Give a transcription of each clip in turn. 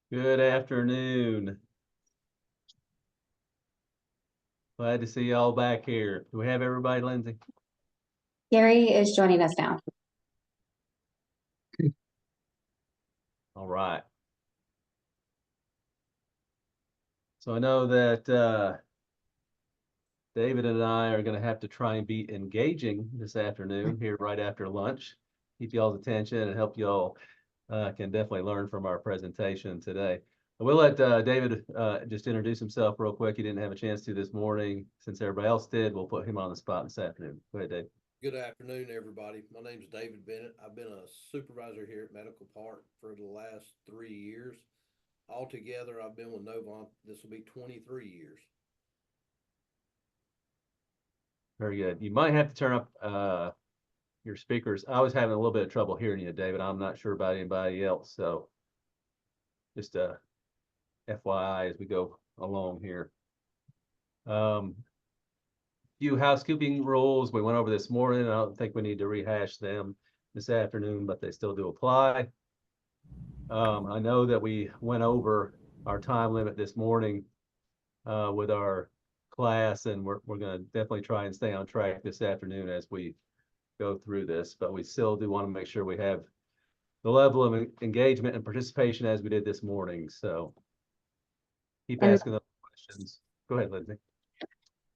Good afternoon. Glad to see y'all back here. Do we have everybody, Lindsay? Gary is joining us now. All right. So I know that David and I are going to have to try and be engaging this afternoon here right after lunch. Keep y'all's attention and help y'all can definitely learn from our presentation today. We'll let David just introduce himself real quick. He didn't have a chance to this morning. Since everybody else did, we'll put him on the spot this afternoon. Go ahead, Dave. Good afternoon, everybody. My name is David Bennett. I've been a supervisor here at Medical Park for the last 3 years. Altogether, I've been with Novant. This will be 23 years. Very good. You might have to turn up your speakers. I was having a little bit of trouble hearing you, David. I'm not sure about anybody else. So just FYI as we go along here. Few housekeeping rules we went over this morning. I don't think we need to rehash them this afternoon, but they still do apply. I know that we went over our time limit this morning with our class, and we're going to definitely try and stay on track this afternoon as we go through this, but we still do want to make sure we have the level of engagement and participation as we did this morning. So keep asking those questions. Go ahead, Lindsay.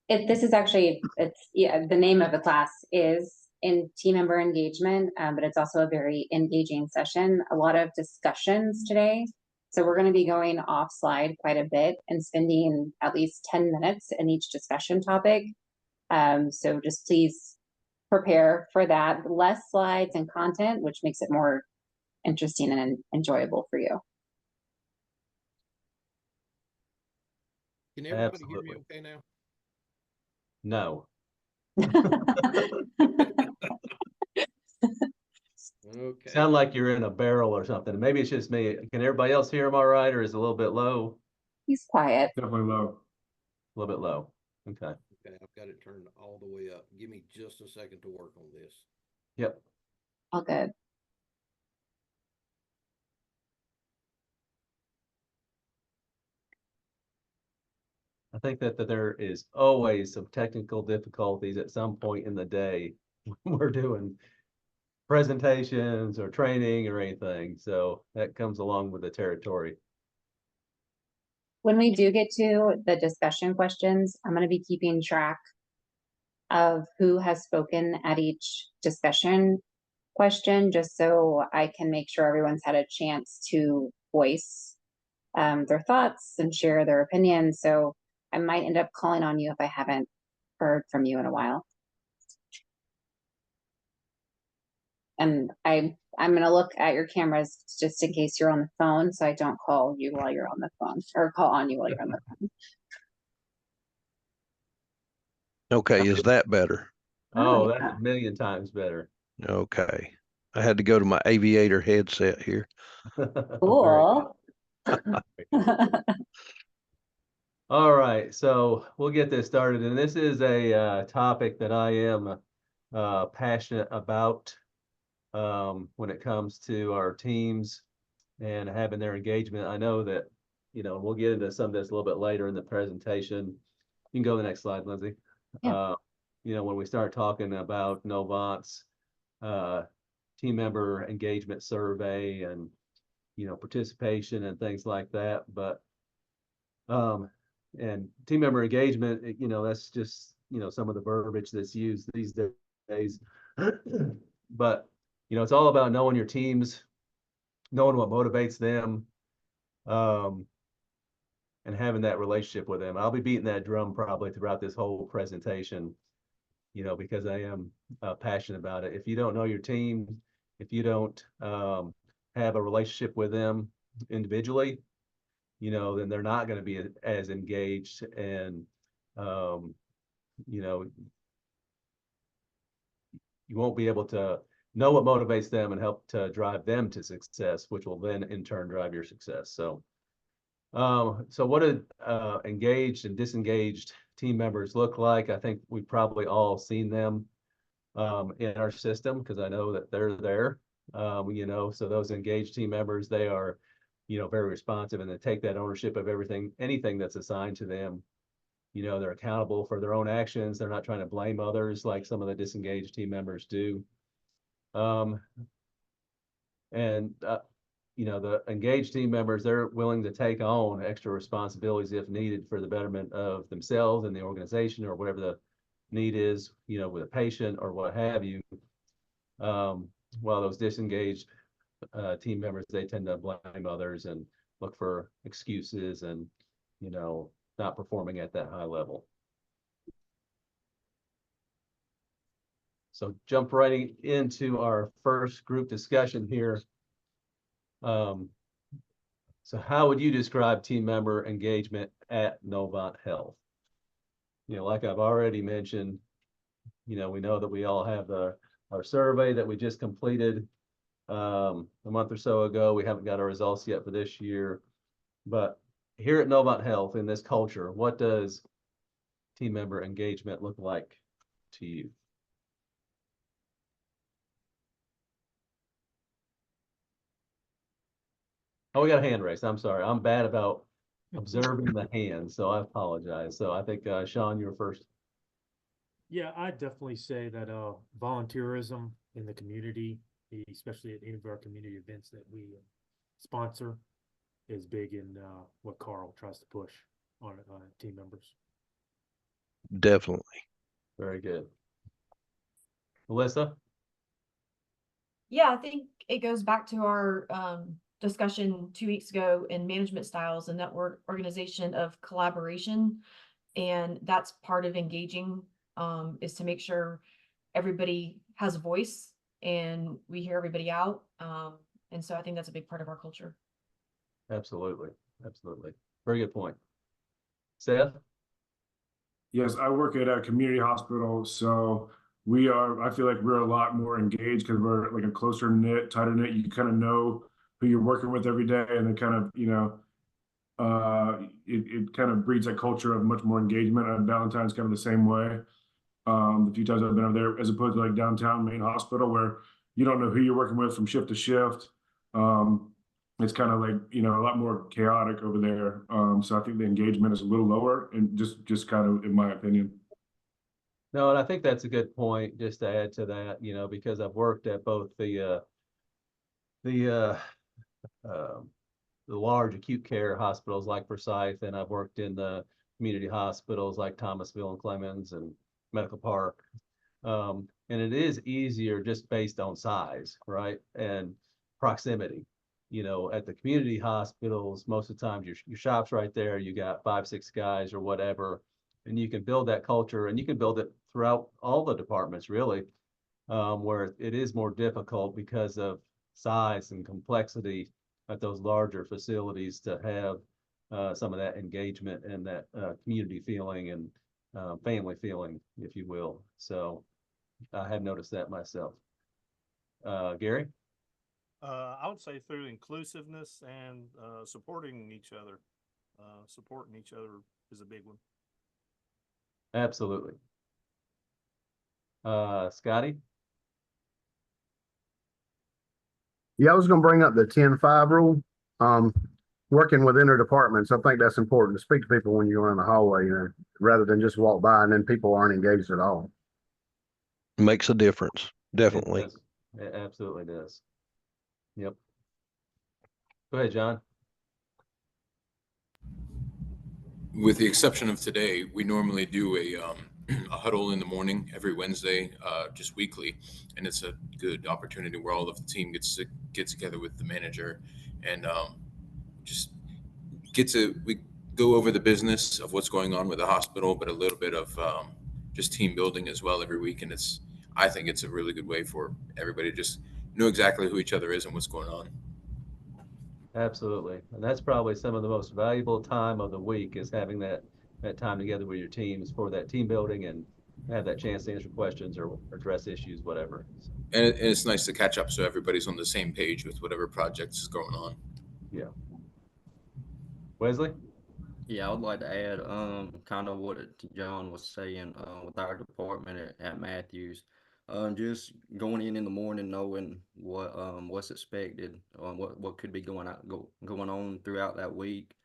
This is actually, the name of the class is in team member engagement, but it's also a very engaging session. A lot of discussions today. So we're going to be going off slide quite a bit and spending at least 10 minutes in each discussion topic. So just please prepare for that. Less slides and content, which makes it more interesting and enjoyable for you. Can everybody hear me okay now? No. Okay. Sound like you're in a barrel or something. Maybe it's just me. Can everybody else hear him all right, or is it a little bit low? He's quiet. Definitely low. A little bit low. Okay. Okay, I've got it turned all the way up. Give me just a second to work on this. Yep. All good. I think that there is always some technical difficulties at some point in the day when we're doing presentations or training or anything. So that comes along with the territory. When we do get to the discussion questions, I'm going to be keeping track of who has spoken at each discussion question, just so I can make sure everyone's had a chance to voice their thoughts and share their opinions. So I might end up calling on you if I haven't heard from you in a while. And I'm going to look at your cameras just in case you're on the phone, so I don't call you while you're on the phone, or call on you while you're on the phone. Okay, is that better? Oh, that's a million times better. Okay. I had to go to my aviator headset here. Cool. All right, so we'll get this started. And this is a topic that I am passionate about when it comes to our teams and having their engagement. I know that, we'll get into some of this a little bit later in the presentation. You can go to the next slide, Lindsay. Yeah. When we start talking about Novant's team member engagement survey and, participation and things like that. But and team member engagement, that's just, some of the verbiage that's used these days. But, it's all about knowing your teams, knowing what motivates them, and having that relationship with them. I'll be beating that drum probably throughout this whole presentation, because I am passionate about it. If you don't know your team, if you don't have a relationship with them individually, then they're not going to be as engaged, and you won't be able to know what motivates them and help to drive them to success, which will then in turn drive your success. So what do engaged and disengaged team members look like? I think we've probably all seen them in our system, because I know that they're there. So those engaged team members, they are, very responsive, and they take that ownership of anything that's assigned to them. They're accountable for their own actions. They're not trying to blame others like some of the disengaged team members do. The engaged team members, they're willing to take on extra responsibilities if needed for the betterment of themselves and the organization, or whatever the need is, with a patient or what have you. While those disengaged team members, they tend to blame others and look for excuses and, not performing at that high level. So jump right into our first group discussion here. So how would you describe team member engagement at Novant Health? Like I've already mentioned, we know that we all have our survey that we just completed a month or so ago. We haven't got our results yet for this year, but here at Novant Health, in this culture, what does team member engagement look like to you? Oh, we got a hand raised. I'm sorry. I'm bad about observing the hand, so I apologize. So I think, Sean, you were first. Yeah, I definitely say that volunteerism in the community, especially at any of our community events that we sponsor, is big in what Carl tries to push on team members. Definitely. Very good. Melissa? Yeah, I think it goes back to our discussion 2 weeks ago in management styles and network organization of collaboration. And that's part of engaging, is to make sure everybody has a voice and we hear everybody out. And so I think that's a big part of our culture. Absolutely. Absolutely. Very good point. Seth? Yes, I work at a community hospital, so I feel like we're a lot more engaged because we're like a closer knit, tighter knit. You kind of know who you're working with every day, and then kind of, it kind of breeds that culture of much more engagement. And Valentine's kind of the same way. The few times I've been over there, as opposed to like downtown main hospital where you don't know who you're working with from shift to shift. It's kind of like, a lot more chaotic over there. So I think the engagement is a little lower, and just kind of, in my opinion. No, and I think that's a good point, just to add to that, because I've worked at both the large acute care hospitals like Forsyth, and I've worked in the community hospitals like Thomasville and Clemens and Medical Park. And it is easier just based on size, right? And proximity. At the community hospitals, most of the time your shop's right there. You got 5-6 guys or whatever, and you can build that culture, and you can build it throughout all the departments, really, where it is more difficult because of size and complexity at those larger facilities to have some of that engagement and that community feeling and family feeling, if you will. So I have noticed that myself. Gary? I would say through inclusiveness and supporting each other. Supporting each other is a big one. Absolutely. Scotty? Yeah, I was going to bring up the 10-5 rule. Working within their departments, I think that's important to speak to people when you're in the hallway, rather than just walk by and then people aren't engaged at all. Makes a difference. Definitely. It absolutely does. Yep. Go ahead, John. With the exception of today, we normally do a huddle in the morning every Wednesday, just weekly, and it's a good opportunity where all of the team get together with the manager and we go over the business of what's going on with the hospital, but a little bit of just team building as well every week. And I think it's a really good way for everybody to just know exactly who each other is and what's going on. Absolutely. And that's probably some of the most valuable time of the week, is having that time together with your teams for that team building and have that chance to answer questions or address issues, whatever. And it's nice to catch up so everybody's on the same page with whatever project is going on. Yeah. Wesley? Yeah, I would like to add kind of what John was saying with our department at Matthews. Just going in the morning, knowing what's expected, what could be going on throughout that week,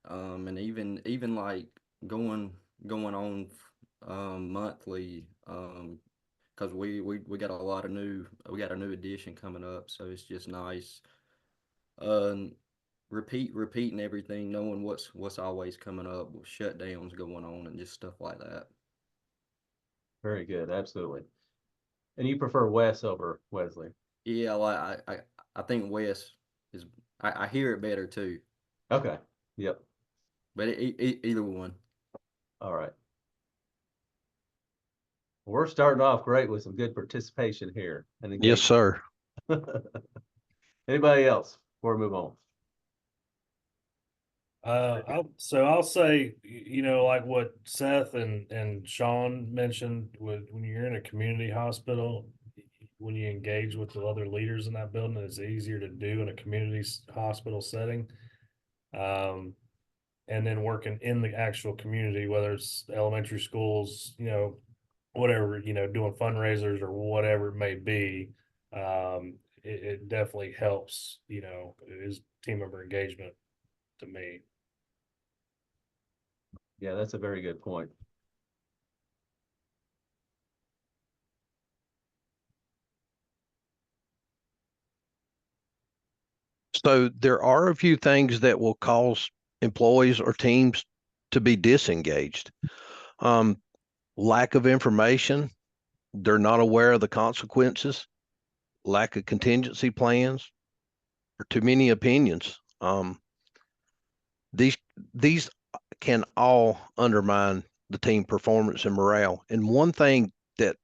and even like going on monthly, because we got we got a new edition coming up, so it's just nice. Um, repeating everything, knowing what's always coming up, with shutdowns going on, and just stuff like that. Very good, absolutely. And you prefer Wes over Wesley? Yeah, like I think Wes is I hear it better too, Okay, yep, but either one. all right. We're starting off great with some good participation here. And Yes, sir. Anybody else before we move on? I'll say, like what Seth and Sean mentioned, when you're in a community hospital, when you engage with the other leaders in that building, it's easier to do in a community hospital setting. And then working in the actual community, whether it's elementary schools, whatever, doing fundraisers or whatever it may be, it definitely helps, it is team member engagement to me. Yeah, that's a very good point. So there are a few things that will cause employees or teams to be disengaged. Lack of information. They're not aware of the consequences, lack of contingency plans, or too many opinions. These can all undermine the team performance and morale. And one thing that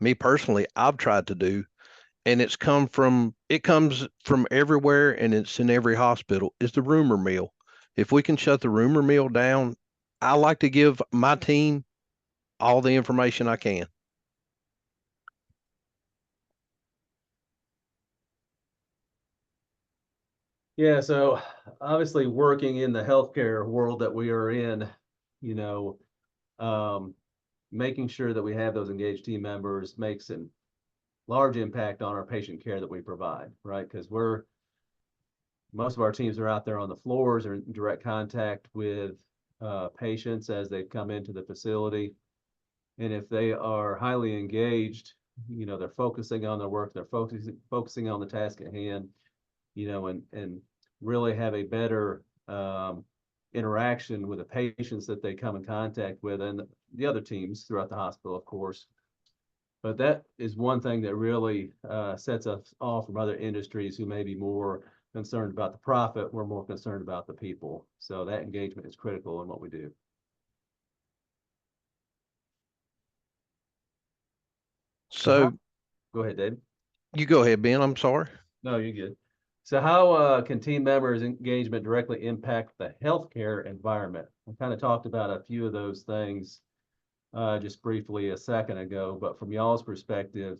me personally I've tried to do, and it comes from everywhere and it's in every hospital, is the rumor mill. If we can shut the rumor mill down, I like to give my team all the information I can. Yeah, so obviously working in the healthcare world that we are in, making sure that we have those engaged team members makes a large impact on our patient care that we provide, right? Because most of our teams are out there on the floors or in direct contact with patients as they come into the facility. And if they are highly engaged, they're focusing on their work, they're focusing on the task at hand, and really have a better interaction with the patients that they come in contact with and the other teams throughout the hospital, of course. But that is one thing that really sets us off from other industries who may be more concerned about the profit. We're more concerned about the people. So that engagement is critical in what we do. So go ahead, David. You go ahead, Ben. I'm sorry. No, you're good. So how can team members' engagement directly impact the healthcare environment? We kind of talked about a few of those things just briefly a second ago, but from y'all's perspective,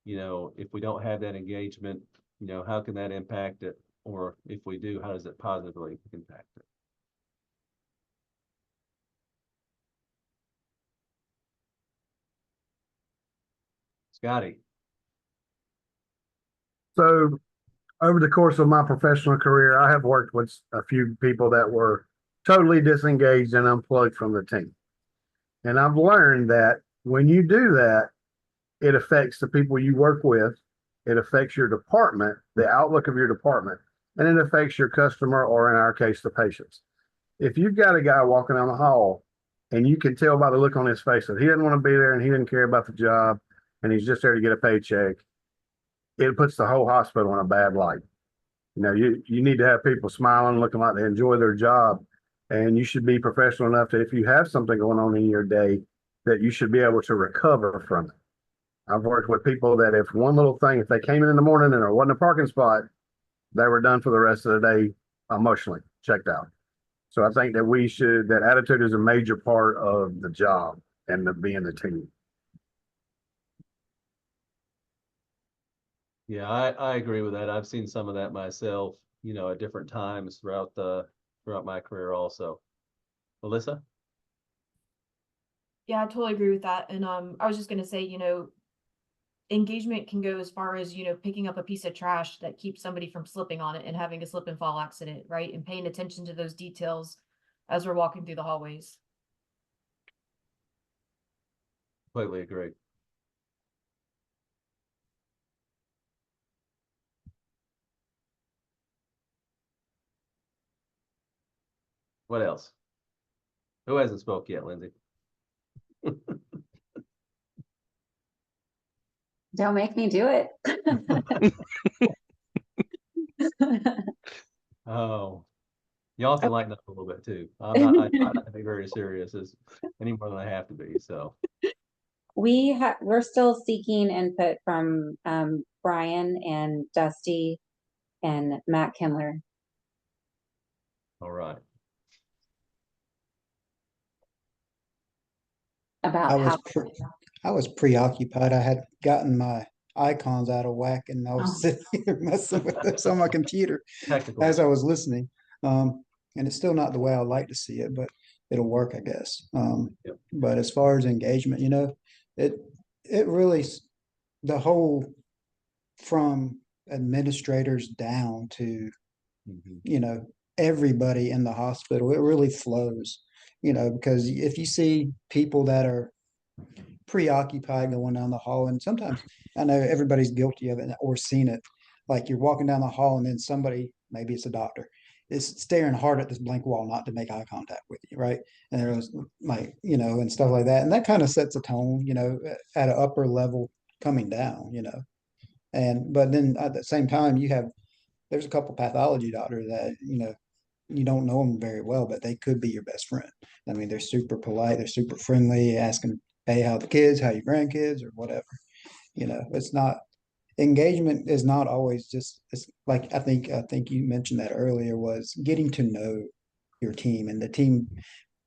if we don't have that engagement, how can that impact it? Or if we do, how does it positively impact it? Scotty. So over the course of my professional career, I have worked with a few people that were totally disengaged and unplugged from the team. And I've learned that when you do that, it affects the people you work with, it affects your department, the outlook of your department, and it affects your customer, or in our case, the patients. If you've got a guy walking down the hall and you can tell by the look on his face that he doesn't want to be there and he doesn't care about the job and he's just there to get a paycheck, it puts the whole hospital in a bad light. You need to have people smiling, looking like they enjoy their job, and you should be professional enough that if you have something going on in your day, that you should be able to recover from it. I've worked with people that if one little thing, if they came in the morning and there wasn't a parking spot, they were done for the rest of the day, emotionally checked out. So I think that that attitude is a major part of the job and being the team. Yeah, I agree with that. I've seen some of that myself, at different times throughout my career also. Melissa? Yeah, I totally agree with that. And I was just gonna say, engagement can go as far as, you know, picking up a piece of trash that keeps somebody from slipping on it and having a slip and fall accident, right? And paying attention to those details as we're walking through the hallways. Completely agree. What else? Who hasn't spoke yet, Lindsay? Don't make me do it. Oh, y'all can lighten up a little bit too. I try not to be very serious as any more than I have to be, so. We're still seeking input from Brian and Dusty and Matt Kindler. All right. About how I was preoccupied. I had gotten my icons out of whack and I was sitting here messing with this on my computer Technical. as I was listening. And it's still not the way I like to see it, but it'll work, I guess. Yep. But as far as engagement, you know, it really, the whole from administrators down to, you know, everybody in the hospital, it really flows, you know, because if you see people that are preoccupied going down the hall, and sometimes I know everybody's guilty of it or seen it, like you're walking down the hall and then somebody, maybe it's a doctor, is staring hard at this blank wall not to make eye contact with you, right? And there was like, you know, and stuff like that. And that kind of sets a tone, you know, at an upper level coming down, you know. And but then at the same time, there's a couple pathology doctors that, you know, you don't know them very well, but they could be your best friend. I mean, they're super polite, they're super friendly, asking, hey, how the kids, how your grandkids, or whatever. You know, it's not, engagement is not always just, it's like I think you mentioned that earlier, was getting to know your team and the team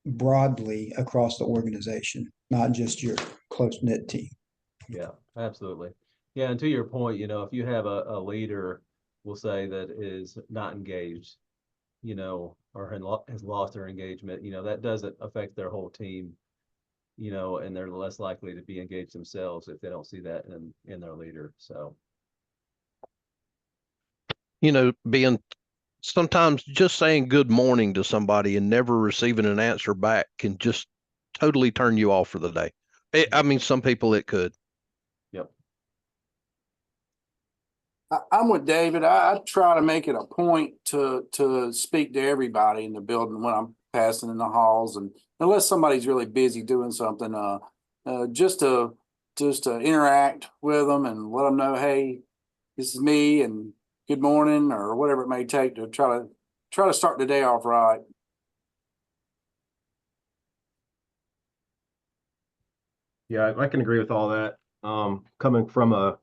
broadly across the organization, not just your close knit team. Yeah, absolutely. Yeah, and to your point, you know, if you have a leader, we'll say, that is not engaged, you know, or has lost their engagement, you know, that doesn't affect their whole team, you know, and they're less likely to be engaged themselves if they don't see that in their leader. So, You know, being sometimes just saying good morning to somebody and never receiving an answer back can just totally turn you off for the day. I mean, some people it could. yep. I'm with David. I try to make it a point to speak to everybody in the building when I'm passing in the halls, and unless somebody's really busy doing something, just to interact with them and let them know, hey, this is me, and good morning, or whatever it may take to try to start the day off right. Yeah, I can agree with all that. Coming from a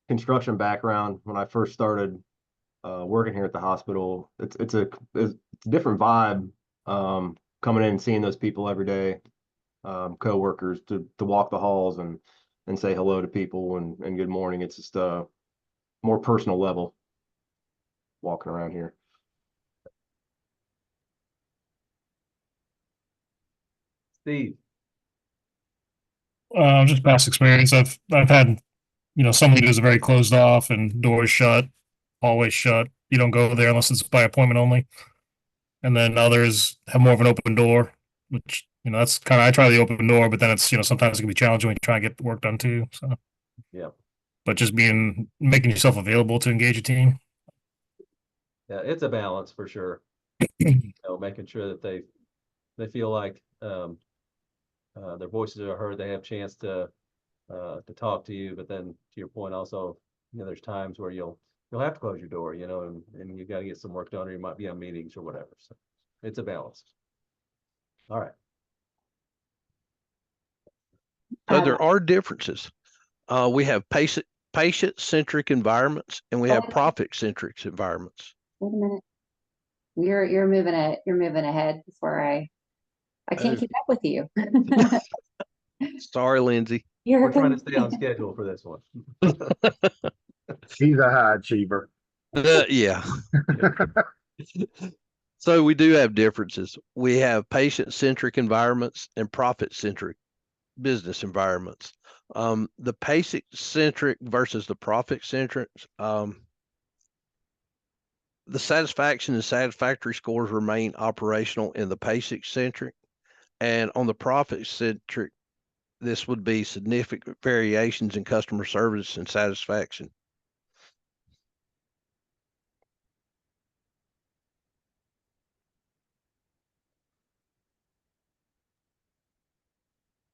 construction background, when I first started working here at the hospital, it's a different vibe coming in and seeing those people every day, co-workers, to walk the halls and say hello to people and good morning. It's just a more personal level walking around here. Steve. Just past experience. I've had, you know, some leaders are very closed off and doors shut, always shut. You don't go there unless it's by appointment only. And then others have more of an open door, which, you know, that's kind of, I try the open door, but then it's, you know, sometimes it can be challenging when you try and get the work done too. So, yeah. But just making yourself available to engage a team. Yeah, it's a balance for sure. You know, making sure that they feel like their voices are heard, they have a chance to talk to you, but then to your point also, you know, there's times where you'll have to close your door, you know, and you got to get some work done, or you might be on meetings or whatever. So it's a balance. All right. So there are differences. We have patient-centric environments and we have profit-centric environments. Wait a minute. You're moving ahead before I can't keep up with you. Sorry, Lindsay. We're trying to stay on schedule for this one. He's a high achiever. Yeah. So we do have differences. We have patient-centric environments and profit-centric business environments. The patient centric versus the profit centric, the satisfaction and satisfactory scores remain operational in the patient centric, and on the profit centric, this would be significant variations in customer service and satisfaction.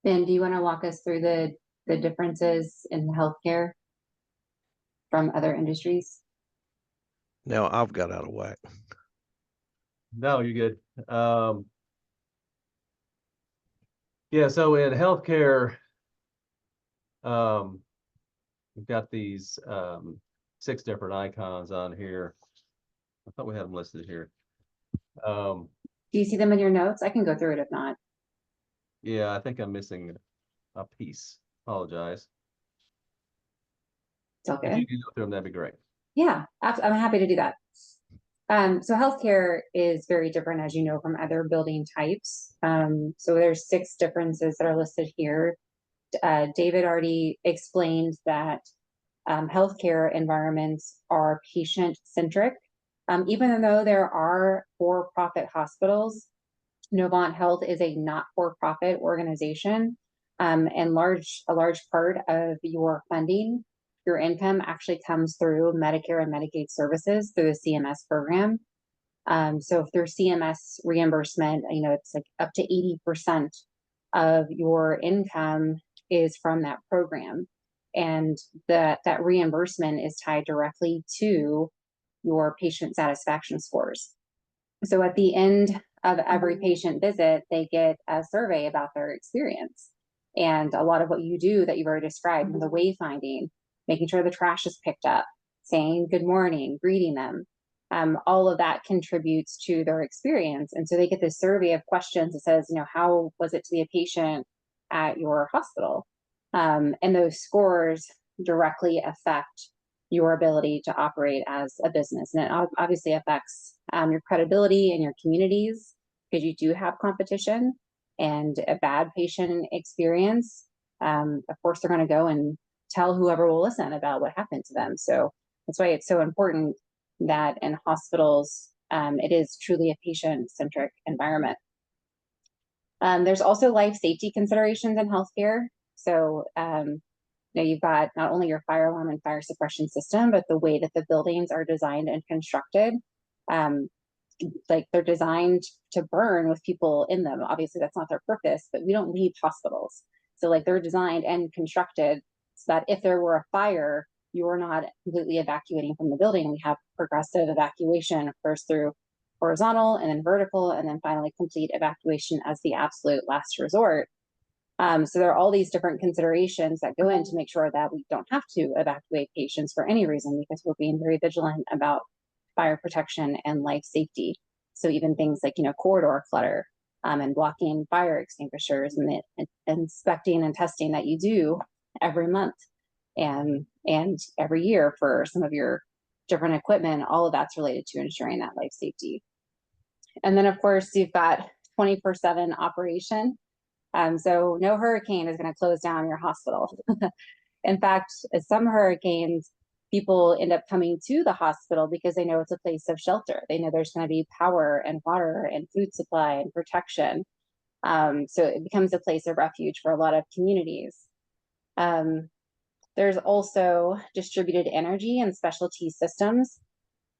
Ben, do you want to walk us through the differences in healthcare from other industries? Now I've got out of whack. No, you're good. Yeah, so in healthcare, we've got these 6 different icons on here. I thought we had them listed here. Do you see them in your notes? I can go through it if not. Yeah, I think I'm missing a piece. Apologize. It's all If good. you could go through them, that'd be great. Yeah, I'm happy to do that. So healthcare is very different, as you know, from other building types. So there's 6 differences that are listed here. David already explained that healthcare environments are patient-centric. Even though there are for-profit hospitals, Novant Health is a not-for-profit organization, and a large part of your funding, your income actually comes through Medicare and Medicaid services through the CMS program. So through CMS reimbursement, you know, it's like up to 80% of your income is from that program. And that reimbursement is tied directly to your patient satisfaction scores. So at the end of every patient visit, they get a survey about their experience. And a lot of what you do that you've already described, the wayfinding, making sure the trash is picked up, saying good morning, greeting them, all of that contributes to their experience. And so they get this survey of questions that says, you know, how was it to be a patient at your hospital? And those scores directly affect your ability to operate as a business. And it obviously affects your credibility in your communities, because you do have competition, and a bad patient experience. Of course, they're going to go and tell whoever will listen about what happened to them. So that's why it's so important that in hospitals, it is truly a patient-centric environment. There's also life safety considerations in healthcare. So you know, you've got not only your fire alarm and fire suppression system, but the way that the buildings are designed and constructed. Like they're designed to burn with people in them. Obviously, that's not their purpose, but we don't leave hospitals. So like they're designed and constructed so that if there were a fire, you're not completely evacuating from the building. We have progressive evacuation, first through horizontal and then vertical, and then finally complete evacuation as the absolute last resort. So there are all these different considerations that go in to make sure that we don't have to evacuate patients for any reason, because we're being very vigilant about fire protection and life safety. So even things like, you know, corridor clutter, and blocking fire extinguishers, and the inspecting and testing that you do every month and every year for some of your different equipment, all of that's related to ensuring that life safety. And then of course you've got 24/7 operation. So no hurricane is going to close down your hospital. In fact, some hurricanes, people end up coming to the hospital because they know it's a place of shelter. They know there's going to be power and water and food supply and protection. So it becomes a place of refuge for a lot of communities. There's also distributed energy and specialty systems.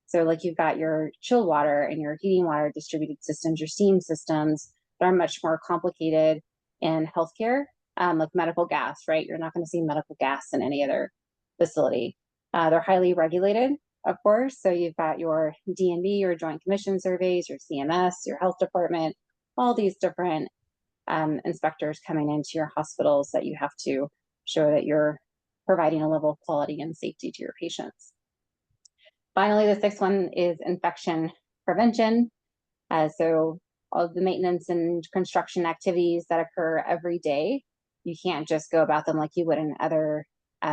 So like you've got your chill water and your heating water distributed systems, your steam systems that are much more complicated in healthcare, like medical gas, right? You're not going to see medical gas in any other facility. They're highly regulated, of course. So you've got your DNV, your Joint Commission surveys, your CMS, your health department, all these different inspectors coming into your hospitals that you have to show that you're providing a level of quality and safety to your patients. Finally, the 6th one is infection prevention. So all of the maintenance and construction activities that occur every day, you can't just go about them like you would in other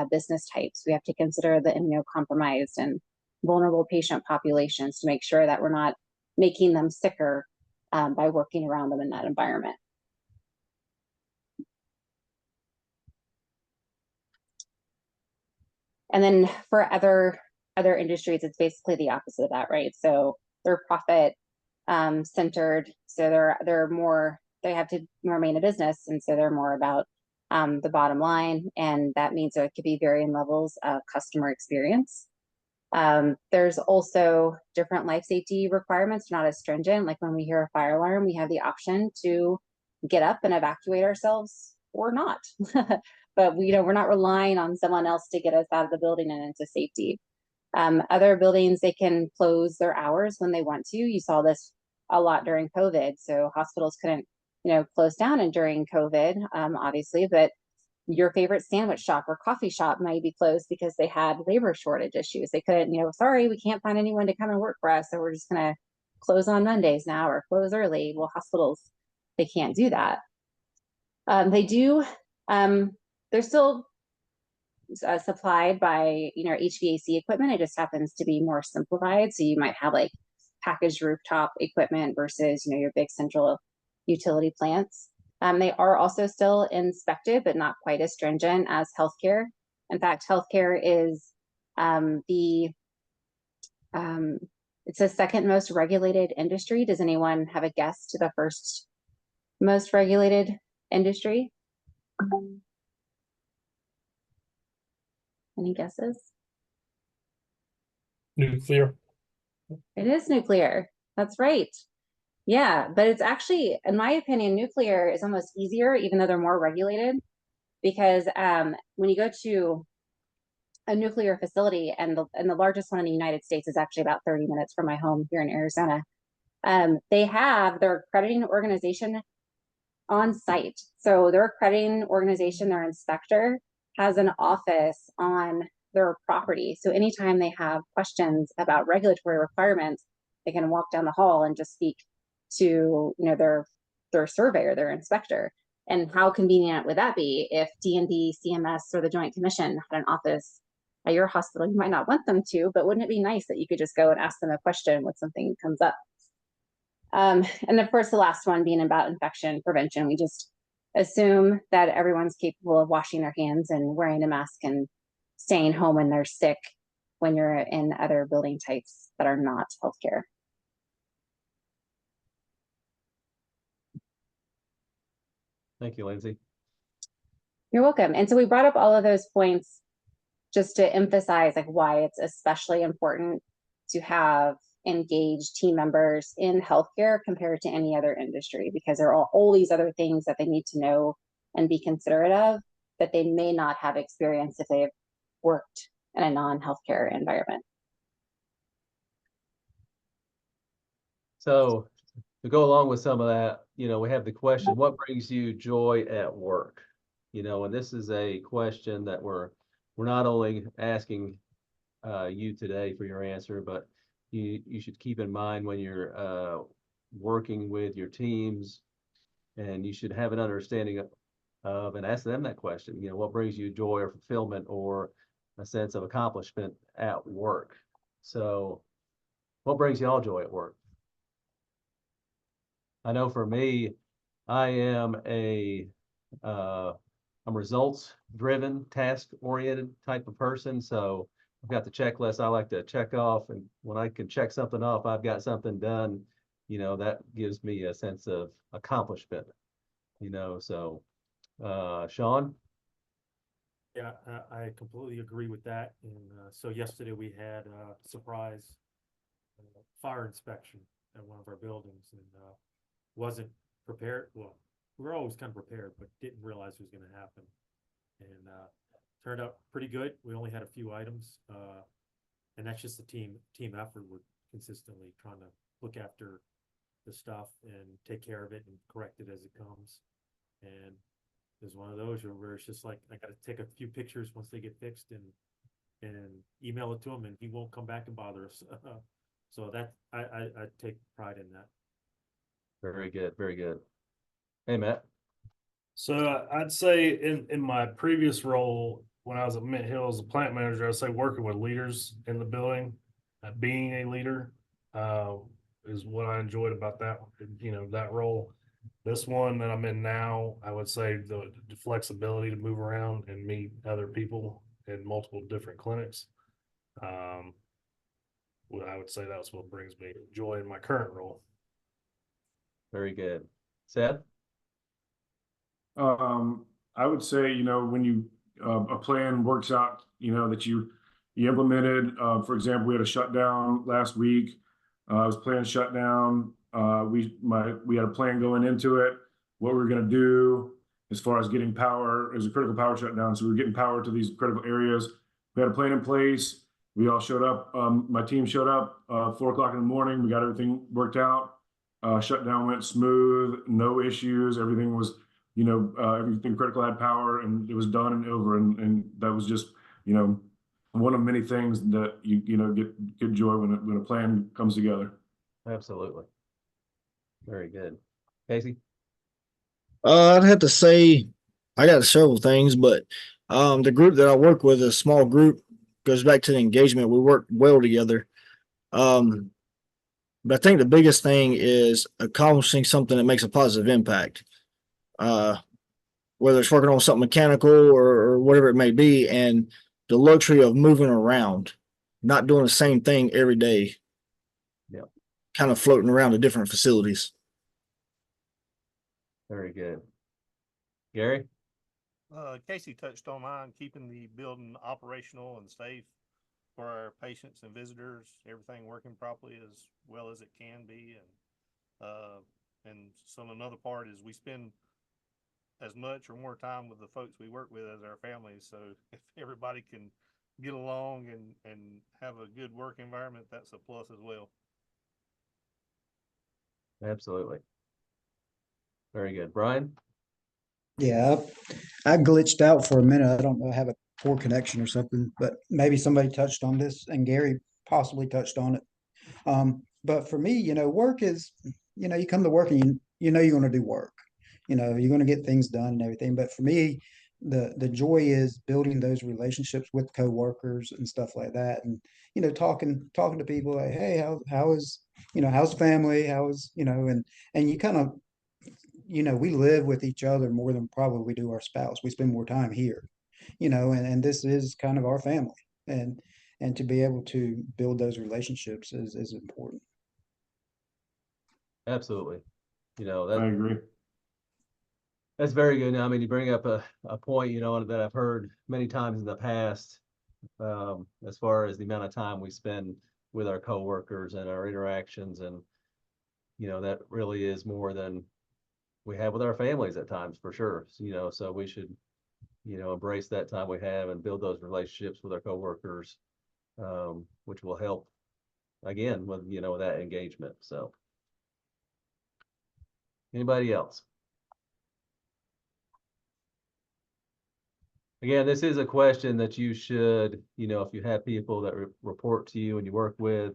business types. We have to consider the immunocompromised and vulnerable patient populations to make sure that we're not making them sicker by working around them in that environment. And then for other industries, it's basically the opposite of that, right? So they're profit centered, so they're more, they have to remain a business, and so they're more about the bottom line, and that means there could be varying levels of customer experience. There's also different life safety requirements, not as stringent. Like when we hear a fire alarm, we have the option to get up and evacuate ourselves or not. But we're not relying on someone else to get us out of the building and into safety. Other buildings, they can close their hours when they want to. You saw this a lot during COVID. So hospitals couldn't, close down and during COVID, obviously, but your favorite sandwich shop or coffee shop might be closed because they had labor shortage issues. They couldn't, sorry, we can't find anyone to come and work for us, so we're just going to close on Mondays now or close early. Well, hospitals, they can't do that. They do, they're still supplied by, HVAC equipment. It just happens to be more simplified. So you might have like packaged rooftop equipment versus, your big central utility plants. They are also still inspected, but not quite as stringent as healthcare. In fact, healthcare is it's the second most regulated industry. Does anyone have a guess to the first most regulated industry? Any guesses? Nuclear. It is nuclear. That's right. Yeah, but it's actually, in my opinion, nuclear is almost easier, even though they're more regulated, because when you go to a nuclear facility, and the largest one in the United States is actually about 30 minutes from my home here in Arizona, they have their accrediting organization on site. So their accrediting organization, their inspector, has an office on their property. So anytime they have questions about regulatory requirements, they can walk down the hall and just speak to their surveyor, their inspector. And how convenient would that be if D&D, CMS, or the Joint Commission had an office at your hospital? You might not want them to, but wouldn't it be nice that you could just go and ask them a question when something comes up? And of course, the last one being about infection prevention. We just assume that everyone's capable of washing their hands and wearing a mask and staying home when they're sick when you're in other building types that are not healthcare. Thank you, Lindsay. You're welcome. And so we brought up all of those points just to emphasize like why it's especially important to have engaged team members in healthcare compared to any other industry, because there are all these other things that they need to know and be considerate of that they may not have experienced if they've worked in a non-healthcare environment. So to go along with some of that, we have the question, what brings you joy at work? And this is a question that we're not only asking you today for your answer, but you should keep in mind when you're working with your teams, and you should have an understanding of and ask them that question. What brings you joy or fulfillment or a sense of accomplishment at work? So what brings y'all joy at work? I know for me, I am I'm results driven, task oriented type of person. So I've got the checklist I like to check off, and when I can check something off, I've got something done, that gives me a sense of accomplishment, so Sean? Yeah, I completely agree with that. And so yesterday we had a surprise fire inspection at one of our buildings, and wasn't prepared. Well, we were always kind of prepared, but didn't realize it was going to happen. And turned out pretty good. We only had a few items, and that's just a team effort. We're consistently trying to look after the stuff and take care of it and correct it as it comes. And there's one of those where it's just like, I got to take a few pictures once they get fixed and email it to him, and he won't come back and bother us. So that I take pride in that. Very good, very good. Hey, Matt. So I'd say in my previous role, when I was at Mint Hill as a plant manager, I'd say working with leaders in the building, being a leader, is what I enjoyed about that, that role. This one that I'm in now, I would say the flexibility to move around and meet other people in multiple different clinics. Well, I would say that's what brings me joy in my current role. Very good. Seth? I would say, you know, when you, a plan works out, you know, that you implemented, for example, we had a shutdown last week. It was planned shutdown. We had a plan going into it, what we were gonna do as far as getting power. It was a critical power shutdown, so we were getting power to these critical areas. We had a plan in place. We all showed up. My team showed up, 4 o'clock in the morning. We got everything worked out. Shutdown went smooth, no issues. Everything was, you know, everything critical had power, and it was done and over. And that was just, you know, one of many things that you know get good joy when a plan comes together. Absolutely. Very good. Casey? I'd have to say I got several things, but the group that I work with, a small group, goes back to the engagement. We work well together. But I think the biggest thing is accomplishing something that makes a positive impact. Whether it's working on something mechanical or whatever it may be, and the luxury of moving around, not doing the same thing every day. Yeah. Kind of floating around to different facilities. Very good. Gary? Casey touched on mine, keeping the building operational and safe for our patients and visitors, everything working properly as well as it can be. And some another part is we spend as much or more time with the folks we work with as our families. So if everybody can get along and have a good work environment, that's a plus as well. Absolutely. Very good. Brian? Yeah, I glitched out for a minute. I don't know, I have a poor connection or something, but maybe somebody touched on this and Gary possibly touched on it. But for me, you know, work is, you know, you come to work and you know you're going to do work. You know, you're going to get things done and everything. But for me, the joy is building those relationships with coworkers and stuff like that. And, you know, talking to people like, hey, how is, you know, how's family? How is, you know, and you kind of, you know, we live with each other more than probably we do our spouse. We spend more time here, you know, and this is kind of our family. And to be able to build those relationships is important. Absolutely. You know, I agree. That's very good. Now, I mean, you bring up a point, you know, that I've heard many times in the past, as far as the amount of time we spend with our coworkers and our interactions. And, you know, that really is more than we have with our families at times, for sure. So, you know, so we should, you know, embrace that time we have and build those relationships with our coworkers, which will help again with, you know, that engagement. So anybody else? Again, this is a question that you should, you know, if you have people that report to you and you work with,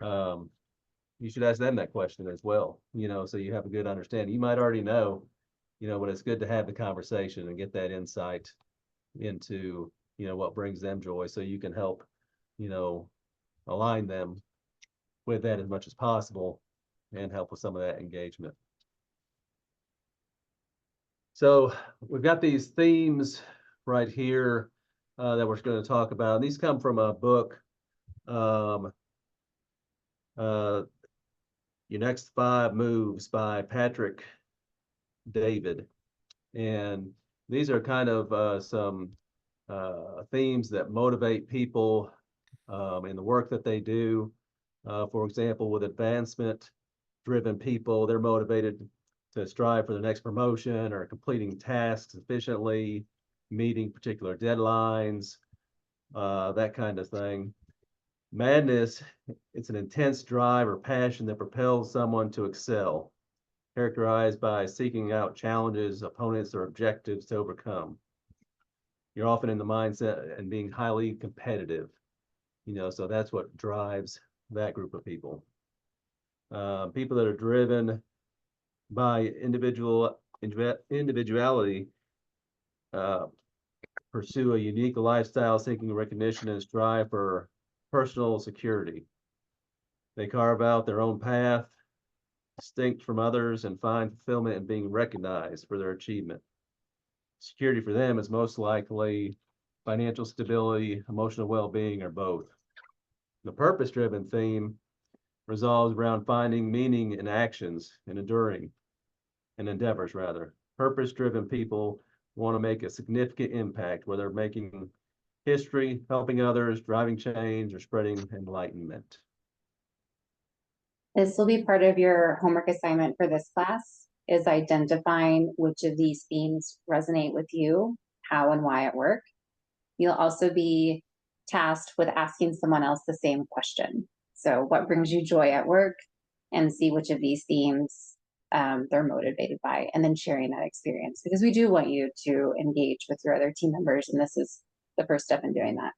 you should ask them that question as well, you know, so you have a good understanding. You might already know, you know, but it's good to have the conversation and get that insight into, you know, what brings them joy, so you can help, you know, align them with that as much as possible and help with some of that engagement. So we've got these themes right here that we're going to talk about. And these come from a book, Your Next 5 Moves by Patrick David. And these are kind of some themes that motivate people in the work that they do. For example, with advancement-driven people, they're motivated to strive for the next promotion or completing tasks efficiently, meeting particular deadlines, that kind of thing. Madness, it's an intense drive or passion that propels someone to excel, characterized by seeking out challenges, opponents, or objectives to overcome. You're often in the mindset and being highly competitive, you know, so that's what drives that group of people. People that are driven by individuality, pursue a unique lifestyle, seeking recognition and strive for personal security. They carve out their own path, distinct from others, and find fulfillment in being recognized for their achievement. Security for them is most likely financial stability, emotional well-being, or both. The purpose-driven theme resolves around finding meaning in actions and enduring and endeavors rather. Purpose-driven people want to make a significant impact, whether making history, helping others, driving change, or spreading enlightenment. This will be part of your homework assignment for this class, is identifying which of these themes resonate with you, how and why at work. You'll also be tasked with asking someone else the same question. So what brings you joy at work, and see which of these themes they're motivated by, and then sharing that experience, because we do want you to engage with your other team members, and this is the first step in doing that.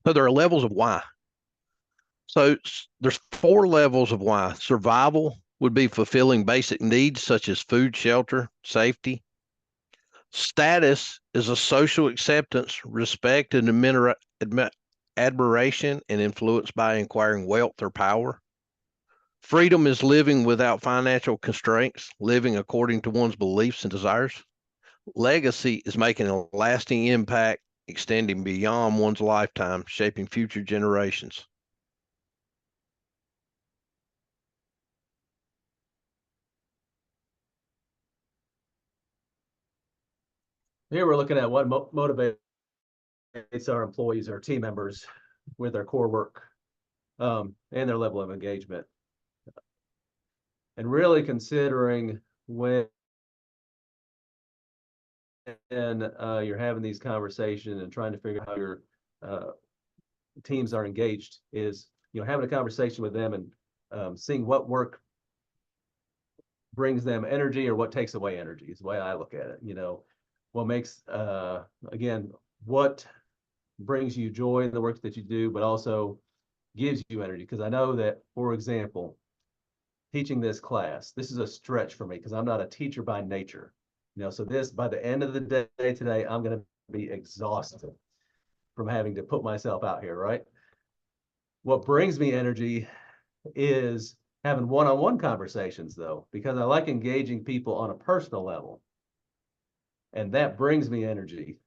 So there are levels of why. So there's 4 levels of why. Survival would be fulfilling basic needs such as food, shelter, safety. Status is a social acceptance, respect, and admiration, and influenced by acquiring wealth or power. Freedom is living without financial constraints, living according to one's beliefs and desires. Legacy is making a lasting impact, extending beyond one's lifetime, shaping future generations. Here we're looking at what motivates our employees, our team members, with their core work and their level of engagement. And really considering when you're having these conversations and trying to figure out how your teams are engaged is, having a conversation with them and seeing what work brings them energy or what takes away energy is the way I look at it. What makes, again, what brings you joy in the work that you do, but also gives you energy. Because I know that, for example, teaching this class, this is a stretch for me because I'm not a teacher by nature. So this, by the end of the day today, I'm going to be exhausted from having to put myself out here, right? What brings me energy is having one-on-one conversations, though, because I like engaging people on a personal level. And that brings me energy.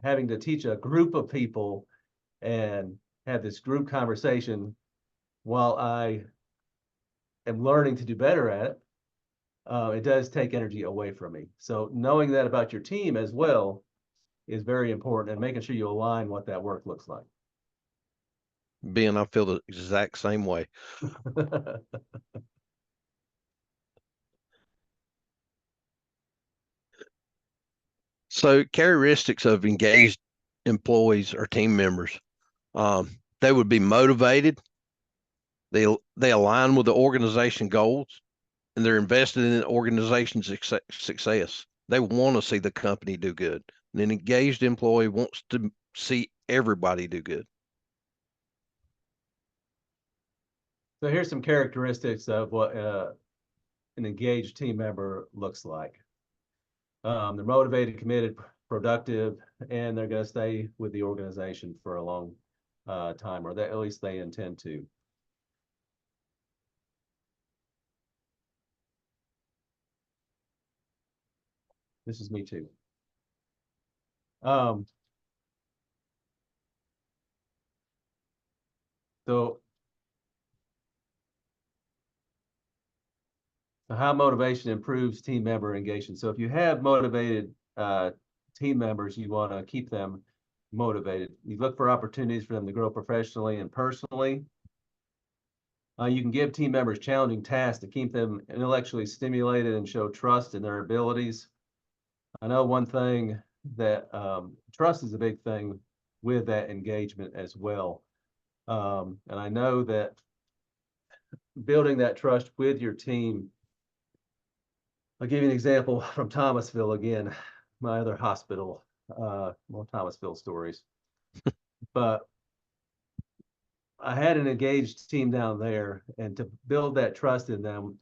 Having to teach a group of people and have this group conversation while I am learning to do better at it, it does take energy away from me. So knowing that about your team as well is very important, and making sure you align what that work looks like. Ben, I feel the exact same way. So characteristics of engaged employees or team members, they would be motivated. They align with the organization goals, and they're invested in the organization's success. They want to see the company do good. And an engaged employee wants to see everybody do good. So here's some characteristics of what an engaged team member looks like. They're motivated, committed, productive, and they're going to stay with the organization for a long time, or at least they intend to. This is me too. So how motivation improves team member engagement. So if you have motivated team members, you want to keep them motivated. You look for opportunities for them to grow professionally and personally. You can give team members challenging tasks to keep them intellectually stimulated and show trust in their abilities. I know one thing that trust is a big thing with that engagement as well. And I know that building that trust with your team, I'll give you an example from Thomasville again, my other hospital, more Thomasville stories. But I had an engaged team down there, and to build that trust in them,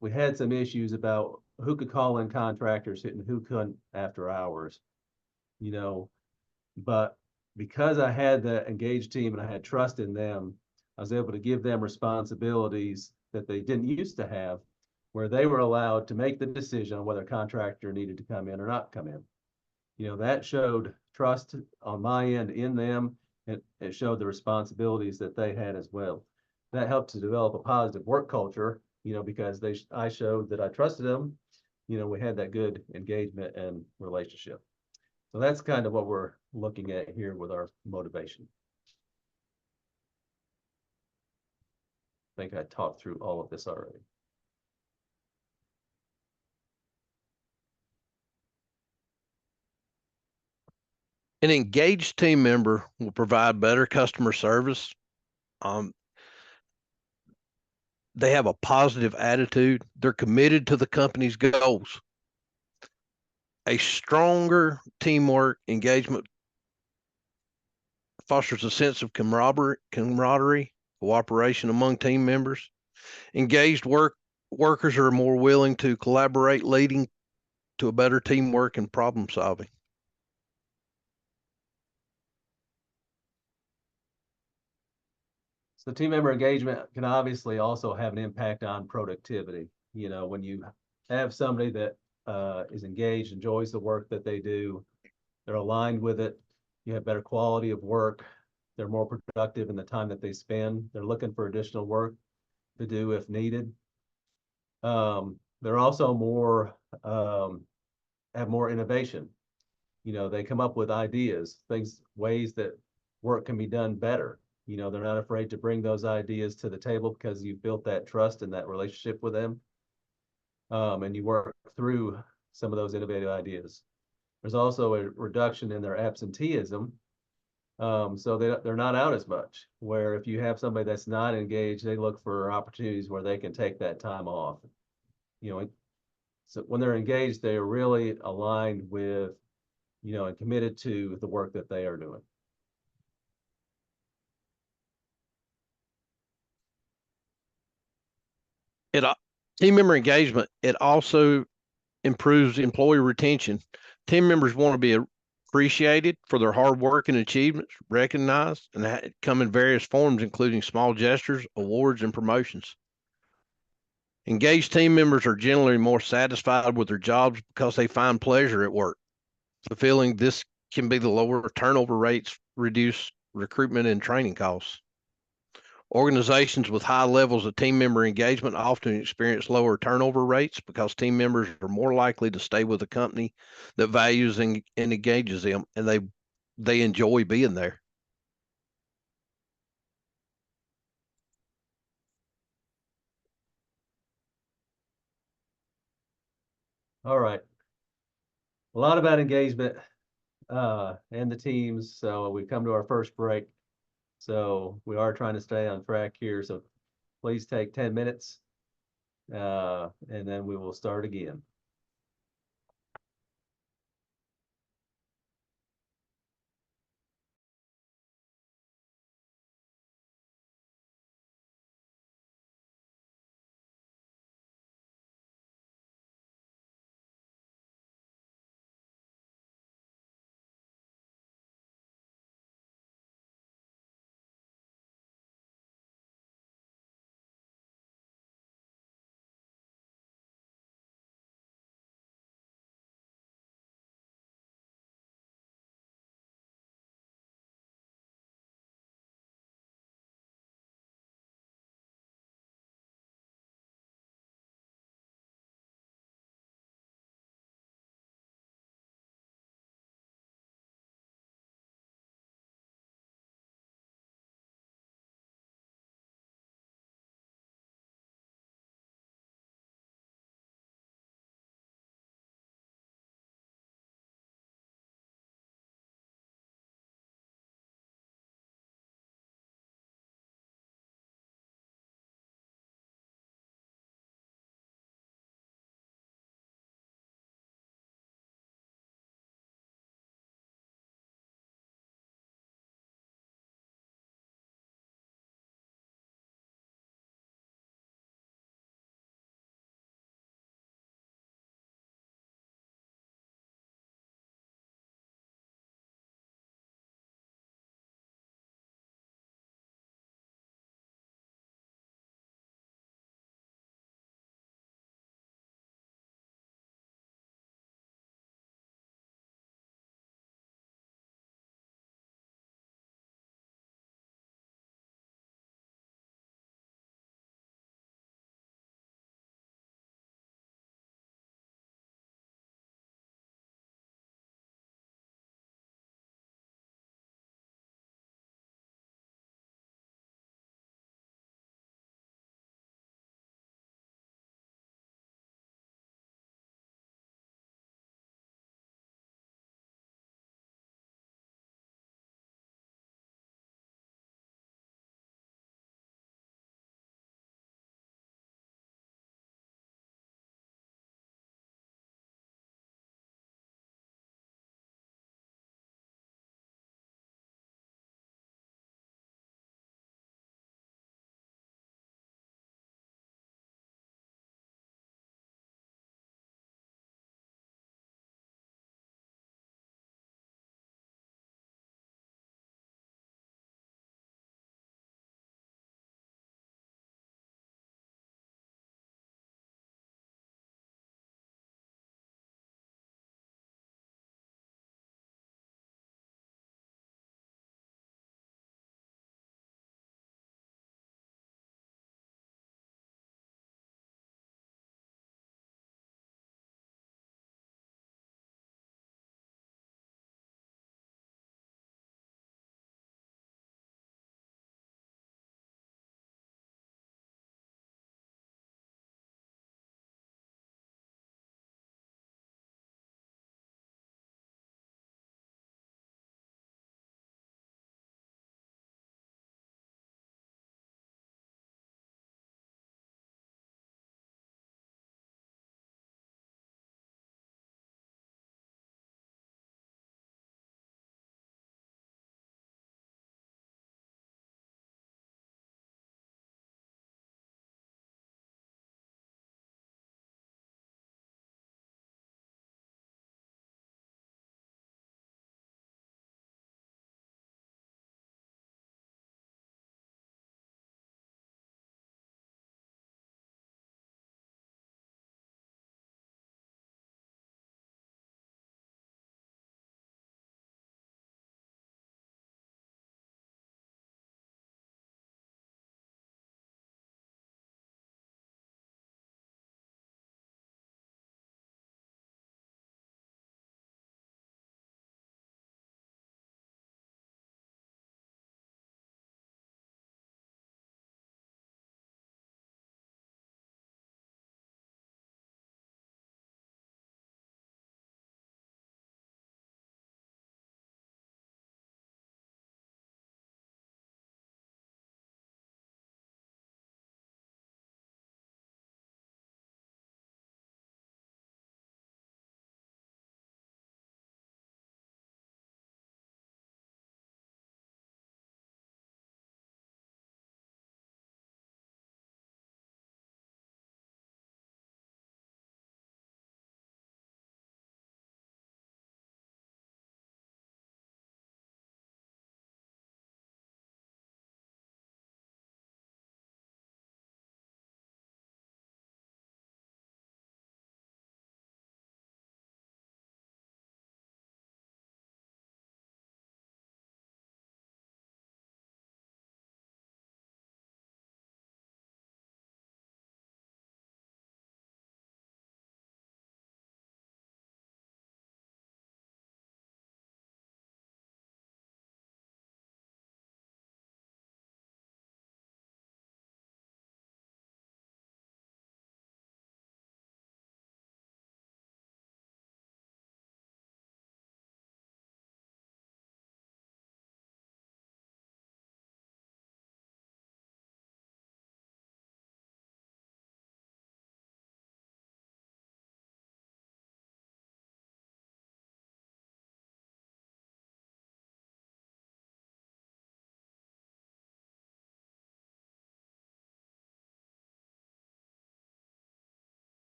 we had some issues about who could call in contractors and who couldn't after hours. you know, but because I had the engaged team and I had trust in them, I was able to give them responsibilities that they didn't used to have, where they were allowed to make the decision on whether a contractor needed to come in or not come in. You know, that showed trust on my end in them. It showed the responsibilities that they had as well. That helped to develop a positive work culture, you know, because I showed that I trusted them. You know, we had that good engagement and relationship. So that's kind of what we're looking at here with our motivation. I think I talked through all of this already. An engaged team member will provide better customer service. They have a positive attitude. They're committed to the company's goals. A stronger teamwork engagement fosters a sense of camaraderie, cooperation among team members. Engaged workers are more willing to collaborate, leading to a better teamwork and problem solving. So team member engagement can obviously also have an impact on productivity. You know, when you have somebody that is engaged, enjoys the work that they do, they're aligned with it, you have better quality of work, they're more productive in the time that they spend, they're looking for additional work to do if needed. They're also more, have more innovation. You know, they come up with ideas, ways that work can be done better. You know, they're not afraid to bring those ideas to the table because you've built that trust and that relationship with them. And you work through some of those innovative ideas. There's also a reduction in their absenteeism. So they're not out as much, where if you have somebody that's not engaged, they look for opportunities where they can take that time off. You know, so when they're engaged, they are really aligned with, you know, and committed to the work that they are doing. Team member engagement, it also improves employee retention. Team members want to be appreciated for their hard work and achievements, recognized, and come in various forms, including small gestures, awards, and promotions. Engaged team members are generally more satisfied with their jobs because they find pleasure at work. Fulfilling this can be the lower turnover rates, reduce recruitment and training costs. Organizations with high levels of team member engagement often experience lower turnover rates because team members are more likely to stay with a company that values and engages them, and they enjoy being there. All right. A lot about engagement and the teams. So we've come to our first break. So we are trying to stay on track here. So please take 10 minutes and then we will start again.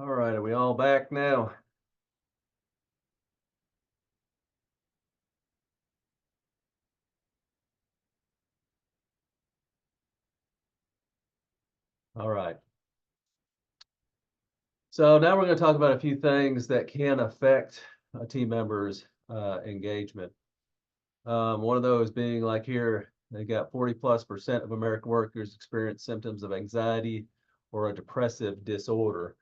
All right, are we all back now? All right. So now we're going to talk about a few things that can affect a team member's engagement. One of those being like here, they got 40+% of American workers experience symptoms of anxiety or a depressive disorder.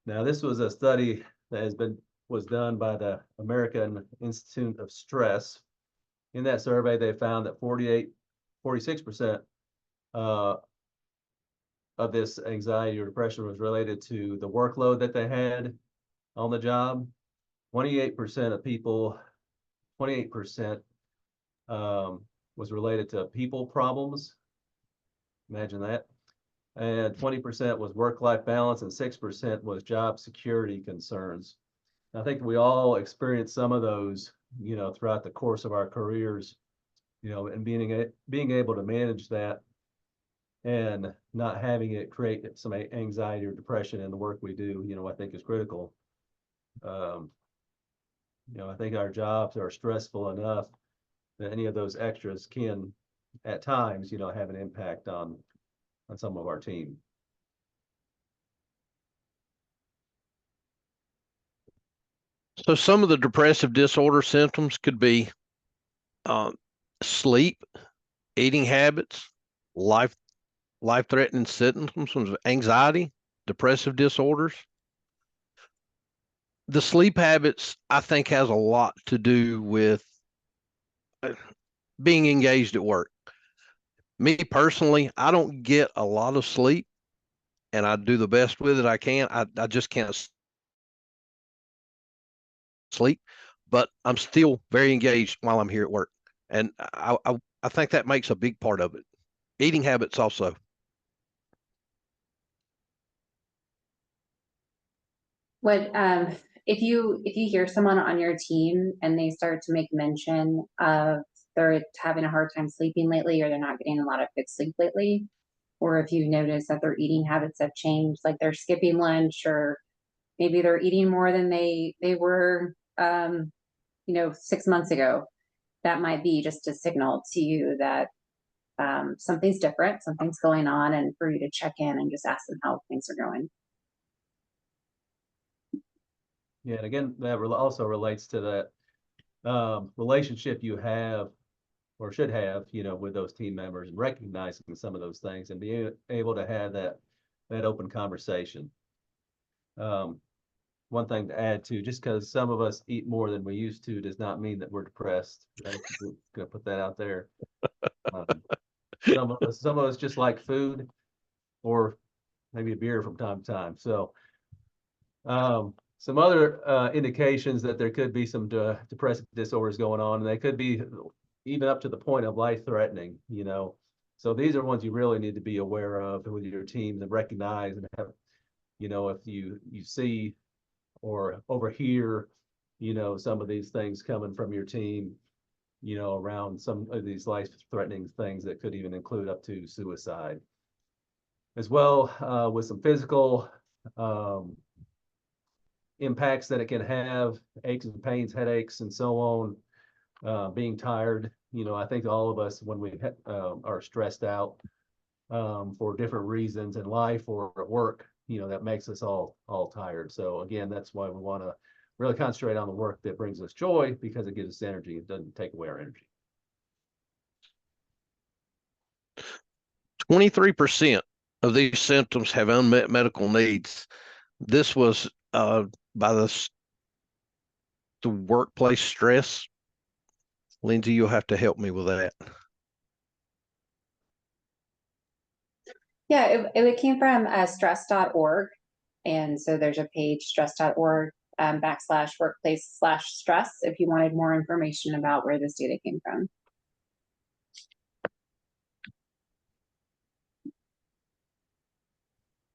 Now, this was a study that was done by the American Institute of Stress. In that survey, they found that 46% of this anxiety or depression was related to the workload that they had on the job. 28% of people, 28% was related to people problems. Imagine that. And 20% was work-life balance, and 6% was job security concerns. I think we all experience some of those, throughout the course of our careers, and being able to manage that and not having it create some anxiety or depression in the work we do, I think is critical. I think our jobs are stressful enough that any of those extras can, at times, have an impact on some of our team. So some of the depressive disorder symptoms could be sleep, eating habits, life-threatening symptoms of anxiety, depressive disorders. The sleep habits, I think, has a lot to do with being engaged at work. Me personally, I don't get a lot of sleep, and I do the best with it I can. I just can't sleep, but I'm still very engaged while I'm here at work. And I think that makes a big part of it. Eating habits also. What if you hear someone on your team and they start to make mention of they're having a hard time sleeping lately, or they're not getting a lot of good sleep lately, or if you notice that their eating habits have changed, like they're skipping lunch, or maybe they're eating more than they were 6 months ago, that might be just a signal to you that something's different, something's going on, and for you to check in and just ask them how things are going. Yeah, and again, that also relates to that relationship you have or should have, with those team members, and recognizing some of those things and being able to have that open conversation. One thing to add to, just because some of us eat more than we used to does not mean that we're depressed. I'm gonna put that out there. Some of us just like food, or maybe a beer from time to time. So some other indications that there could be some depressive disorders going on, and they could be even up to the point of life-threatening, So these are ones you really need to be aware of with your team and recognize and have, if you see or overhear, some of these things coming from your team, around some of these life-threatening things that could even include up to suicide. As well, with some physical impacts that it can have, aches and pains, headaches, and so on, being tired. I think all of us, when we are stressed out for different reasons in life or at work, that makes us all tired. So again, that's why we want to really concentrate on the work that brings us joy, because it gives us energy. It doesn't take away our energy. 23% of these symptoms have unmet medical needs. This was by the workplace stress. Lindsay, you'll have to help me with that. Yeah, it came from stress.org. And so there's a page, stress.org /workplace/stress, if you wanted more information about where this data came from.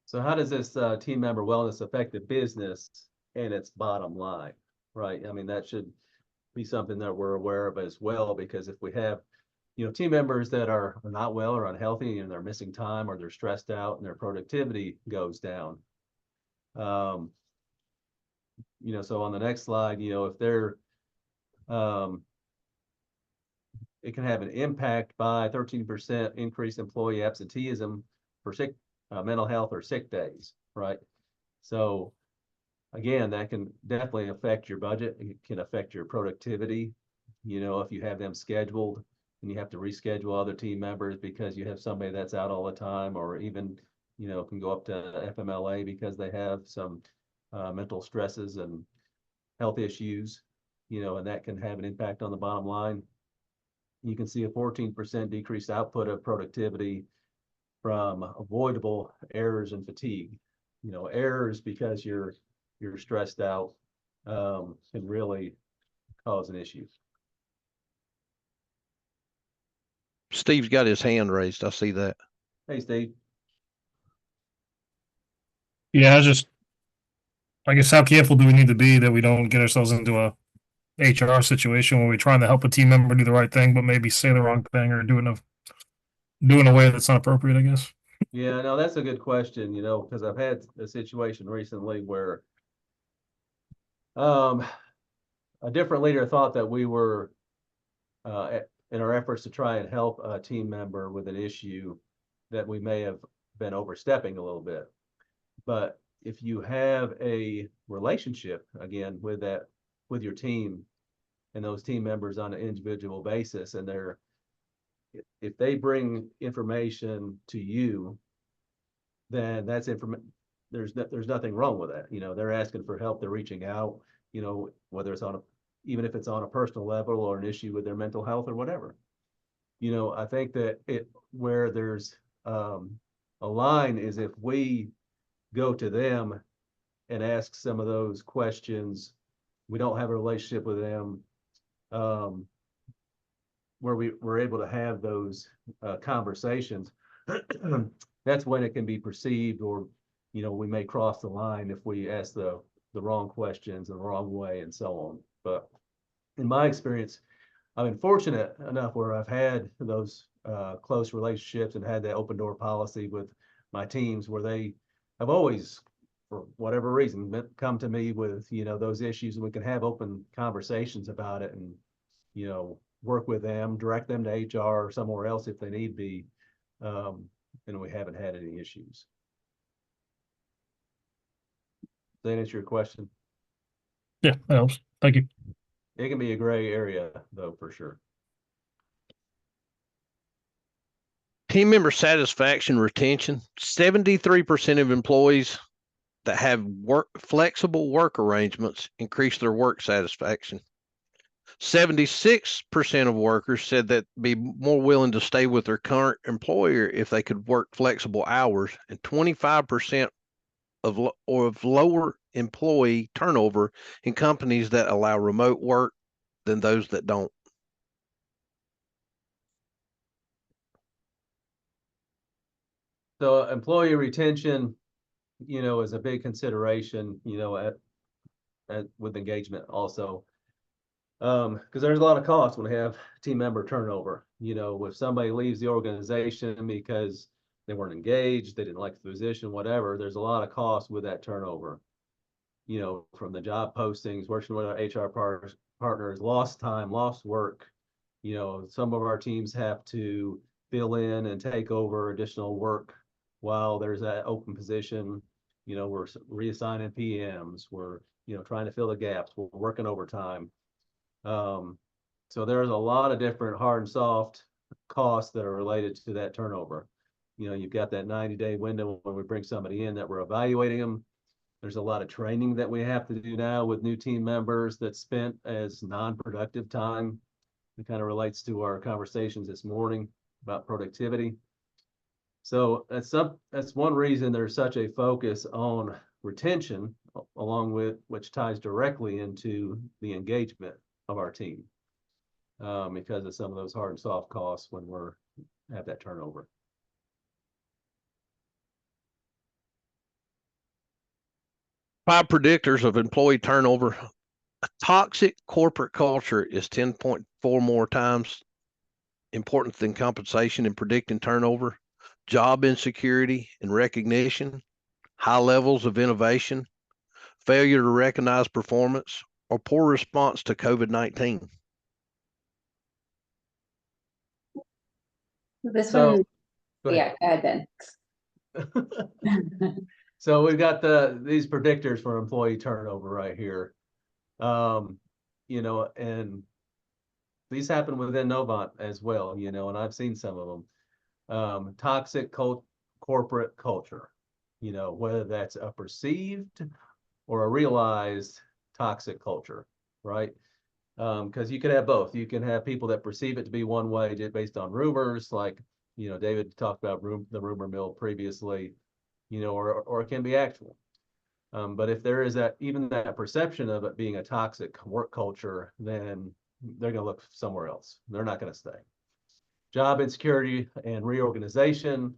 So how does this team member wellness affect the business and its bottom line, right? I mean, that should be something that we're aware of as well, because if we have, team members that are not well or unhealthy, and they're missing time, or they're stressed out and their productivity goes down, so on the next slide, if they're, it can have an impact by 13% increase employee absenteeism for sick, mental health or sick days, right? So again, that can definitely affect your budget. It can affect your productivity. If you have them scheduled and you have to reschedule other team members because you have somebody that's out all the time, or even, can go up to FMLA because they have some mental stresses and health issues, and that can have an impact on the bottom line. You can see a 14% decreased output of productivity from avoidable errors and fatigue. Errors because you're stressed out can really cause an issue. Steve's got his hand raised. I see that. Hey, Steve. Yeah, I guess how careful do we need to be that we don't get ourselves into a HR situation where we're trying to help a team member do the right thing, but maybe say the wrong thing or do it in a way that's not appropriate, I guess. Yeah, no, that's a good question, because I've had a situation recently where a different leader thought that we were in our efforts to try and help a team member with an issue that we may have been overstepping a little bit. But if you have a relationship again with your team and those team members on an individual basis, and if they bring information to you, then that's there's nothing wrong with that. They're asking for help, they're reaching out, whether it's even if it's on a personal level or an issue with their mental health or whatever. I think that where there's a line is if we go to them and ask some of those questions, we don't have a relationship with them, where we're able to have those conversations. That's when it can be perceived, or we may cross the line if we ask the wrong questions in the wrong way and so on. But in my experience, I've been fortunate enough where I've had those close relationships and had that open door policy with my teams, where they have always, for whatever reason, come to me with those issues, and we can have open conversations about it, and work with them, direct them to HR or somewhere else if they need be, and we haven't had any issues. Does that answer your question? Yeah, that helps. Thank you. It can be a gray area, though, for sure. Team member satisfaction retention. 73% of employees that have flexible work arrangements increase their work satisfaction. 76% of workers said that be more willing to stay with their current employer if they could work flexible hours, and 25% of lower employee turnover in companies that allow remote work than those that don't. So employee retention, is a big consideration, with engagement also. Because there's a lot of costs when we have team member turnover. If somebody leaves the organization because they weren't engaged, they didn't like the position, whatever, there's a lot of costs with that turnover. From the job postings, working with our HR partners, lost time, lost work. Some of our teams have to fill in and take over additional work while there's that open position. We're reassigning PMs, we're, trying to fill the gaps, we're working overtime. So there's a lot of different hard and soft costs that are related to that turnover. You've got that 90-day window when we bring somebody in that we're evaluating them. There's a lot of training that we have to do now with new team members that's spent as non-productive time. It kind of relates to our conversations this morning about productivity. So that's one reason there's such a focus on retention, along with which ties directly into the engagement of our team, because of some of those hard and soft costs when we're at that turnover. Five predictors of employee turnover. A toxic corporate culture is 10.4 more times important than compensation in predicting turnover. Job insecurity and recognition, high levels of innovation, failure to recognize performance, or poor response to COVID-19? This So, one, go ahead. yeah, go ahead, Ben. So we've got these predictors for employee turnover right here. You know, and these happen within Novant as well, you know, and I've seen some of them. Toxic corporate culture, you know, whether that's a perceived or a realized toxic culture, right? Because you could have both. You can have people that perceive it to be one way just based on rumors, like, you know, David talked about the rumor mill previously, you know, or it can be actual. But if there is even that perception of it being a toxic work culture, then they're going to look somewhere else. They're not going to stay. Job insecurity and reorganization.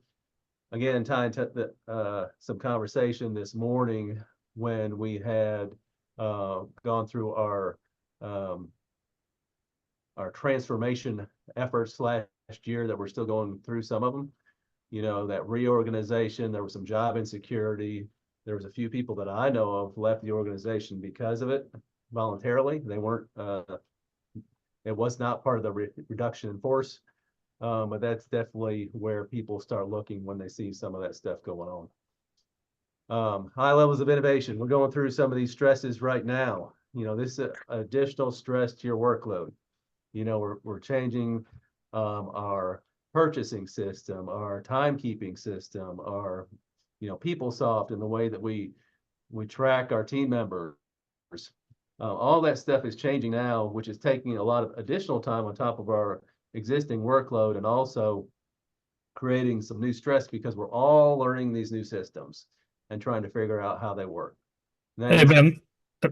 Again, tying to some conversation this morning when we had gone through our transformation efforts last year, that we're still going through some of them. You know, that reorganization, there was some job insecurity. There was a few people that I know of left the organization because of it voluntarily. They weren't, it was not part of the reduction in force. But that's definitely where people start looking when they see some of that stuff going on. High levels of innovation. We're going through some of these stresses right now. You know, this is additional stress to your workload. You know, we're changing our purchasing system, our timekeeping system, our, you know, PeopleSoft, and the way that we track our team members. All that stuff is changing now, which is taking a lot of additional time on top of our existing workload, and also creating some new stress because we're all learning these new systems and trying to figure out how they work. Hey, Ben,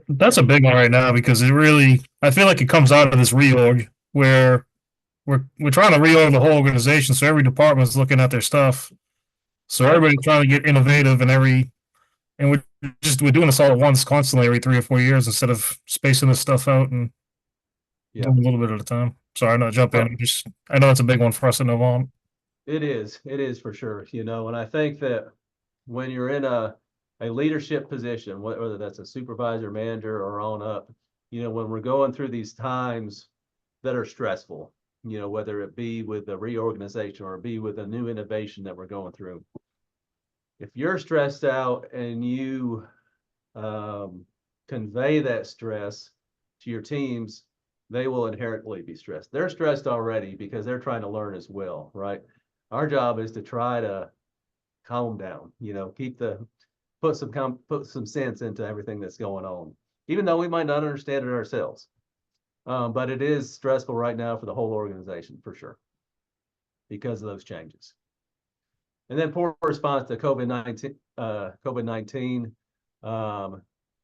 that's a big one right now, because it really, I feel like it comes out of this reorg where we're trying to reorg the whole organization, so every department is looking at their stuff. So everybody's trying to get innovative, and we're doing this all at once constantly every 3 or 4 years instead of spacing this stuff out and doing a little bit at a time. Sorry, I'm not jumping. I know it's a big one for us in Novant. It is for sure, you know, and I think that when you're in a leadership position, whether that's a supervisor, manager, or on up, you know, when we're going through these times that are stressful, you know, whether it be with the reorganization or be with a new innovation that we're going through, if you're stressed out and you convey that stress to your teams, they will inherently be stressed. They're stressed already because they're trying to learn as well, right? Our job is to try to calm down, you know, put some sense into everything that's going on, even though we might not understand it ourselves. But it is stressful right now for the whole organization, for sure, because of those changes. And then poor response to COVID-19.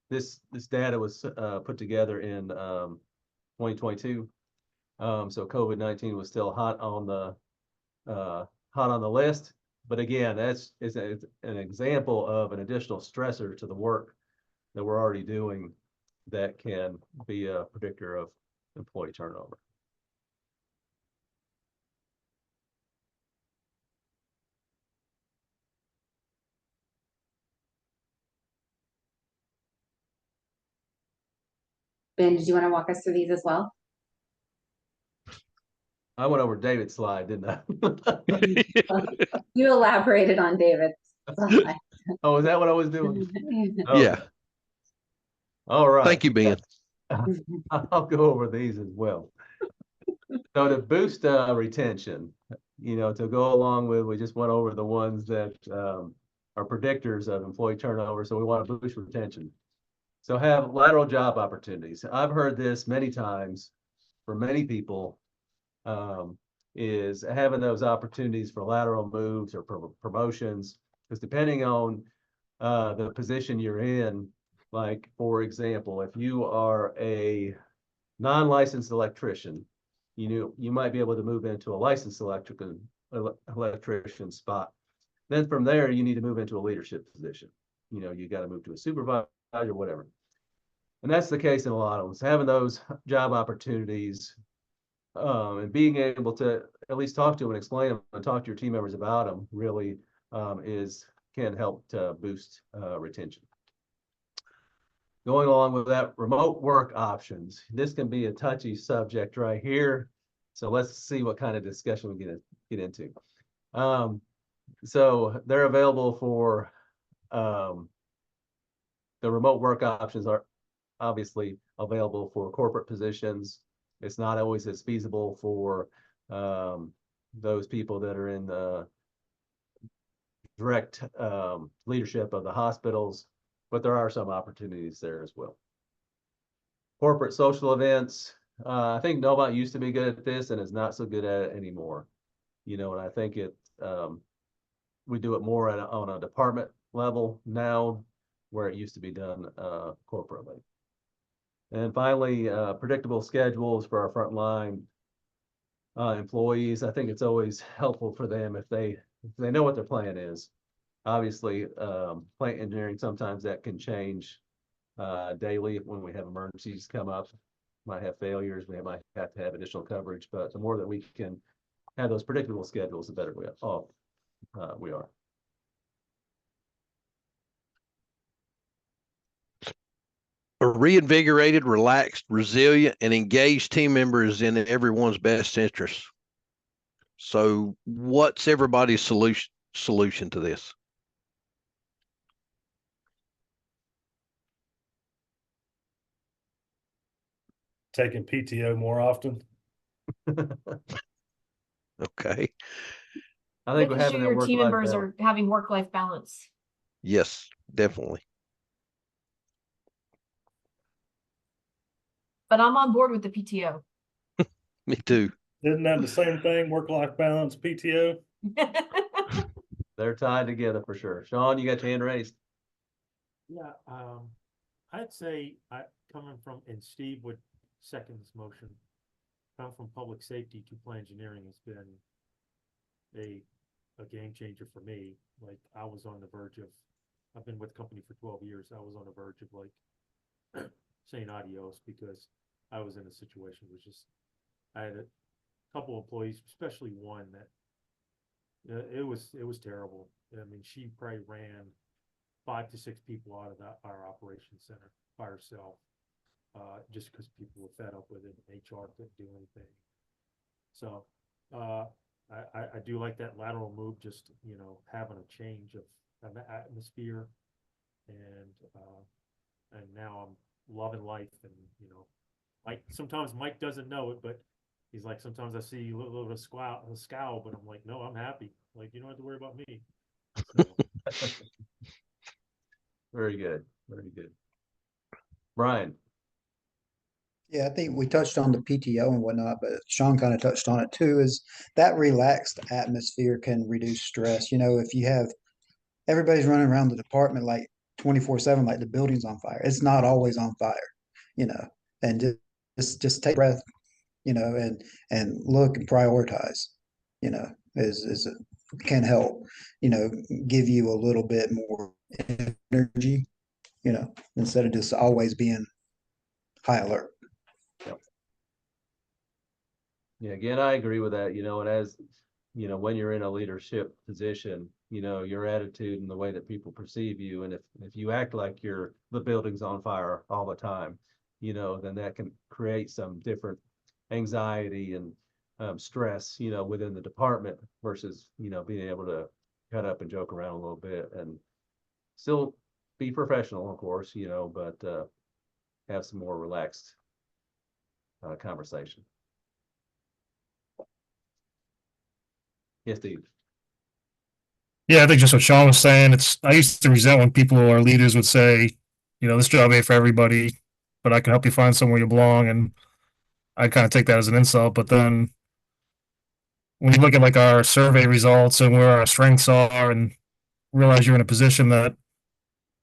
This data was put together in 2022. So COVID-19 was still hot on the list. But again, that's an example of an additional stressor to the work that we're already doing that can be a predictor of employee turnover. Ben, did you want to walk us through these as well? I went over David's slide, didn't I? You elaborated on David's slide. Oh, is that what I was doing? Yeah. All right. Thank you, Ben. I'll go over these as well. So to boost retention, you know, to go along with, we just went over the ones that are predictors of employee turnover. So we want to boost retention. So have lateral job opportunities. I've heard this many times from many people, is having those opportunities for lateral moves or promotions, because depending on the position you're in, like, for example, if you are a non-licensed electrician, you might be able to move into a licensed electrician spot. Then from there, you need to move into a leadership position. You know, you got to move to a supervisor, whatever. And that's the case in a lot of them. So having those job opportunities and being able to at least talk to them and explain them and talk to your team members about them really can help to boost retention. going along with that, remote work options. This can be a touchy subject right here. So let's see what kind of discussion we get into. So they're available for, the remote work options are obviously available for corporate positions. It's not always as feasible for those people that are in the direct leadership of the hospitals, but there are some opportunities there as well. Corporate social events. I think Novant used to be good at this and is not so good at it anymore. You know, and I think we do it more on a department level now, where it used to be done corporately. And finally, predictable schedules for our frontline employees. I think it's always helpful for them if they know what their plan is. Obviously, plant engineering, sometimes that can change daily when we have emergencies come up, might have failures, we might have to have additional coverage, but the more that we can have those predictable schedules, the better we are. A reinvigorated, relaxed, resilient, and engaged team member is in everyone's best interest. So what's everybody's solution to this? Taking PTO more often. Okay. I think we're Making having sure that your team work-life members balance. are having work-life balance. Yes, definitely. But I'm on board with the PTO. Me too. Isn't that the same thing? Work-life balance, PTO? They're tied together for sure. Sean, you got your hand raised. Yeah, I'd say coming from, and Steve would second this motion, coming from public safety to plant engineering has been a game changer for me. Like I was on the verge of, I've been with the company for 12 years. I was on the verge of like saying adios because I was in a situation which is, I had a couple employees, especially one that it was terrible. I mean, she probably ran 5 to 6 people out of our operations center by herself, just because people were fed up with it. And HR couldn't do anything. So I do like that lateral move, just having a change of atmosphere, and now I'm loving life. And like sometimes Mike doesn't know it, but he's like, sometimes I see a little bit of scowl, but I'm like, no, I'm happy. Like, you don't have to worry about me. So. Very good. Very good. Brian. Yeah, I think we touched on the PTO and whatnot, but Sean kind of touched on it too, is that relaxed atmosphere can reduce stress. If you have everybody's running around the department like 24/7, like the building's on fire. It's not always on fire, and just take a breath, and look and prioritize, can help, give you a little bit more energy, instead of just always being high alert. Yeah, again, I agree with that, and as, when you're in a leadership position, your attitude and the way that people perceive you. And if you act like the building's on fire all the time, then that can create some different anxiety and stress, within the department versus, being able to cut up and joke around a little bit and still be professional, of course, but have some more relaxed conversation. Yes, Steve. Yeah, I think just what Sean was saying, I used to resent when people or leaders would say, this job ain't for everybody, but I can help you find somewhere you belong. And I kind of take that as an insult. But then when you look at like our survey results and where our strengths are and realize you're in a position that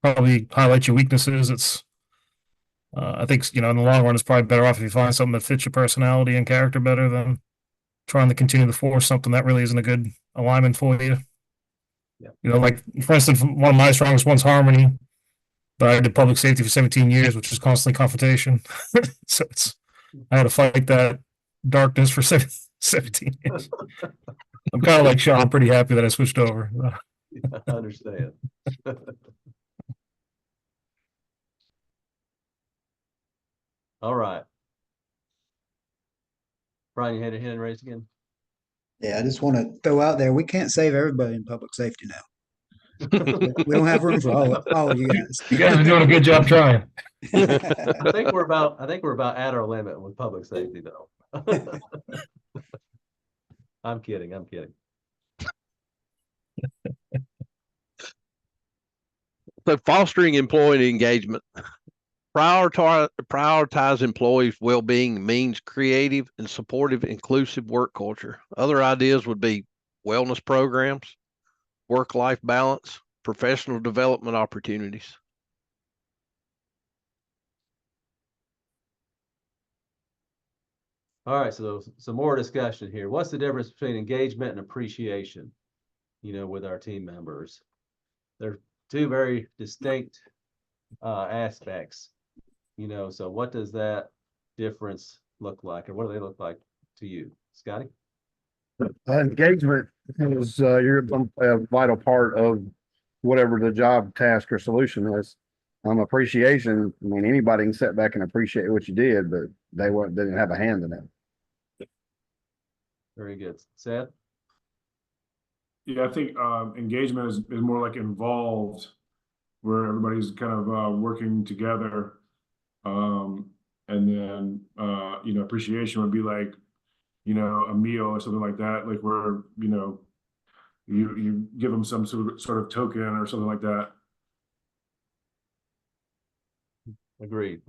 probably highlights your weaknesses, I think, in the long run, it's probably better off if you find something that fits your personality and character better than trying to continue to force something that really isn't a good alignment for you. Yeah. Like, for instance, one of my strongest ones, harmony, but I did public safety for 17 years, which is constantly confrontation. So I had to fight that darkness for 17 years. I'm kind of like Sean. I'm pretty happy that I switched over. I understand. All right. Brian, you had your hand raised again? Yeah, I just want to throw out there, we can't save everybody in public safety now. We don't have room for all of you guys. You guys are doing a good job trying. I think we're about at our limit with public safety though. I'm kidding. So fostering employee engagement. Prioritize employees' well-being means creative and supportive, inclusive work culture. Other ideas would be wellness programs, work-life balance, professional development opportunities. All right, so some more discussion here. What's the difference between engagement and appreciation, with our team members? They're two very distinct aspects, so what does that difference look like, or what do they look like to you, Scotty? Engagement is, you're a vital part of whatever the job, task, or solution is. Appreciation, I mean, anybody can sit back and appreciate what you did, but they didn't have a hand in it. Very good. Seth? Yeah, I think engagement is more like involved, where everybody's kind of working together. And then appreciation would be like, a meal or something like that, like where, you give them some sort of token or something like that. Agreed.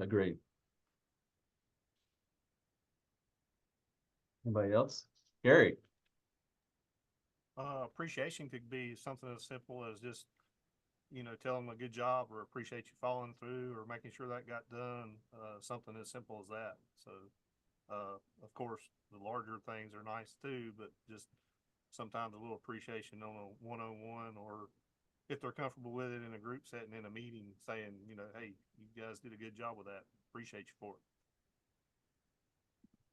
Anybody else? Gary? Appreciation could be something as simple as just, tell them a good job or appreciate you following through or making sure that got done. Something as simple as that. So, of course, the larger things are nice too, but just sometimes a little appreciation on a one-on-one, or if they're comfortable with it in a group setting, in a meeting, saying, hey, you guys did a good job with that. Appreciate you for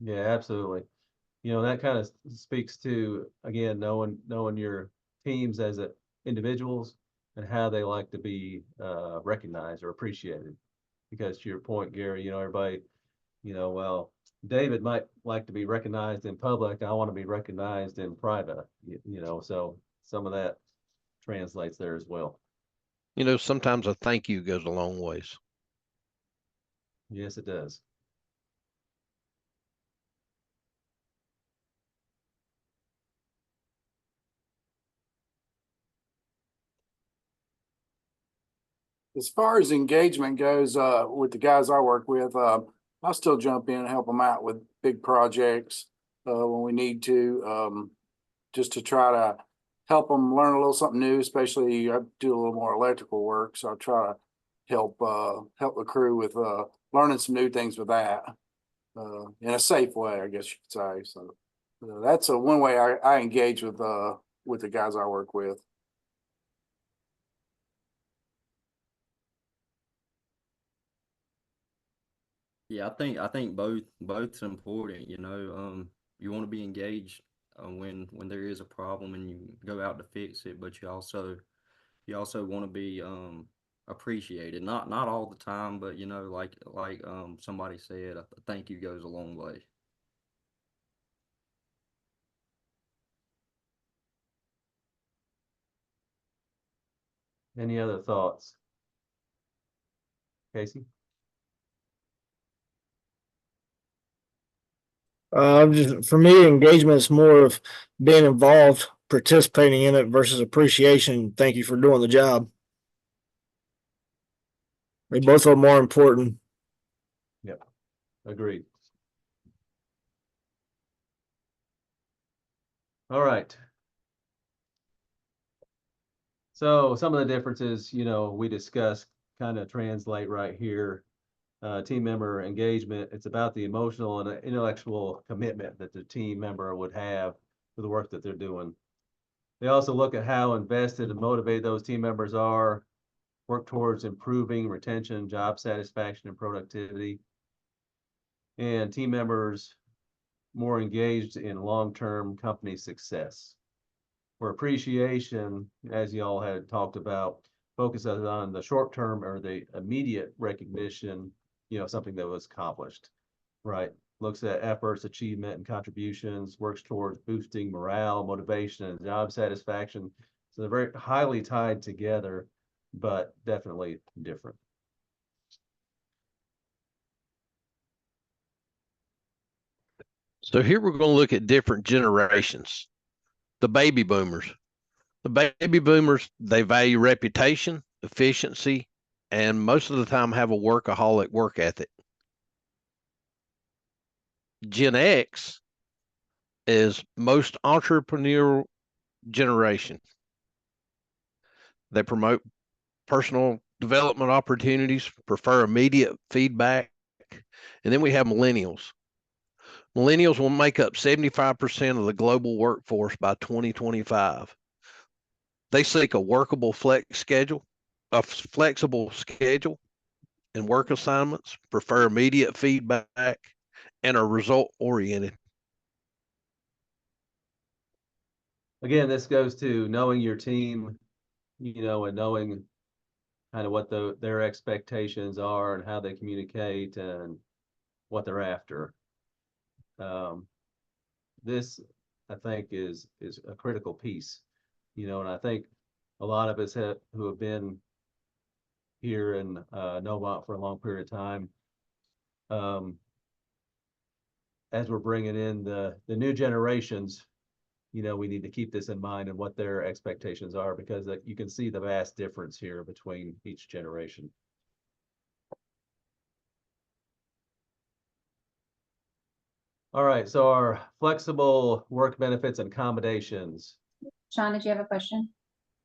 it. Yeah, absolutely. That kind of speaks to, again, knowing your teams as individuals and how they like to be recognized or appreciated. Because to your point, Gary, everybody, well, David might like to be recognized in public. I want to be recognized in private, so some of that translates there as well. Sometimes a thank you goes a long ways. Yes, it does. As far as engagement goes, with the guys I work with, I still jump in and help them out with big projects when we need to, just to try to help them learn a little something new. Especially, I do a little more electrical work, so I try to help the crew with learning some new things with that in a safe way, I guess you could say. So that's one way I engage with the guys I work with. Yeah, I think both's important. You want to be engaged when there is a problem and you go out to fix it, but you also want to be appreciated. Not all the time, but like somebody said, a thank you goes a long way. Any other thoughts? Casey? Just for me, engagement is more of being involved, participating in it versus appreciation. Thank you for doing the job. They both are more important. Yep. Agreed. All right. So some of the differences, we discussed kind of translate right here. Team member engagement, it's about the emotional and intellectual commitment that the team member would have for the work that they're doing. They also look at how invested and motivated those team members are, work towards improving retention, job satisfaction, and productivity. And team members more engaged in long-term company success. For appreciation, as you all had talked about, focuses on the short-term or the immediate recognition, something that was accomplished, right? Looks at efforts, achievement, and contributions, works towards boosting morale, motivation, and job satisfaction. So they're very highly tied together, but definitely different. So here we're going to look at different generations. The baby boomers. The baby boomers, they value reputation, efficiency, and most of the time have a workaholic work ethic. Gen X is most entrepreneurial generation. They promote personal development opportunities, prefer immediate feedback. And then we have millennials. Millennials will make up 75% of the global workforce by 2025. They seek a workable flexible schedule and work assignments, prefer immediate feedback, and are result oriented. Again, this goes to knowing your team, and knowing kind of what their expectations are and how they communicate and what they're after. This, I think, is a critical piece, and I think a lot of us who have been here in Novant for a long period of time, as we're bringing in the new generations, we need to keep this in mind and what their expectations are, because you can see the vast difference here between each generation. All right, so our flexible work benefits and accommodations. Sean, did you have a question?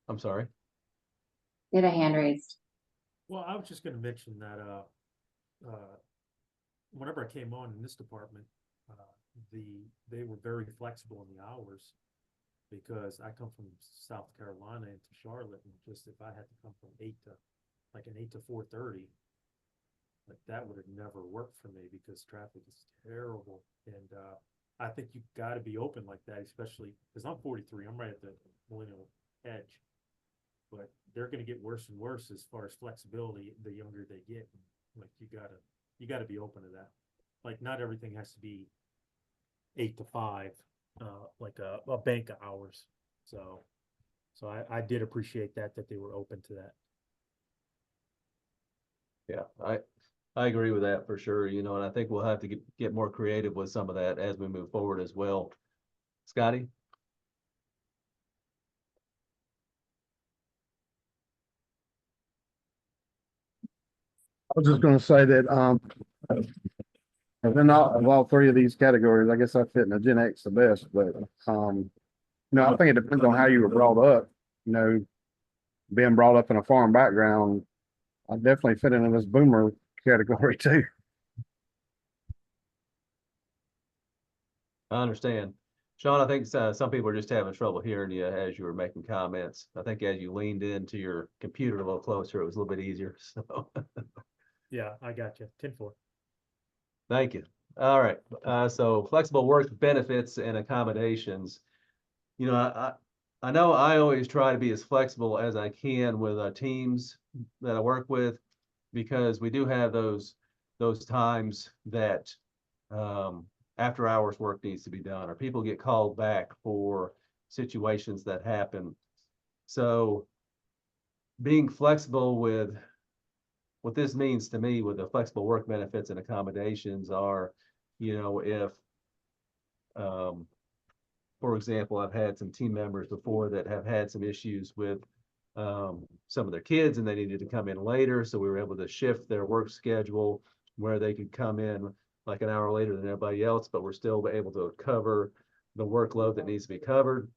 I'm sorry. You had a hand raised. Well, I was just gonna mention that, whenever I came on in this department, they were very flexible in the hours, because I come from South Carolina into Charlotte, and just if I had to come from 8 to 4:30, like that would have never worked for me, because traffic is terrible. And I think you've got to be open like that, especially because I'm 43. I'm right at the millennial edge, but they're going to get worse and worse as far as flexibility the younger they get. Like you gotta be open to that. Like not everything has to be 8 to 5, like a bank of hours. So I did appreciate that they were open to that. Yeah, I agree with that for sure, and I think we'll have to get more creative with some of that as we move forward as well. Scotty? I was just gonna say that, of all three of these categories, I guess I fit in the Gen X the best, but, I think it depends on how you were brought up, being brought up in a farm background, I definitely fit into this boomer category too. I understand. Sean, I think some people are just having trouble hearing you as you were making comments. I think as you leaned into your computer a little closer, it was a little bit easier, so. Yeah, I got you. 10-4. Thank you. All right. So flexible work benefits and accommodations. I know I always try to be as flexible as I can with teams that I work with, because we do have those times that after hours work needs to be done, or people get called back for situations that happen. So being flexible with what this means to me with the flexible work benefits and accommodations are, if, for example, I've had some team members before that have had some issues with some of their kids and they needed to come in later. So we were able to shift their work schedule where they could come in like an hour later than everybody else, but we're still able to cover the workload that needs to be covered.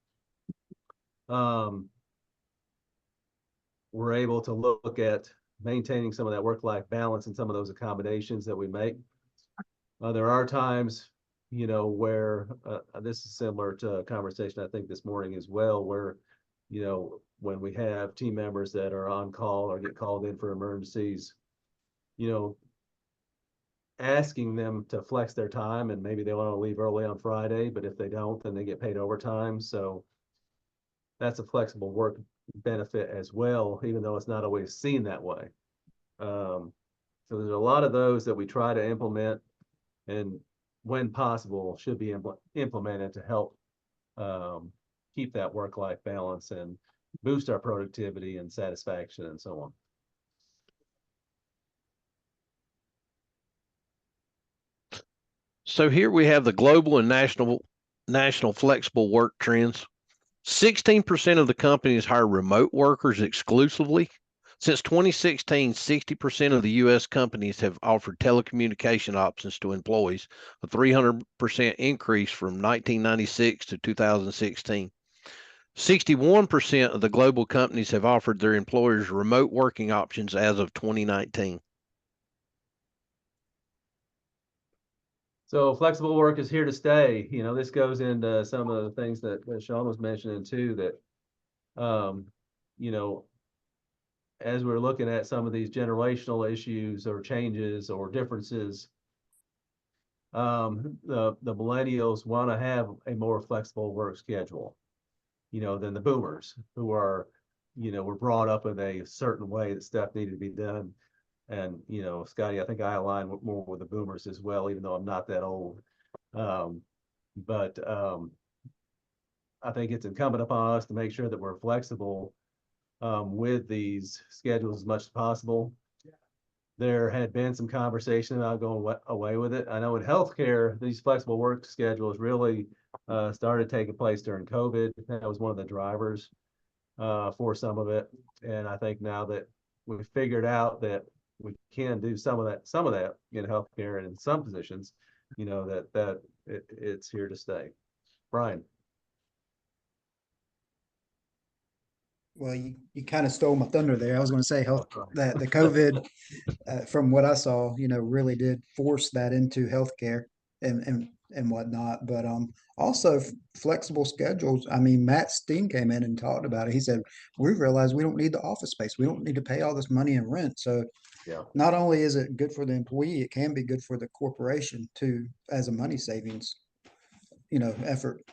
We're able to look at maintaining some of that work-life balance and some of those accommodations that we make. There are times, where this is similar to a conversation I think this morning as well, where, when we have team members that are on call or get called in for emergencies, asking them to flex their time, and maybe they want to leave early on Friday, but if they don't, then they get paid overtime. So that's a flexible work benefit as well, even though it's not always seen that way. So there's a lot of those that we try to implement, and when possible, should be implemented to help keep that work-life balance and boost our productivity and satisfaction and so on. So here we have the global and national flexible work trends. 16% of the companies hire remote workers exclusively. Since 2016, 60% of the U.S. companies have offered telecommunication options to employees, a 300% increase from 1996 to 2016. 61% of the global companies have offered their employers remote working options as of 2019. So flexible work is here to stay. You know, this goes into some of the things that Sean was mentioning too, that, you know, as we're looking at some of these generational issues or changes or differences, the millennials want to have a more flexible work schedule, you know, than the boomers who are, you know, were brought up in a certain way that stuff needed to be done. And, you know, Scotty, I think I align more with the boomers as well, even though I'm not that old. But I think it's incumbent upon us to make sure that we're flexible with these schedules as much as possible. There had been some conversation about going away with it. I know in healthcare, these flexible work schedules really started taking place during COVID. That was one of the drivers for some of it. And I think now that we've figured out that we can do some of that in healthcare and in some positions, you know, that it's here to stay. Brian. Well, you kind of stole my thunder there. I was going to say that the COVID, from what I saw, you know, really did force that into healthcare and whatnot. But also flexible schedules. I mean, Matt Steen came in and talked about it. He said, we realized we don't need the office space. We don't need to pay all this money in rent. So yeah, not only is it good for the employee, it can be good for the corporation too, as a money savings, you know, effort.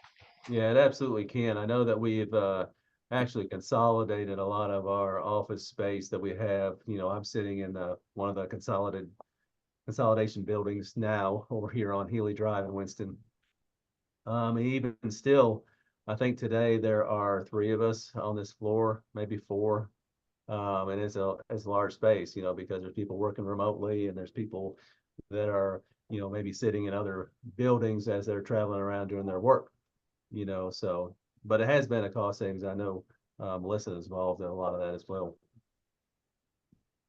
Yeah, it absolutely can. I know that we've actually consolidated a lot of our office space that we have. You know, I'm sitting in one of the consolidation buildings now over here on Healy Drive in Winston. Even still, I think today there are 3 of us on this floor, maybe 4. And it's a large space, you know, because there's people working remotely and there's people that are, you know, maybe sitting in other buildings as they're traveling around doing their work, you know, so, but it has been a cost savings. I know Melissa is involved in a lot of that as well.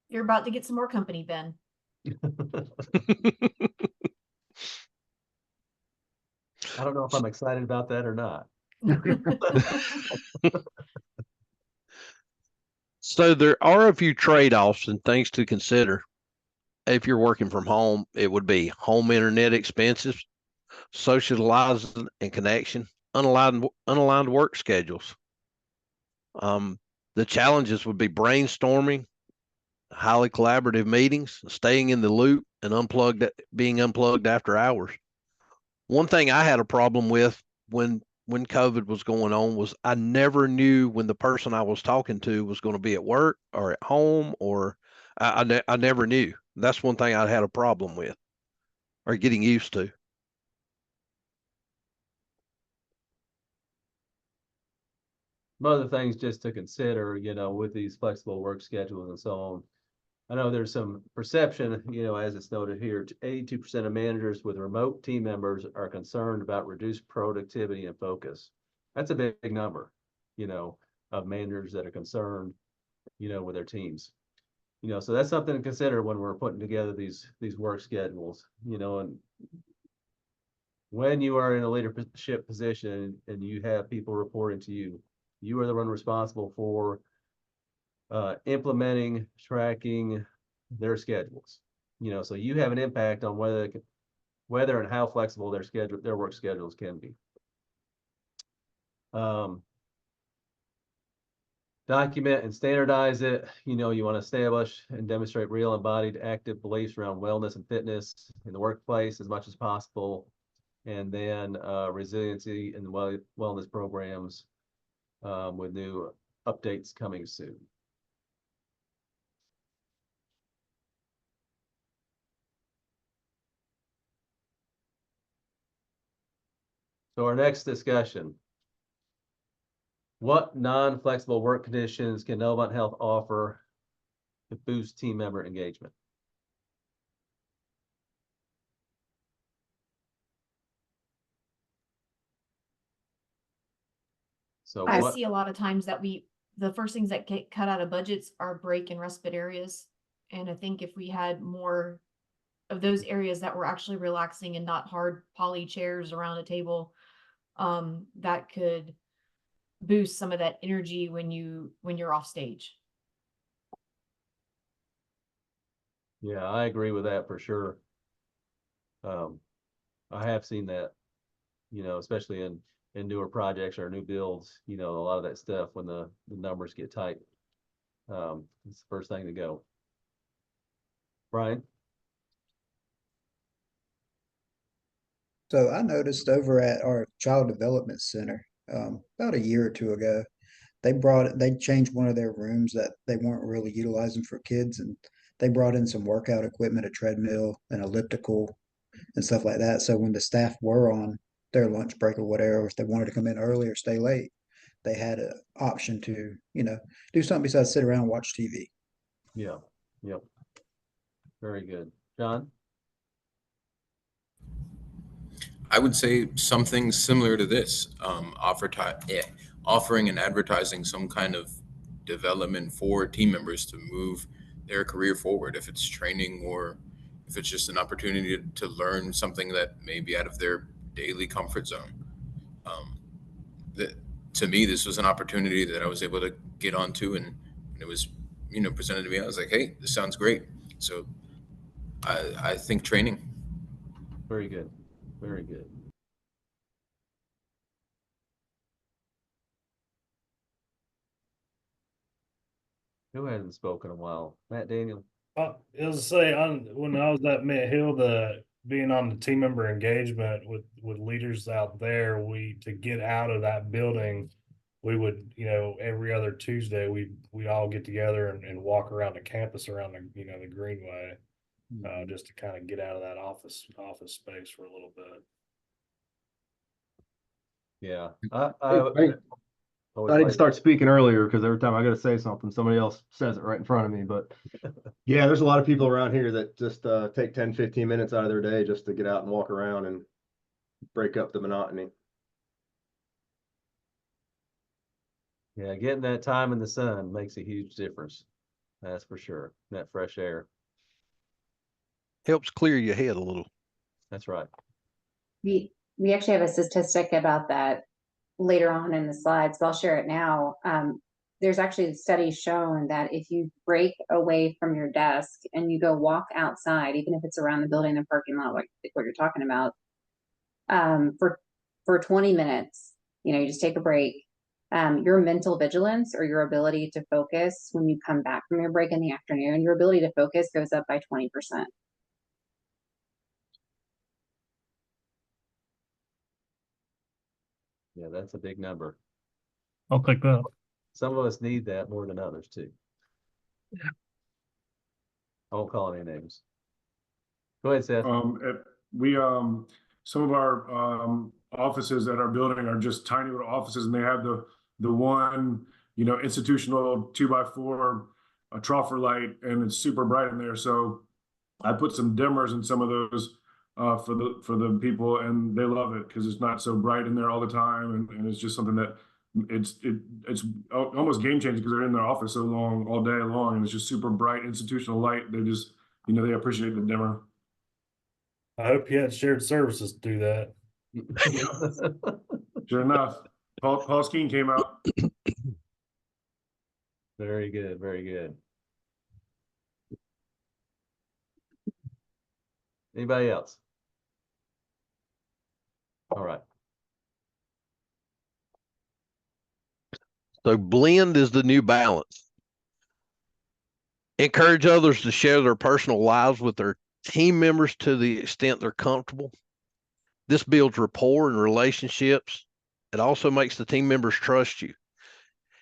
You're about to get some more company, Ben. I don't know if I'm excited about that or not. So there are a few trade-offs and things to consider. If you're working from home, it would be home internet expenses, socializing and connection, unaligned work schedules. The challenges would be brainstorming, highly collaborative meetings, staying in the loop, and being unplugged after hours. One thing I had a problem with when COVID was going on was I never knew when the person I was talking to was going to be at work or at home, or I never knew. That's one thing I had a problem with or getting used to. Some other things just to consider, you know, with these flexible work schedules and so on. I know there's some perception, you know, as it's noted here, 82% of managers with remote team members are concerned about reduced productivity and focus. That's a big number, you know, of managers that are concerned, you know, with their teams. You know, so that's something to consider when we're putting together these work schedules, you know, and when you are in a leadership position and you have people reporting to you, you are the one responsible for implementing, tracking their schedules. You know, so you have an impact on whether and how flexible their work schedules can be. Document and standardize it. You know, you want to establish and demonstrate real embodied active beliefs around wellness and fitness in the workplace as much as possible. And then resiliency and wellness programs with new updates coming soon. So our next discussion. What non-flexible work conditions can Novant Health offer to boost team member engagement? So I what, see a lot of times that the first things that get cut out of budgets are break and respite areas. And I think if we had more of those areas that were actually relaxing and not hard poly chairs around a table, that could boost some of that energy when you're off stage. yeah, I agree with that for sure. I have seen that, especially in newer projects or new builds, a lot of that stuff when the numbers get tight. It's the first thing to go. Brian? So I noticed over at our Child Development Center, about a year or two ago, they changed one of their rooms that they weren't really utilizing for kids, and they brought in some workout equipment, a treadmill, an elliptical, and stuff like that. So when the staff were on their lunch break or whatever, if they wanted to come in early or stay late, they had an option to, do something besides sit around and watch TV. Yeah, yep. Very good. John? I would say something similar to this, offering and advertising some kind of development for team members to move their career forward, if it's training or if it's just an opportunity to learn something that may be out of their daily comfort zone. To me, this was an opportunity that I was able to get onto, and it was, presented to me. I was like, hey, this sounds great. So I think training. Very good. Very good. Who hasn't spoken in a while? Matt Daniel? I was to say, when I was at Mint Hill, being on the team member engagement with leaders out there, to get out of that building, we would, every other Tuesday, we all get together and walk around the campus around the Greenway, just to kind of get out of that office space for a little bit. Yeah. I need to start speaking earlier because every time I got to say something, somebody else says it right in front of me. But yeah, there's a lot of people around here that just take 10, 15 minutes out of their day just to get out and walk around and break up the monotony. Yeah, getting that time in the sun makes a huge difference. That's for sure. That fresh air. Helps clear your head a little. That's right. We actually have a statistic about that later on in the slides, but I'll share it now. There's actually studies shown that if you break away from your desk and you go walk outside, even if it's around the building and parking lot, like what you're talking about, for 20 minutes, you just take a break. Your mental vigilance or your ability to focus when you come back from your break in the afternoon, your ability to focus goes up by 20%. Yeah, that's a big number. I'll take that. Some of us need that more than others too. Yeah. I won't call any names. Go ahead, Seth. Some of our offices at our building are just tiny little offices, and they have the one, institutional 2x4 a troffer light, and it's super bright in there. So I put some dimmers in some of those for the people, and they love it because it's not so bright in there all the time, and it's just something that it's almost game changing because they're in their office so long all day long, and it's just super bright institutional light. They just they appreciate the dimmer. I hope you had shared services to do that. Sure enough, Paul Skeen came out. Very good, very good. Anybody else? All right. So blend is the new balance. Encourage others to share their personal lives with their team members to the extent they're comfortable. This builds rapport and relationships. It also makes the team members trust you.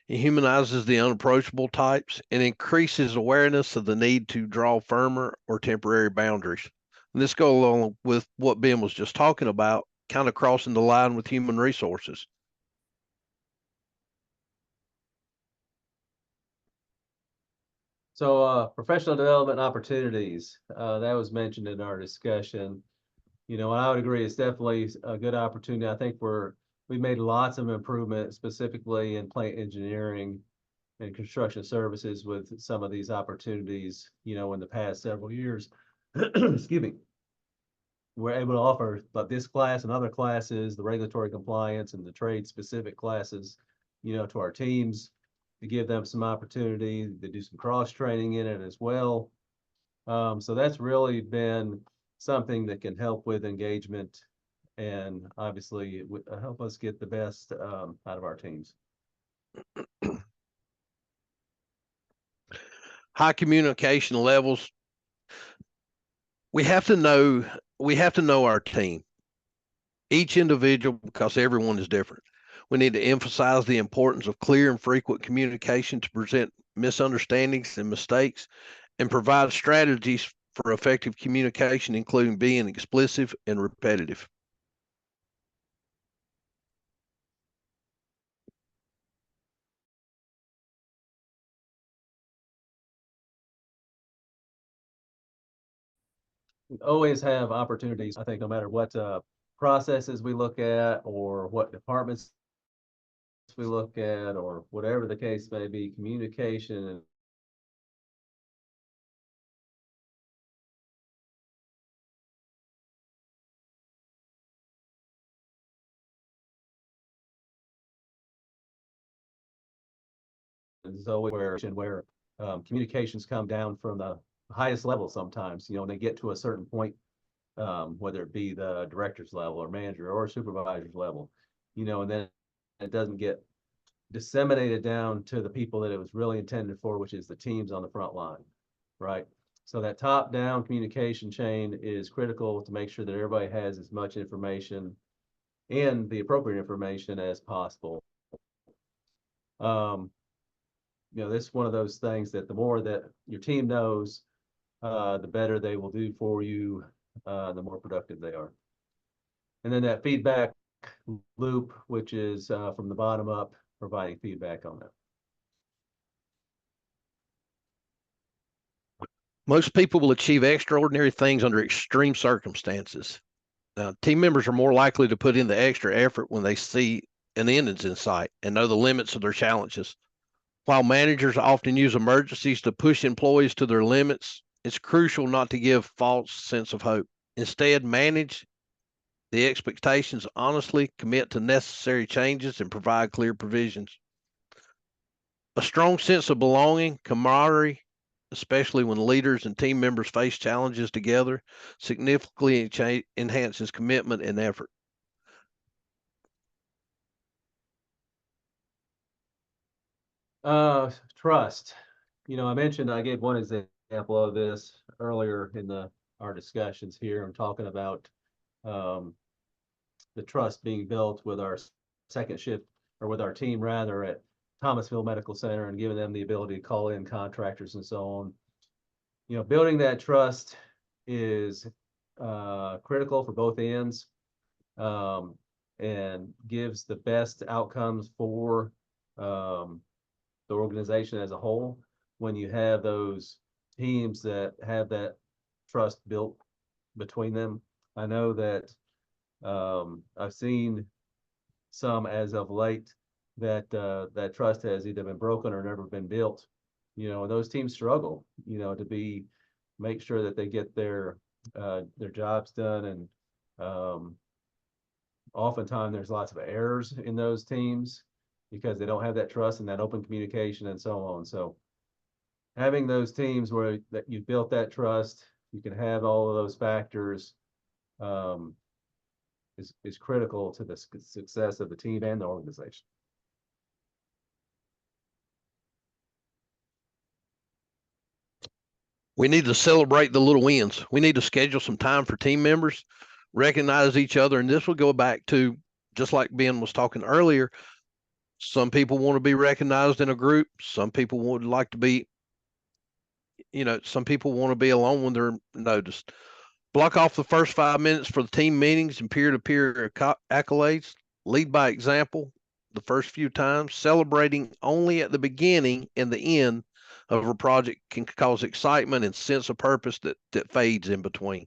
It humanizes the unapproachable types and increases awareness of the need to draw firmer or temporary boundaries. And this goes along with what Ben was just talking about kind of crossing the line with human resources? So, professional development opportunities, that was mentioned in our discussion. You know, and I would agree, it's definitely a good opportunity. I think we've made lots of improvement specifically in plant engineering and construction services with some of these opportunities, you know, in the past several years. Excuse me. We're able to offer like this class and other classes, the regulatory compliance and the trade specific classes, you know, to our teams to give them some opportunity to do some cross training in it as well. So that's really been something that can help with engagement and obviously it would help us get the best out of our teams. High communication levels. We have to know our team, each individual, because everyone is different. We need to emphasize the importance of clear and frequent communication to present misunderstandings and mistakes and provide strategies for effective communication, including being explicit and repetitive. We always have opportunities, I think, no matter what processes we look at or what departments we look at or whatever the case may be, communication and is always where communications come down from the highest level sometimes, you know, when they get to a certain point, whether it be the director's level or manager or supervisor's level, you know, and then it doesn't get disseminated down to the people that it was really intended for, which is the teams on the front line, right? So that top-down communication chain is critical to make sure that everybody has as much information and the appropriate information as possible. You know, this is one of those things that the more that your team knows, the better they will do for you, the more productive they are. And then that feedback loop, which is from the bottom up, providing feedback on that. Most people will achieve extraordinary things under extreme circumstances. Now, team members are more likely to put in the extra effort when they see an end is in sight and know the limits of their challenges. While managers often use emergencies to push employees to their limits, it's crucial not to give false sense of hope. Instead, manage the expectations honestly, commit to necessary changes, and provide clear provisions. A strong sense of belonging, camaraderie, especially when leaders and team members face challenges together, significantly enhances commitment and effort. Trust. You know, I gave one example of this earlier in our discussions here. I'm talking about the trust being built with our second shift or with our team rather at Thomasville Medical Center and giving them the ability to call in contractors and so on. You know, building that trust is critical for both ends and gives the best outcomes for the organization as a whole when you have those teams that have that trust built between them. I know that I've seen some as of late that that trust has either been broken or never been built, you know, and those teams struggle, you know, to make sure that they get their jobs done. And oftentimes there's lots of errors in those teams because they don't have that trust and that open communication and so on. So having those teams where that you've built that trust, you can have all of those factors is critical to the success of the team and the organization. We need to celebrate the little wins. We need to schedule some time for team members, recognize each other. And this will go back to, just like Ben was talking earlier, some people want to be recognized in a group. Some people would like to be, you know, some people want to be alone when they're noticed. Block off the first 5 minutes for the team meetings and peer-to-peer accolades. Lead by example the first few times. Celebrating only at the beginning and the end of a project can cause excitement and sense of purpose that fades in between.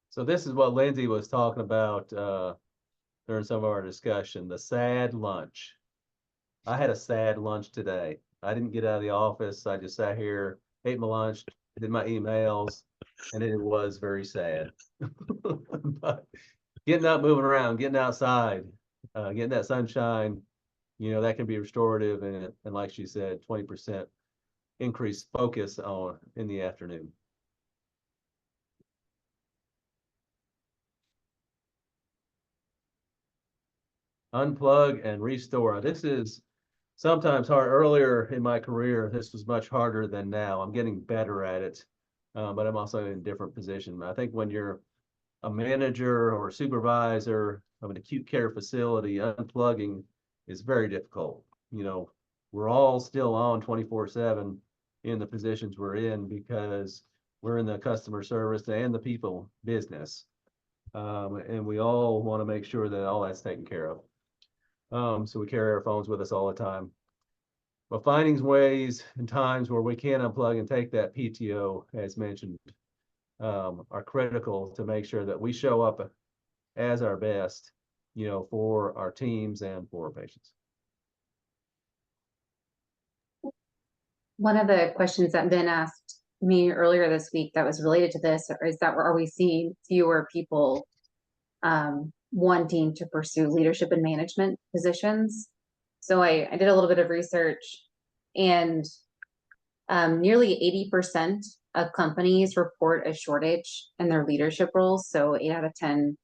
So this is what Lindsay was talking about during some of our discussion, the sad lunch. I had a sad lunch today. I didn't get out of the office. I just sat here, ate my lunch, did my emails, and it was very sad. But getting up, moving around, getting outside, getting that sunshine, that can be restorative, and like she said, 20% increased focus in the afternoon. Unplug and restore. This is sometimes hard. Earlier in my career, this was much harder than now. I'm getting better at it, but I'm also in a different position. I think when you're a manager or a supervisor of an acute care facility, unplugging is very difficult. We're all still on 24/7 in the positions we're in because we're in the customer service and the people business. And we all want to make sure that all that's taken care of. So we carry our phones with us all the time. But finding ways and times where we can unplug and take that PTO, as mentioned, are critical to make sure that we show up as our best, for our teams and for our patients. One of the questions that Ben asked me earlier this week that was related to this is that are we seeing fewer people wanting to pursue leadership and management positions? So I did a little bit of research, and nearly 80% of companies report a shortage in their leadership roles. So 8 out of 10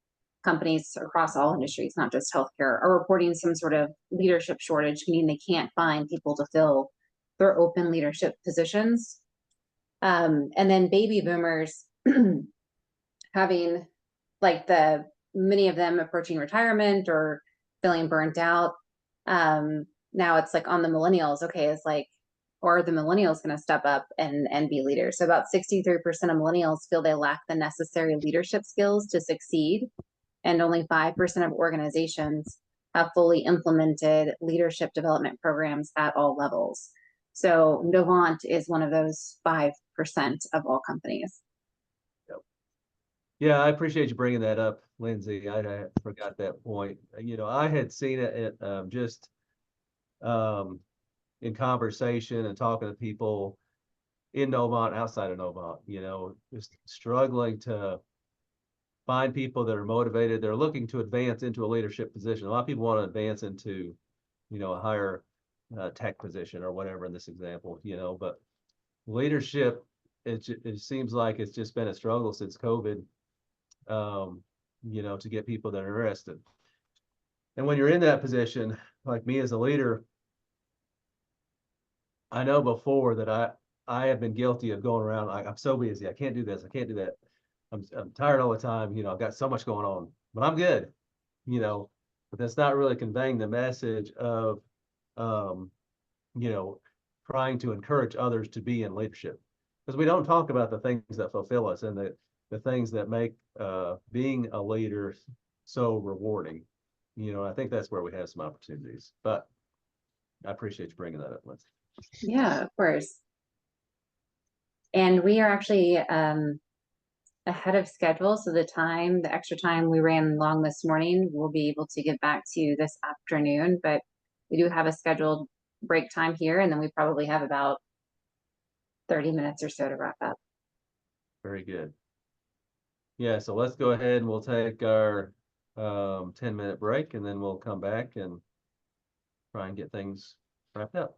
companies across all industries, not just healthcare, are reporting some sort of leadership shortage, meaning they can't find people to fill their open leadership positions. And then baby boomers having many of them approaching retirement or feeling burnt out. Now it's on the millennials. Okay, it's or are the millennials going to step up and be leaders? So about 63% of millennials feel they lack the necessary leadership skills to succeed. And only 5% of organizations have fully implemented leadership development programs at all levels. So Novant is one of those 5% of all companies. Yeah, I appreciate you bringing that up, Lindsay. I forgot that point. I had seen it just in conversation and talking to people in Novant, outside of Novant, just struggling to find people that are motivated. They're looking to advance into a leadership position. A lot of people want to advance into, a higher tech position or whatever in this example, but leadership, it seems like it's just been a struggle since COVID, to get people that are interested. And when you're in that position, like me as a leader, I know before that I have been guilty of going around like, I'm so busy, I can't do this, I can't do that. I'm tired all the time, I've got so much going on, but I'm good, but that's not really conveying the message of, trying to encourage others to be in leadership, because we don't talk about the things that fulfill us and the things that make being a leader so rewarding. I think that's where we have some opportunities, but I appreciate you bringing that up, Lindsay. Yeah, of course. And we are actually ahead of schedule. So the extra time we ran long this morning, we'll be able to get back to you this afternoon, but we do have a scheduled break time here, and then we probably have about 30 minutes or so to wrap up. Very good. Yeah, so let's go ahead and we'll take our 10-minute break, and then we'll come back and try and get things wrapped up.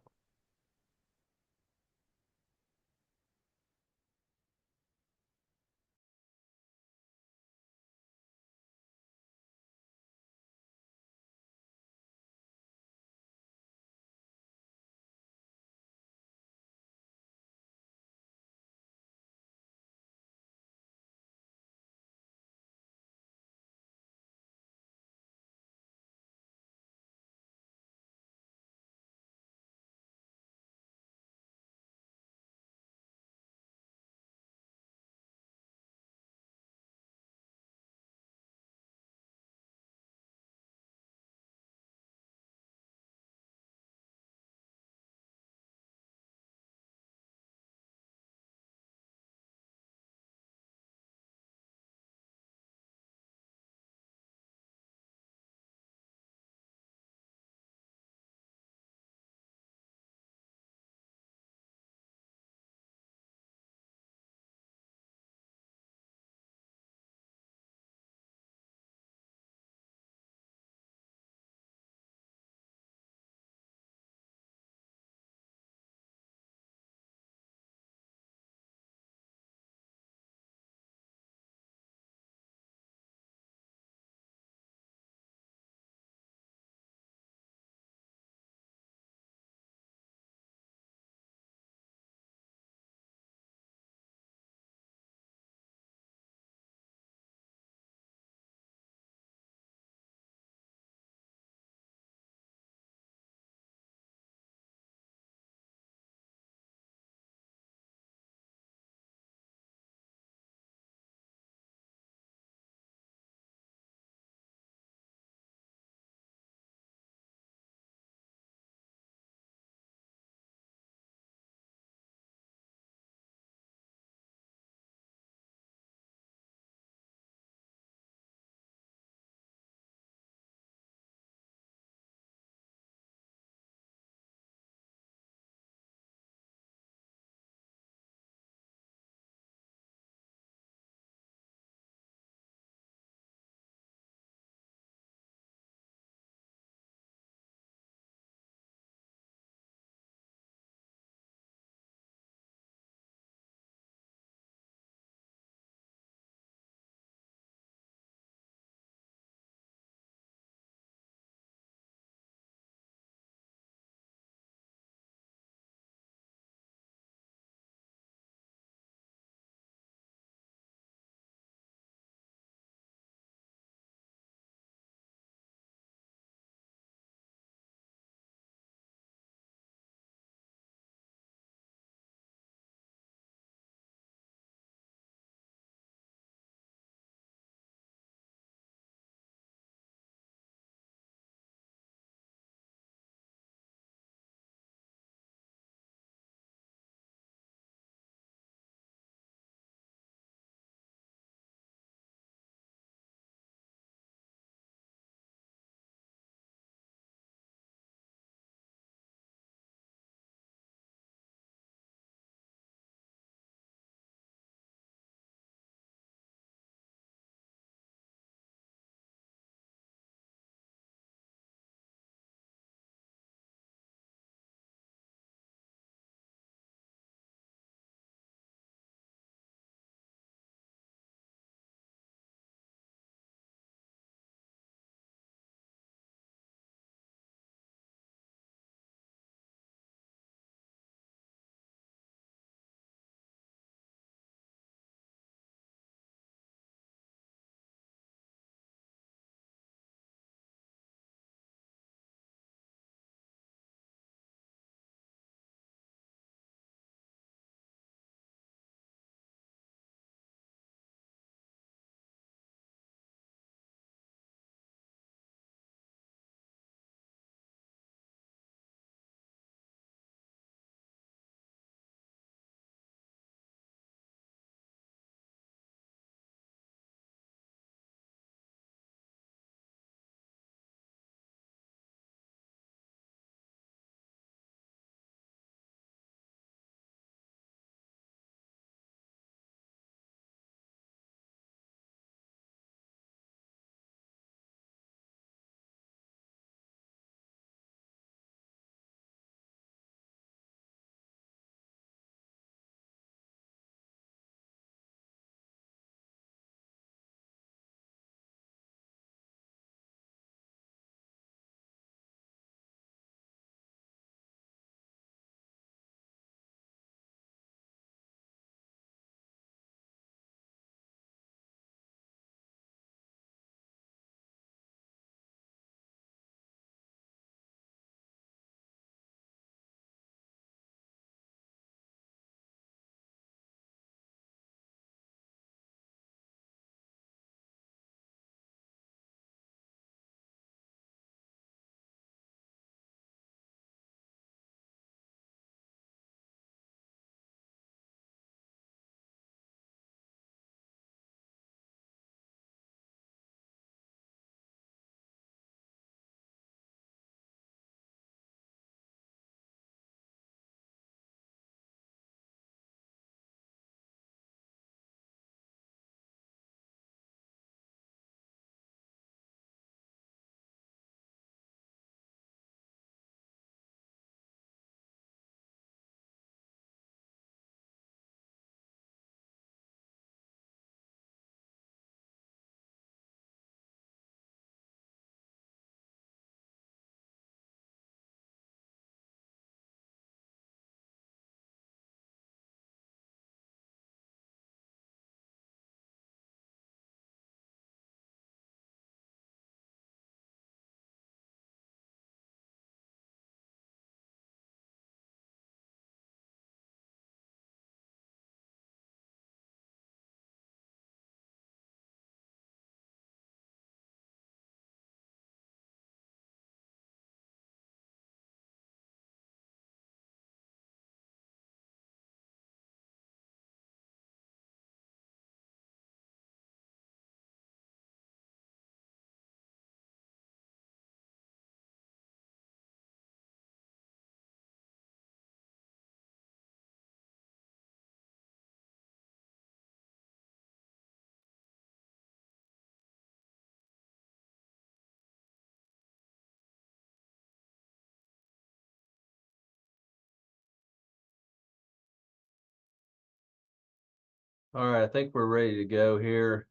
All right, I think we're ready to go here.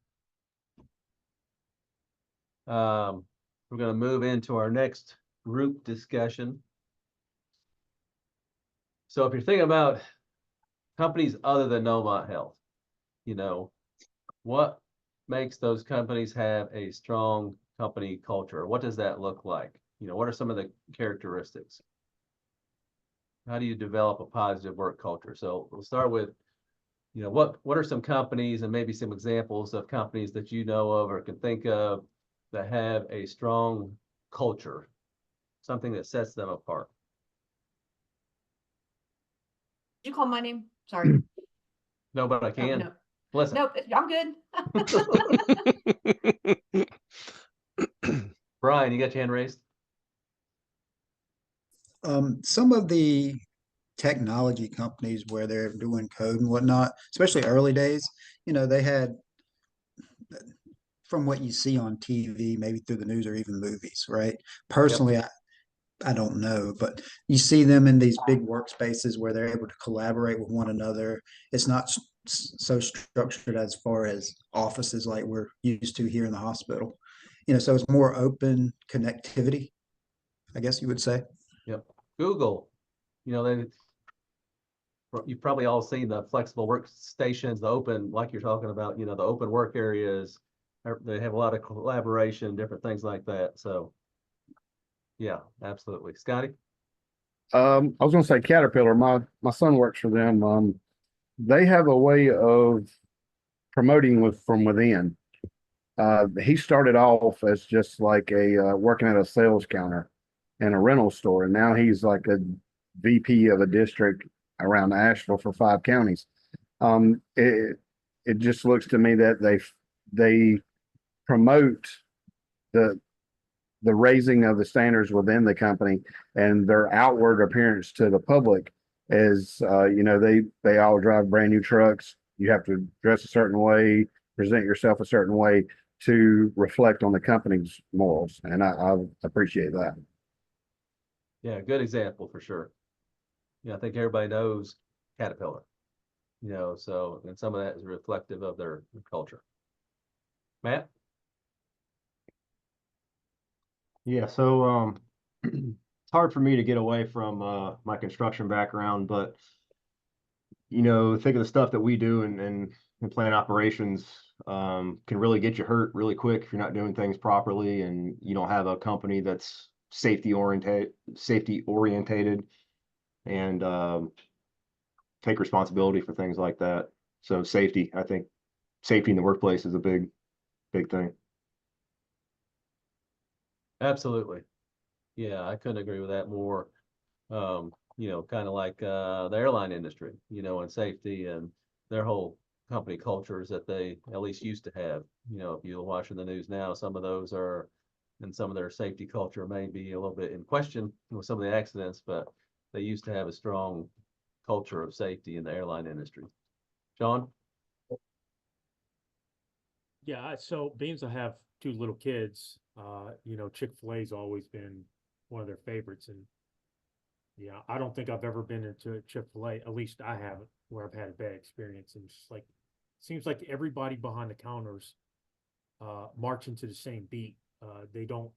We're going to move into our next group discussion. So if you're thinking about companies other than Novant Health, you know, what makes those companies have a strong company culture? What does that look like? You know, what are some of the characteristics? How do you develop a positive work culture? So we'll start with, you know, what are some companies and maybe some examples of companies that you know of or can think of that have a strong culture, something that sets them apart? Did you call my name? Sorry. No, but I can. No. Listen. Nope, I'm good. Brian, you got your hand raised? Some of the technology companies where they're doing code and whatnot, especially early days, you know, they had, from what you see on TV, maybe through the news or even movies, right? Personally, I don't know, but you see them in these big workspaces where they're able to collaborate with one another. It's not so structured as far as offices like we're used to here in the hospital. You know, so it's more open connectivity, I guess you would say. Yep. Google, you know, you've probably all seen the flexible workstations, the open, like you're talking about, you know, the open work areas. They have a lot of collaboration, different things like that. So yeah, absolutely. Scotty? I was gonna say Caterpillar. My son works for them. They have a way of promoting from within. He started off as just like a working at a sales counter in a rental store, and now he's like a VP of a district around Asheville for 5 counties. It just looks to me that they promote the raising of the standards within the company, and their outward appearance to the public is, you know, they all drive brand new trucks. You have to dress a certain way, present yourself a certain way to reflect on the company's morals, and I appreciate that. Yeah, good example for sure. Yeah, I think everybody knows Caterpillar, you know, so, and some of that is reflective of their culture. Matt? Yeah, so it's hard for me to get away from my construction background, but you know, think of the stuff that we do in plant operations can really get you hurt really quick if you're not doing things properly and you don't have a company that's safety orientated and take responsibility for things like that. So safety, I think safety in the workplace is a big thing. Absolutely. Yeah, I couldn't agree with that more. You know, kind of like the airline industry, you know, and safety and their whole company cultures that they at least used to have. You know, if you're watching the news now, some of those are, and some of their safety culture may be a little bit in question with some of the accidents, but they used to have a strong culture of safety in the airline industry. John? Yeah, so being I have 2 little kids, you know, Chick-fil-A's always been one of their favorites. And yeah, I don't think I've ever been into a Chick-fil-A, at least I haven't, where I've had a bad experience. And it's like, seems like everybody behind the counters march into the same beat. They don't,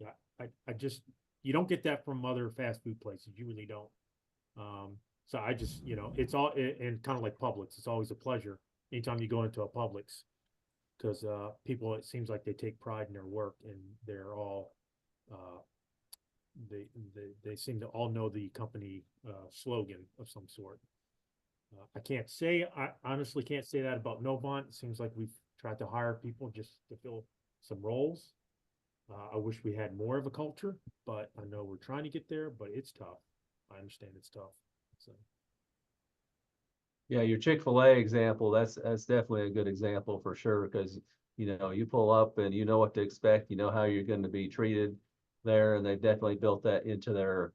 yeah, I just, you don't get that from other fast food places. You really don't. So I just, you know, it's all, and kind of like Publix, it's always a pleasure anytime you go into a Publix, because people, it seems like they take pride in their work, and they're all they seem to all know the company slogan of some sort. I honestly can't say that about Novant. It seems like we've tried to hire people just to fill some roles. I wish we had more of a culture, but I know we're trying to get there, but it's tough. I understand it's tough. So Yeah, your Chick-fil-A example, that's definitely a good example for sure, because you know, you pull up and you know what to expect, you know how you're going to be treated there, and they've definitely built that into their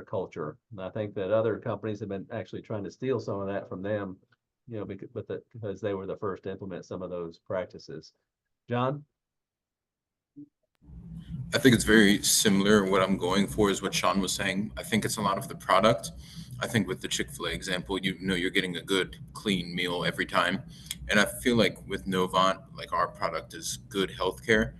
culture. And I think that other companies have been actually trying to steal some of that from them, you know, because they were the first to implement some of those practices. John? I think it's very similar. What I'm going for is what Sean was saying. I think it's a lot of the product. I think with the Chick-fil-A example, you know you're getting a good, clean meal every time. And I feel like with Novant, like our product is good healthcare.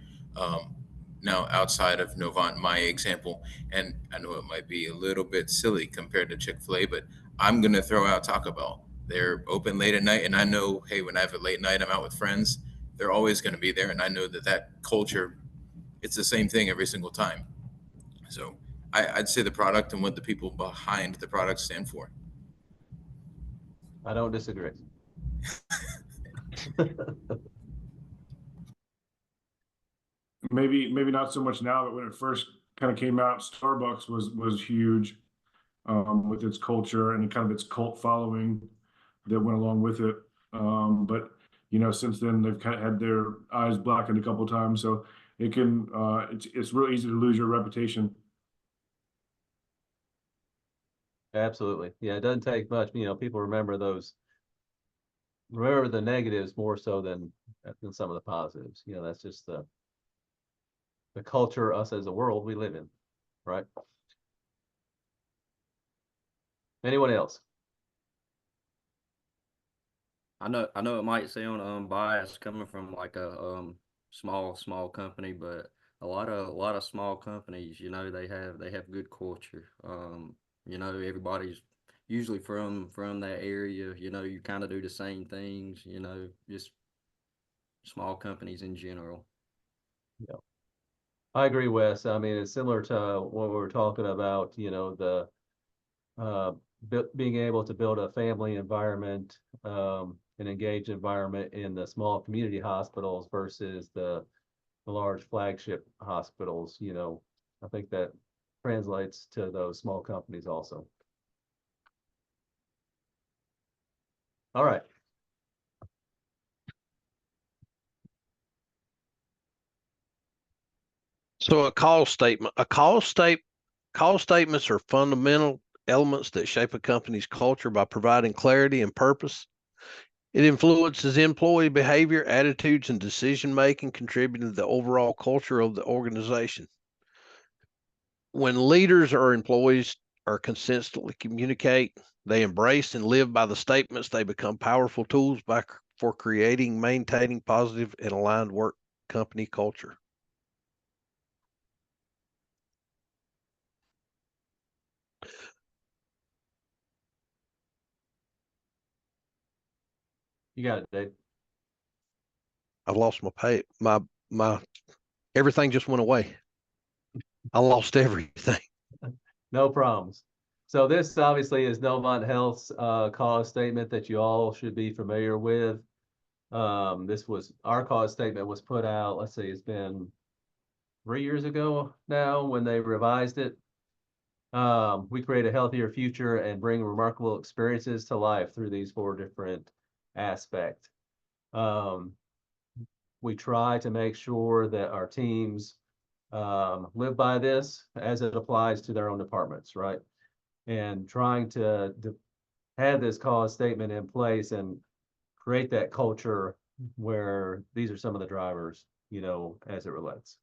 Now, outside of Novant, my example, and I know it might be a little bit silly compared to Chick-fil-A, but I'm going to throw out Taco Bell. They're open late at night, and I know, hey, when I have a late night, I'm out with friends, they're always going to be there. And I know that that culture, it's the same thing every single time. So I'd say the product and what the people behind the product stand for. I don't disagree. Maybe not so much now, but when it first kind of came out, Starbucks was huge with its culture and kind of its cult following that went along with it. But you know, since then they've kind of had their eyes blackened a couple of times, so it can it's real easy to lose your reputation. Absolutely. Yeah, it doesn't take much. You know, people remember the negatives more so than some of the positives. You know, that's just the culture us as a world we live in, right? Anyone else? I know it might sound biased coming from like a small company, but a lot of small companies, you know, they have good culture. You know, everybody's usually from that area, you know, you kind of do the same things, you know, just small companies in general. Yeah. I agree, Wes. I mean, it's similar to what we were talking about, you know, the being able to build a family environment, an engaged environment in the small community hospitals versus the large flagship hospitals. You know, I think that translates to those small companies also. All right. So call statements are fundamental elements that shape a company's culture by providing clarity and purpose. It influences employee behavior, attitudes, and decision-making, contributing to the overall culture of the organization. When leaders or employees are consistently communicate, they embrace and live by the statements, they become powerful tools for creating, maintaining positive and aligned work company culture. You got it, Dave. I lost my everything just went away. I lost everything. No problems. So this obviously is Novant Health's cause statement that you all should be familiar with. Our cause statement was put out, let's see, it's been 3 years ago now when they revised it. We create a healthier future and bring remarkable experiences to life through these 4 different aspects. We try to make sure that our teams live by this as it applies to their own departments, right? And trying to have this cause statement in place and create that culture where these are some of the drivers, you know, as it relates.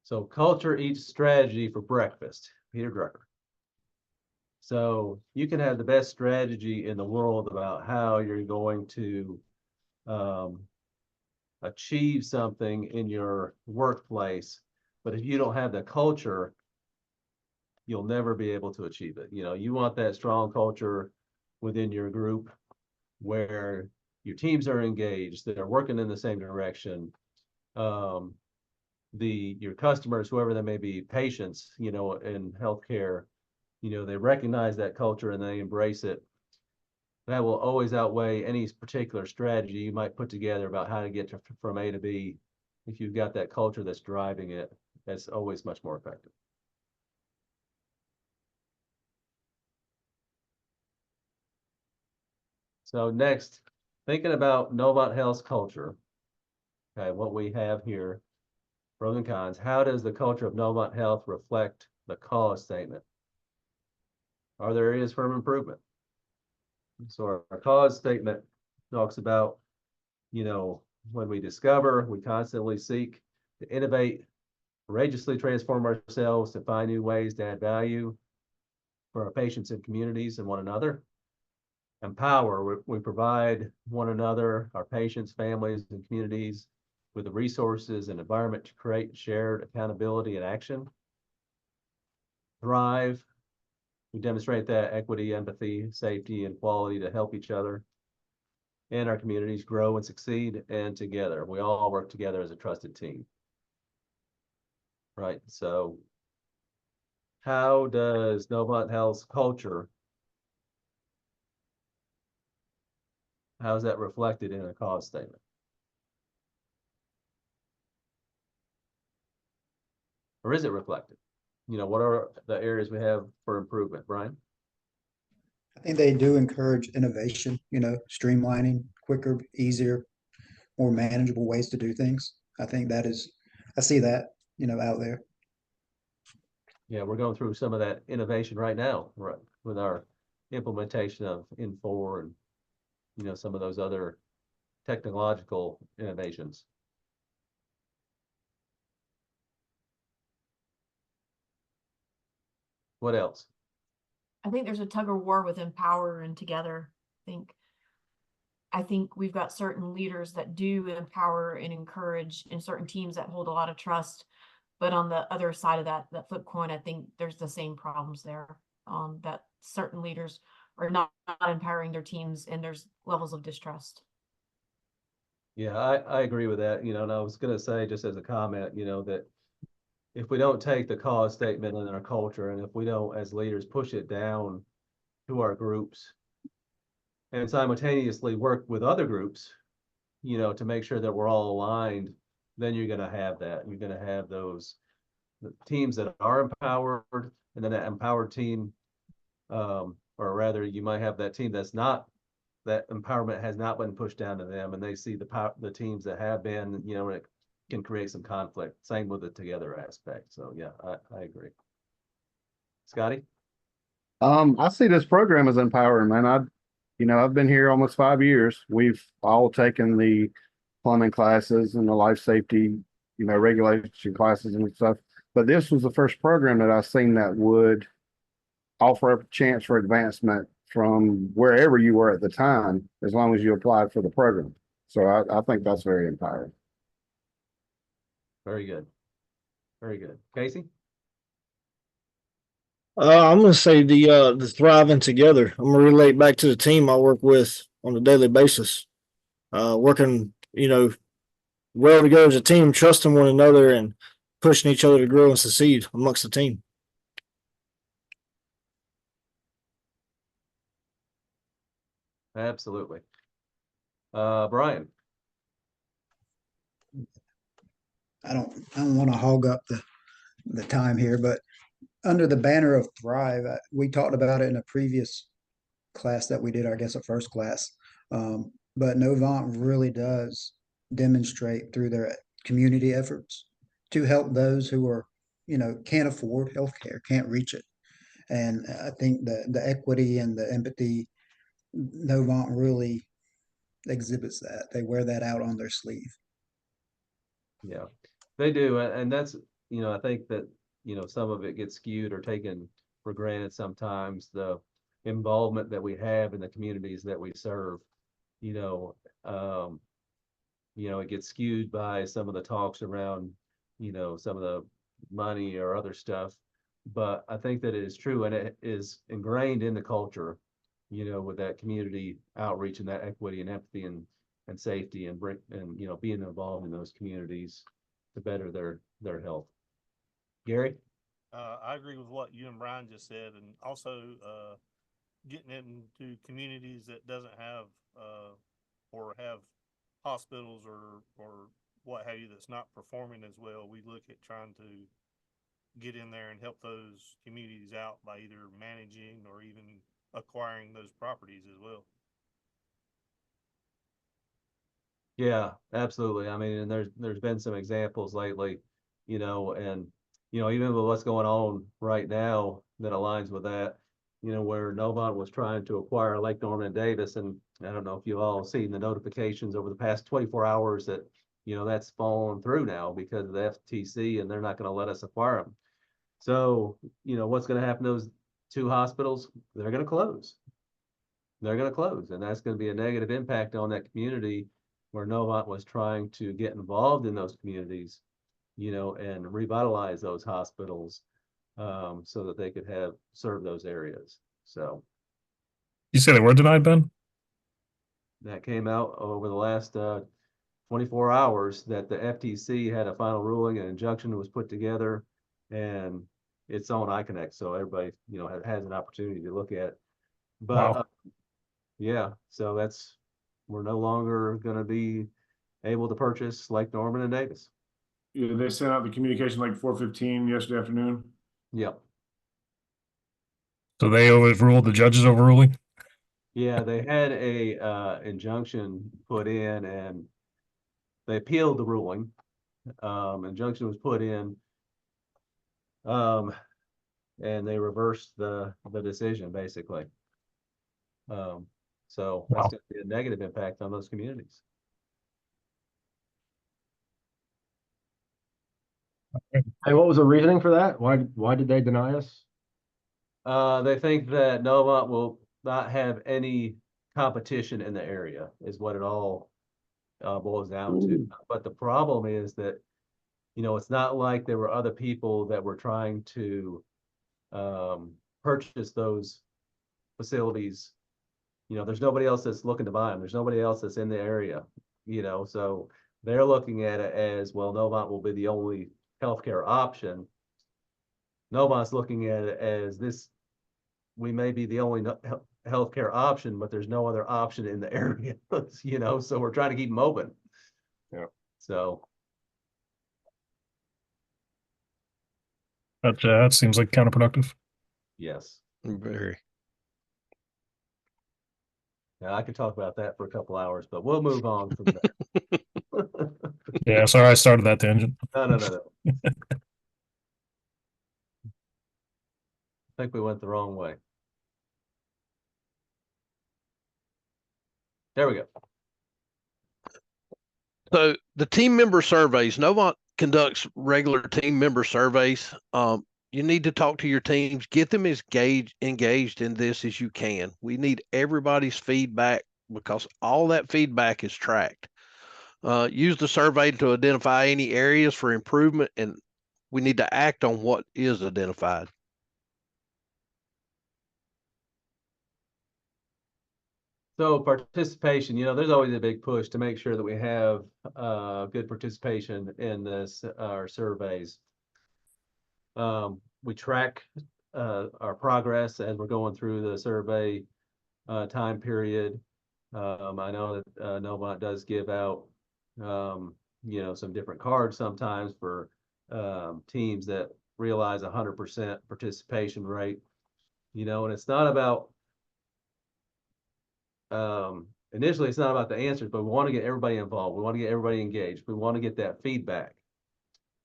So culture eats strategy for breakfast, Peter Drucker. So you can have the best strategy in the world about how you're going to achieve something in your workplace, but if you don't have the culture, you'll never be able to achieve it. You know, you want that strong culture within your group where your teams are engaged, that are working in the same direction. Your customers, whoever they may be, patients, you know, in healthcare, you know, they recognize that culture and they embrace it. That will always outweigh any particular strategy you might put together about how to get from A to B. If you've got that culture that's driving it, that's always much more effective. So next, thinking about Novant Health's culture, okay, what we have here, pros and cons, how does the culture of Novant Health reflect the cause statement? Are there areas for improvement? So our cause statement talks about, you know, when we discover, we constantly seek to innovate courageously transform ourselves to find new ways to add value for our patients and communities and one another. Empower, we provide one another, our patients, families, and communities with the resources and environment to create shared accountability and action. Thrive, we demonstrate that equity, empathy, safety, and quality to help each other and our communities grow and succeed, and together. We all work together as a trusted team. Right, so how does Novant Health's culture, how is that reflected in a cause statement? Or is it reflected? You know, what are the areas we have for improvement, Brian? I think they do encourage innovation, streamlining, quicker, easier, more manageable ways to do things. I think I see that, out there. Yeah, we're going through some of that innovation right now, right, with our implementation of Infor and, some of those other technological innovations. What else? I think there's a tug of war with Empower and Together. I think we've got certain leaders that do empower and encourage, and certain teams that hold a lot of trust. But on the other side of that flip coin, I think there's the same problems there. That certain leaders are not empowering their teams, and there's levels of distrust. Yeah, I agree with that, and I was gonna say, just as a comment, that if we don't take the cause statement in our culture, and if we don't, as leaders, push it down to our groups and simultaneously work with other groups, to make sure that we're all aligned, then you're gonna have that. You're gonna have those teams that are empowered, and then that empowered team, or rather, you might have that team that's not, that empowerment has not been pushed down to them, and they see the teams that have been, and it can create some conflict. Same with the together aspect. So yeah, I agree. Scotty? I see this program as empowering, man. I've been here almost 5 years. We've all taken the plumbing classes and the life safety, regulation classes and stuff. But this was the first program that I've seen that would offer a chance for advancement from wherever you were at the time, as long as you applied for the program. So I think that's very empowering. Very good. Very good. Casey? I'm gonna say the thriving together. I'm gonna relate back to the team I work with on a daily basis. Working, well together as a team, trusting one another and pushing each other to grow and succeed amongst the team. Absolutely. Brian? I don't want to hog up the time here, but under the banner of Thrive, we talked about it in a previous class that we did, I guess, a first class. But Novant really does demonstrate through their community efforts to help those who are, can't afford healthcare, can't reach it. And I think the equity and the empathy, Novant really exhibits that. They wear that out on their sleeve. Yeah, they do. And that's, I think that, some of it gets skewed or taken for granted sometimes, the involvement that we have in the communities that we serve. It gets skewed by some of the talks around, some of the money or other stuff. But I think that it is true, and it is ingrained in the culture, with that community outreach and that equity and empathy and safety and being involved in those communities to better their health. Gary? I agree with what you and Brian just said, and also getting into communities that doesn't have or have hospitals or what have you that's not performing as well. We look at trying to get in there and help those communities out by either managing or even acquiring those properties as well. Yeah, absolutely. I mean, and there's been some examples lately, and even with what's going on right now that aligns with that, where Novant was trying to acquire Lake Norman and Davis, and I don't know if you've all seen the notifications over the past 24 hours that, that's fallen through now because of the FTC, and they're not going to let us acquire them. So, what's going to happen to those 2 hospitals? They're going to close. They're going to close, and that's going to be a negative impact on that community where Novant was trying to get involved in those communities, and revitalize those hospitals, so that they could serve those areas. So You say they were denied, Ben? that came out over the last 24 hours that the FTC had a final ruling, an injunction was put together, and it's on iConnect, so everybody, has an opportunity to look at it. But Wow. yeah, so we're no longer going to be able to purchase Lake Norman and Davis. Yeah, they sent out the communication like 4:15 yesterday afternoon. Yep. So they overruled the judge's overruling? Yeah, they had a injunction put in, and they appealed the ruling. Injunction was put in, and they reversed the decision basically. So that's Wow. going to be a negative impact on those communities. Hey, what was the reasoning for that? Why did they deny us? They think that Novant will not have any competition in the area, is what it all boils down to. But the problem is that, it's not like there were other people that were trying to purchase those facilities. There's nobody else that's looking to buy them. There's nobody else that's in the area, so they're looking at it as, well, Novant will be the only healthcare option. Novant's looking at it as we may be the only healthcare option, but there's no other option in the area, so we're trying to keep them open. Yeah. So That seems like counterproductive. yes. Very. Yeah, I could talk about that for a couple hours, but we'll move on from there. Yeah, sorry I started that tangent. No. I think we went the wrong way. There we go. So the team member surveys, Novant conducts regular team member surveys. You need to talk to your teams, get them as engaged in this as you can. We need everybody's feedback because all that feedback is tracked. Use the survey to identify any areas for improvement, and we need to act on what is identified. So participation, there's always a big push to make sure that we have good participation in our surveys. We track our progress as we're going through the survey time period. I know that Novant does give out some different cards sometimes for teams that realize 100% participation rate, and it's not about initially it's not about the answers, but we want to get everybody involved. We want to get everybody engaged. We want to get that feedback,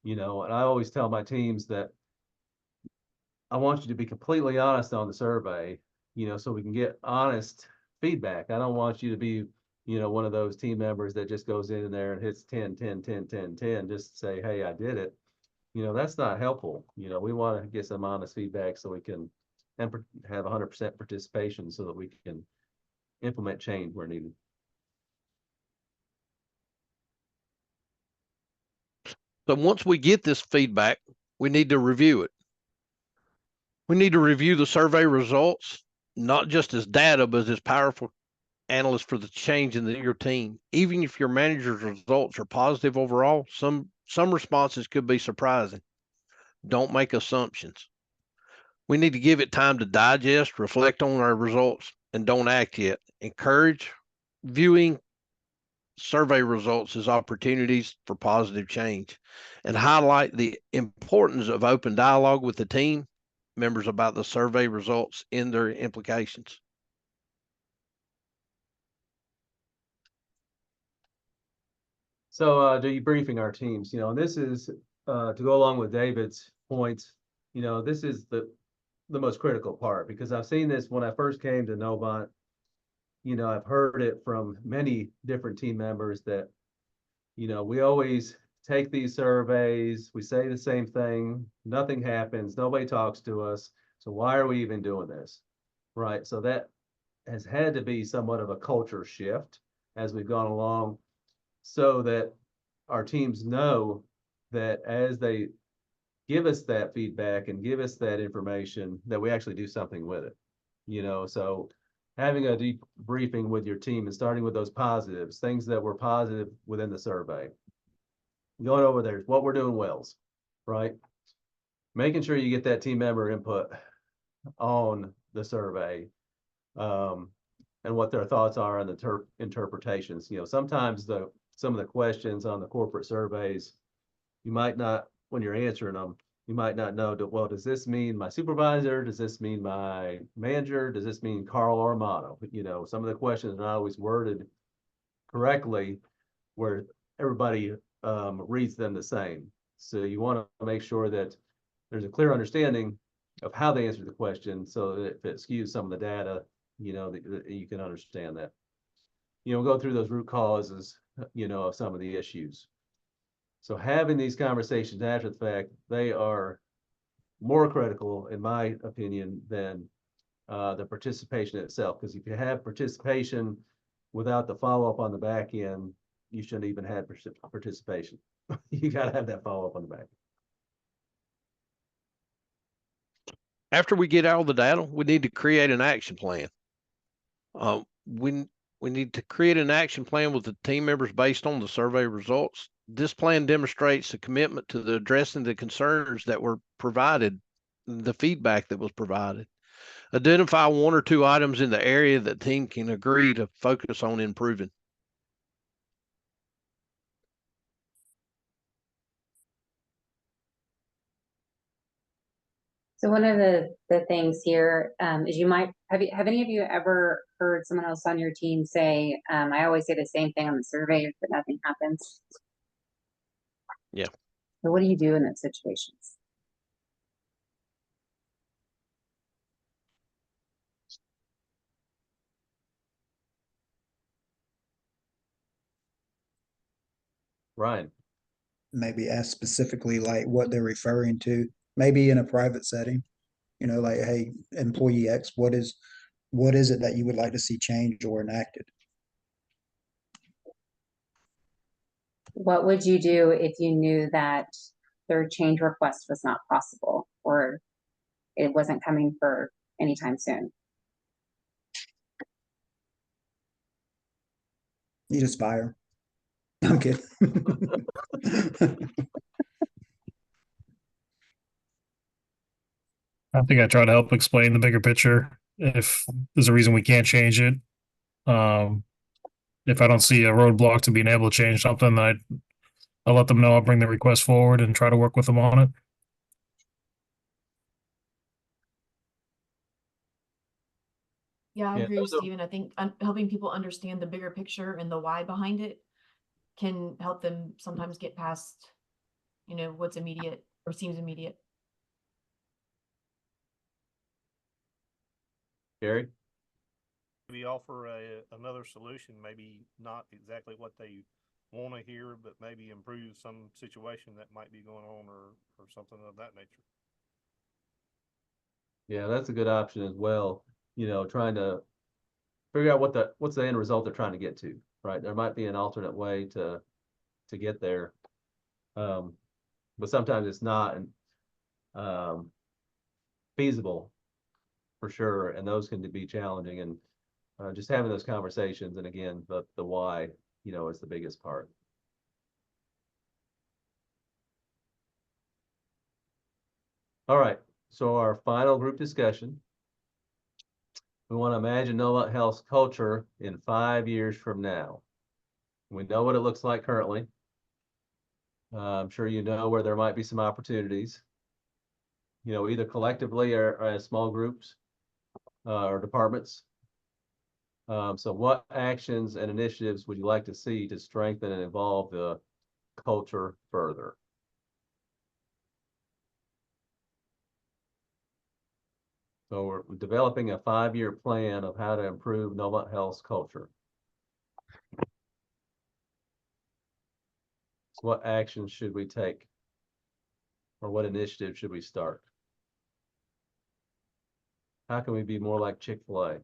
and I always tell my teams that I want you to be completely honest on the survey, so we can get honest feedback. I don't want you to be, one of those team members that just goes in there and hits 10, 10, 10, 10, 10, just to say, hey, I did it. That's not helpful. We want to get some honest feedback so we can have 100% participation so that we can implement change where needed. So once we get this feedback, we need to review it. We need to review the survey results, not just as data, but as powerful analysts for the change in your team. Even if your manager's results are positive overall, some responses could be surprising. Don't make assumptions. We need to give it time to digest, reflect on our results, and don't act yet. Encourage viewing survey results as opportunities for positive change and highlight the importance of open dialogue with the team members about the survey results and their implications. So debriefing our teams, and this is to go along with David's points, this is the most critical part, because I've seen this when I first came to Novant. I've heard it from many different team members that, You know, we always take these surveys, we say the same thing, nothing happens, nobody talks to us. So why are we even doing this? Right? So that has had to be somewhat of a culture shift as we've gone along, so that our teams know that as they give us that feedback and give us that information, that we actually do something with it. You know, so having a deep briefing with your team and starting with those positives, things that were positive within the survey. Going over there, what we're doing wells, right? Making sure you get that team member input on the survey, and what their thoughts are on the interpretations. You know, sometimes some of the questions on the corporate surveys, you might not, when you're answering them, you might not know, well, does this mean my supervisor? Does this mean my manager? Does this mean Carl Armato? You know, some of the questions are not always worded correctly where everybody reads them the same. So you want to make sure that there's a clear understanding of how they answer the question, so that if it skews some of the data, you know, that you can understand that. You know, go through those root causes, you know, of some of the issues. So having these conversations after the fact, they are more critical, in my opinion, than the participation itself. Because if you have participation without the follow-up on the back end, you shouldn't even have participation. You got to have that follow-up on the back end. After we get all the data, we need to create an action plan. We need to create an action plan with the team members based on the survey results. This plan demonstrates a commitment to addressing the concerns that were provided, the feedback that was provided. Identify 1 or 2 items in the area that team can agree to focus on improving. So one of the things here is you might have any of you ever heard someone else on your team say, I always say the same thing on the survey, but nothing happens. Yeah. So what do you do in those situations? Ryan. Maybe ask specifically like what they're referring to, maybe in a private setting, you know, like, hey, employee X, what is it that you would like to see changed or enacted? What would you do if you knew that their change request was not possible, or it wasn't coming for anytime soon? You just fire. I'm kidding. I think I try to help explain the bigger picture. If there's a reason we can't change it, if I don't see a roadblock to being able to change something, I'll let them know. I'll bring the request forward and try to work with them on it. Yeah, I Yeah, agree with those are- Steven. I think helping people understand the bigger picture and the why behind it can help them sometimes get past, you know, what's immediate or seems immediate. Gary? Maybe offer another solution, maybe not exactly what they want to hear, but maybe improve some situation that might be going on or something of that nature. Yeah, that's a good option as well. You know, trying to figure out what's the end result they're trying to get to, right? There might be an alternate way to get there. But sometimes it's not feasible for sure, and those can be challenging, and just having those conversations, and again, the why, you know, is the biggest part. All right, so our final group discussion. We want to imagine Novant Health's culture in 5 years from now. We know what it looks like currently. I'm sure you know where there might be some opportunities, you know, either collectively or as small groups or departments. So what actions and initiatives would you like to see to strengthen and evolve the culture further? So we're developing a 5-year plan of how to improve Novant Health's culture. what action should we take? Or what initiative should we start? How can we be more like Chick-fil-A?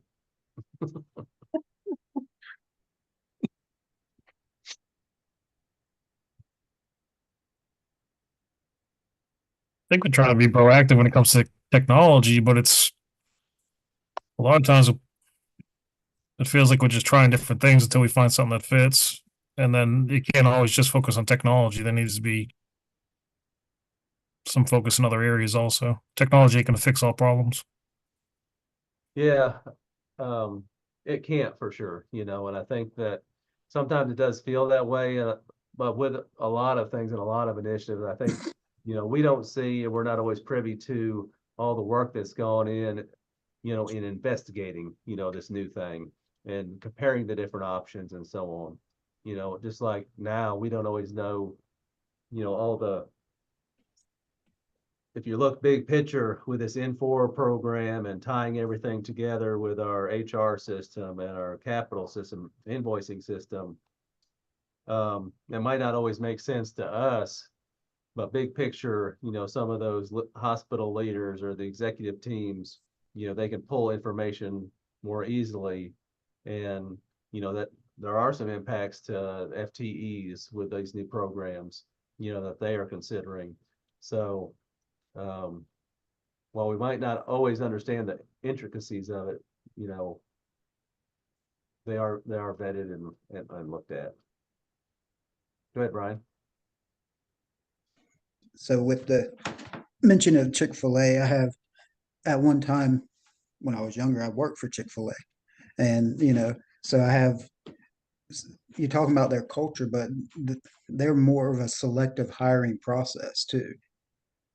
I think we're trying to be proactive when it comes to technology, but it's a lot of times it feels like we're just trying different things until we find something that fits. And then you can't always just focus on technology. There needs to be some focus in other areas also. Technology ain't gonna fix all problems. Yeah, it can't for sure, and I think that sometimes it does feel that way, but with a lot of things and a lot of initiatives, I think, we don't see, and we're not always privy to all the work that's gone in, in investigating, this new thing and comparing the different options and so on. Just like now, we don't always know, if you look big picture with this N4 program and tying everything together with our HR system and our capital system, invoicing system, it might not always make sense to us, but big picture, some of those hospital leaders or the executive teams, they can pull information more easily. And, that there are some impacts to FTEs with these new programs, that they are considering. So, while we might not always understand the intricacies of it, they are vetted and looked at. Go ahead, Brian. So with the mention of Chick-fil-A, I have at one time when I was younger, I worked for Chick-fil-A. And, so I have, you're talking about their culture, but they're more of a selective hiring process too.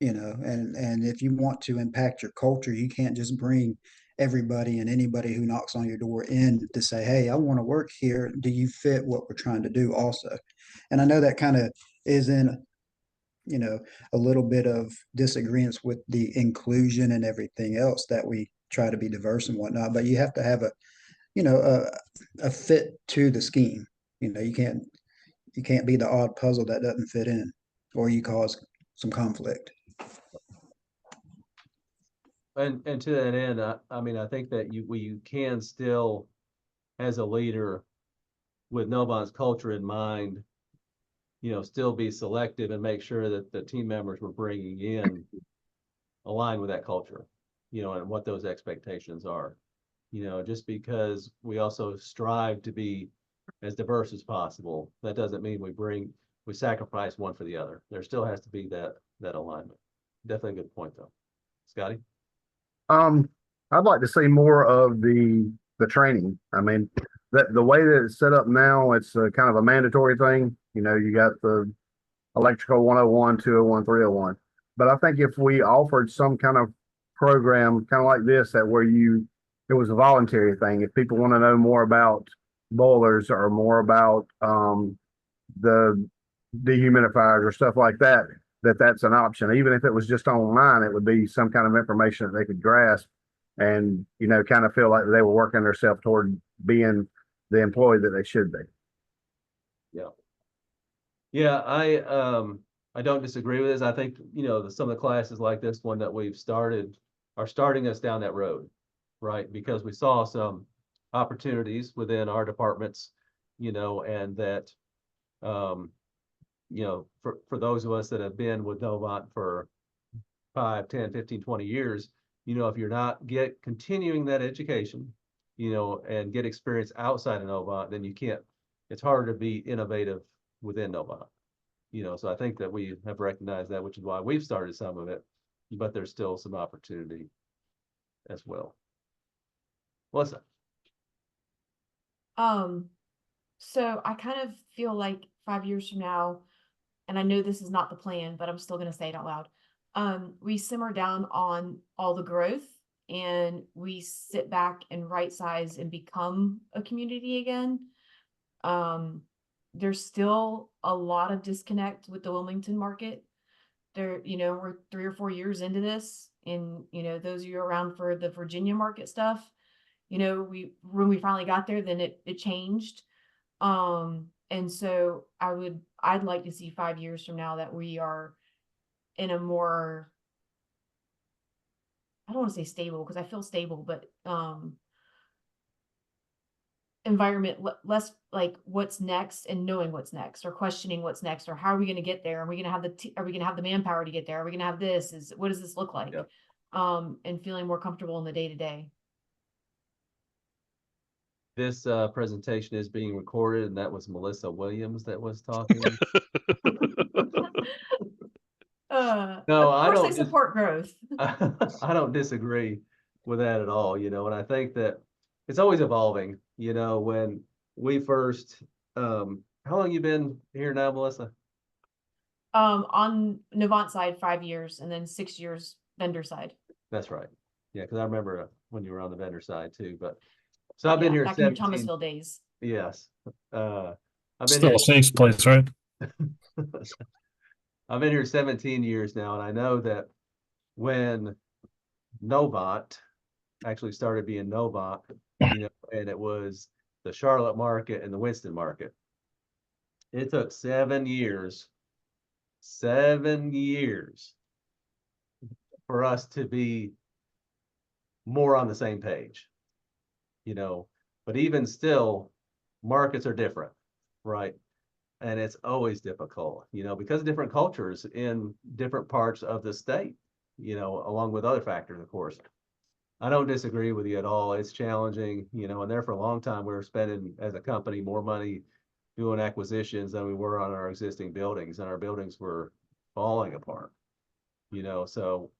And if you want to impact your culture, you can't just bring everybody and anybody who knocks on your door in to say, hey, I want to work here. Do you fit what we're trying to do also? And I know that kind of is in, a little bit of disagreement with the inclusion and everything else that we try to be diverse and whatnot, but you have to have a fit to the scheme. You can't be the odd puzzle that doesn't fit in, or you cause some conflict. And to that end, I mean, I think that you can still, as a leader, with Novant's culture in mind, still be selective and make sure that the team members we're bringing in align with that culture, and what those expectations are. Just because we also strive to be as diverse as possible, that doesn't mean we sacrifice one for the other. There still has to be that alignment. Definitely a good point, though. Scotty? I'd like to see more of the training. I mean, the way that it's set up now, it's kind of a mandatory thing. You got the electrical 101, 201, 301. But I think if we offered some kind of program, kind of like this, that where it was a voluntary thing. If people want to know more about boilers or more about the dehumidifiers or stuff like that, that's an option. Even if it was just online, it would be some kind of information that they could grasp and, kind of feel like they were working themselves toward being the employee that they should be. Yeah. Yeah, I don't disagree with this. I think, some of the classes like this one that we've started are starting us down that road, right? Because we saw some opportunities within our departments, and that, for those of us that have been with Novant for 5, 10, 15, 20 years, if you're not continuing that education, and get experience outside of Novant, then it's harder to be innovative within Novant. So I think that we have recognized that, which is why we've started some of it, but there's still some opportunity as well. Melissa? So I kind of feel like 5 years from now, and I know this is not the plan, but I'm still going to say it out loud. We simmer down on all the growth and we sit back and right size and become a community again. There's still a lot of disconnect with the Wilmington market. We're 3 or 4 years into this, and those of you around for the Virginia market stuff, when we finally got there, then it changed. And so I'd like to see 5 years from now that we are in a more, I don't want to say stable because I feel stable, but environment, less like what's next and knowing what's next or questioning what's next or how are we going to get there? Are we going to have are we going to have the manpower to get there? Are we going to have this? What does this look like? Yep. And feeling more comfortable in the day to day. This presentation is being recorded, and that was Melissa Williams that was talking. No, Of I course don't I support growth. I don't disagree with that at all, you know, and I think that it's always evolving, you know, when we first, how long you been here now, Melissa? On Novant side, 5 years, and then 6 years vendor side. That's right. Yeah, because I remember when you were on the vendor side too, but so I've been here Back in your 17. Thomasville days. Yes. I've been Still here a safe place, right? I've been here 17 years now, and I know that when Novant actually started being Novant, you know, and it was the Charlotte market and the Winston market. It took 7 years for us to be more on the same page, you know, but even still, markets are different, right? And it's always difficult, you know, because of different cultures in different parts of the state, you know, along with other factors, of course. I don't disagree with you at all. It's challenging, you know, and there for a long time, we were spending as a company more money doing acquisitions than we were on our existing buildings, and our buildings were falling apart, you know, so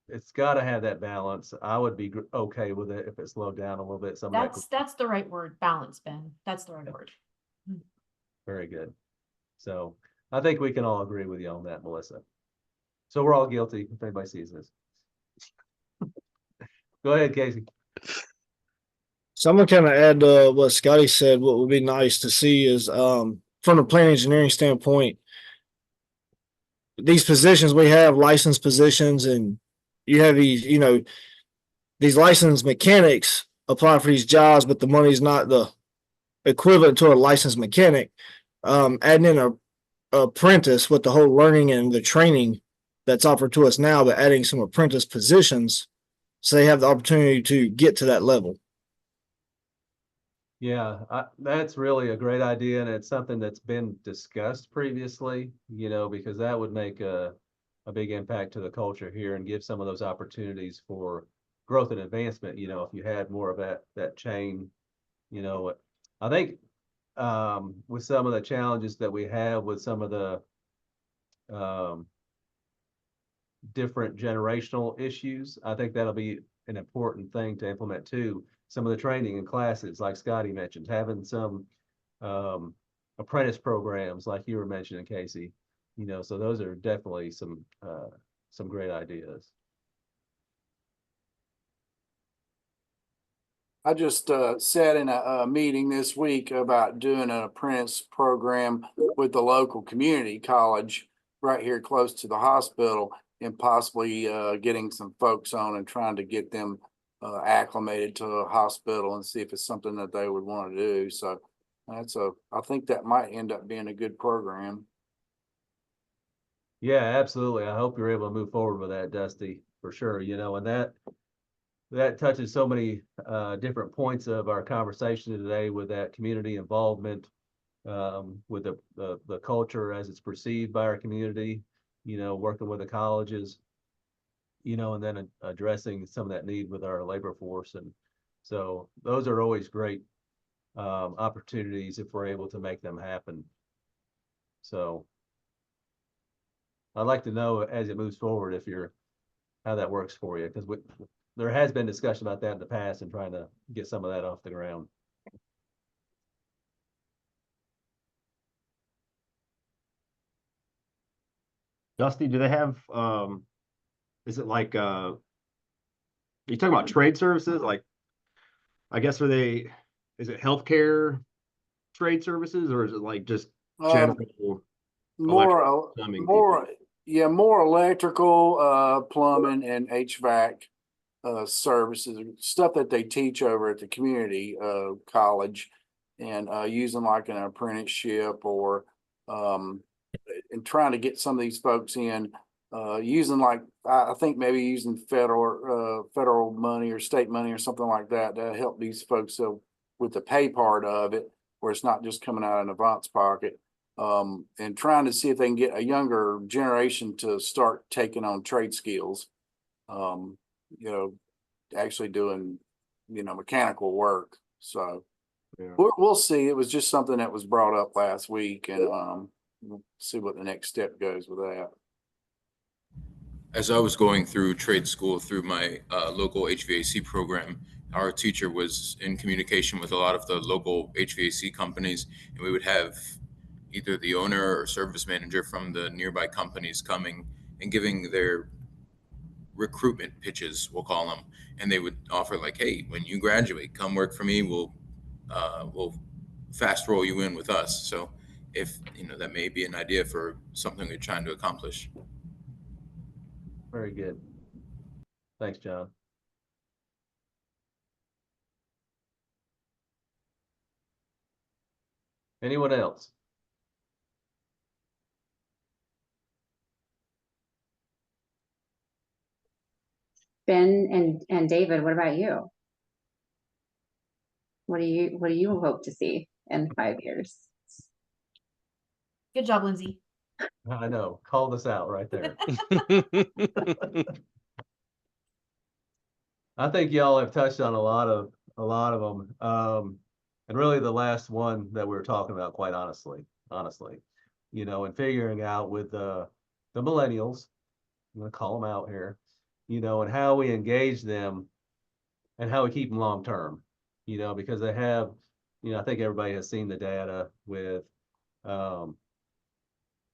it's got to have that balance. I would be okay with it if it slowed down a little bit. Some of that. That's the right word, balance, Ben. That's the right word. Very good. So I think we can all agree with you on that, Melissa. So we're all guilty if anybody sees this. Go ahead, Casey. So I'm gonna kind of add what Scotty said. What would be nice to see is from a plant engineering standpoint, these positions we have licensed positions, and you have these, you know, these licensed mechanics apply for these jobs, but the money's not the equivalent to a licensed mechanic. Adding in a apprentice with the whole learning and the training that's offered to us now, but adding some apprentice positions so they have the opportunity to get to that level. Yeah, that's really a great idea, and it's something that's been discussed previously, you know, because that would make a big impact to the culture here and give some of those opportunities for growth and advancement, you know, if you had more of that chain, you know. I think with some of the challenges that we have with some of the different generational issues, I think that'll be an important thing to implement too. Some of the training and classes, like Scotty mentioned, having some apprentice programs like you were mentioning, Casey, you know, so those are definitely some great ideas. I just sat in a meeting this week about doing an apprentice program with the local community college right here close to the hospital, and possibly getting some folks on and trying to get them acclimated to a hospital and see if it's something that they would want to do. So I think that might end up being a good program. Yeah, absolutely. I hope you're able to move forward with that, Dusty, for sure. You know, and that touches so many different points of our conversation today with that community involvement, with the culture as it's perceived by our community, you know, working with the colleges, you know, and then addressing some of that need with our labor force. And so those are always great opportunities if we're able to make them happen. So I'd like to know as it moves forward how that works for you, because there has been discussion about that in the past and trying to get some of that off the ground. Dusty, do they have, is it like, you talking about trade services? Like, I guess is it healthcare trade services, or is it like just general? More electrical, plumbing and HVAC services, stuff that they teach over at the community college. and using like an apprenticeship or and trying to get some of these folks in, using like, I think maybe using federal money or state money or something like that to help these folks with the pay part of it, where it's not just coming out of Avant's pocket. And trying to see if they can get a younger generation to start taking on trade skills, actually doing, mechanical work. So we'll see. It was just something that was brought up last week, and we'll see what the next step goes with that. As I was going through trade school through my local HVAC program, our teacher was in communication with a lot of the local HVAC companies, and we would have either the owner or service manager from the nearby companies coming and giving their recruitment pitches, we'll call them, and they would offer like, hey, when you graduate, come work for me. We'll fast roll you in with us. So if that may be an idea for something we're trying to accomplish. Very good. Thanks, John. Anyone else? Ben and David, what about you? What do you hope to see in 5 years? Good job, Lindsay. I know. Call this out right there. I think y'all have touched on a lot of them. And really the last one that we were talking about, quite honestly, and figuring out with the millennials, I'm going to call them out here, and how we engage them and how we keep them long term, because they have, I think everybody has seen the data with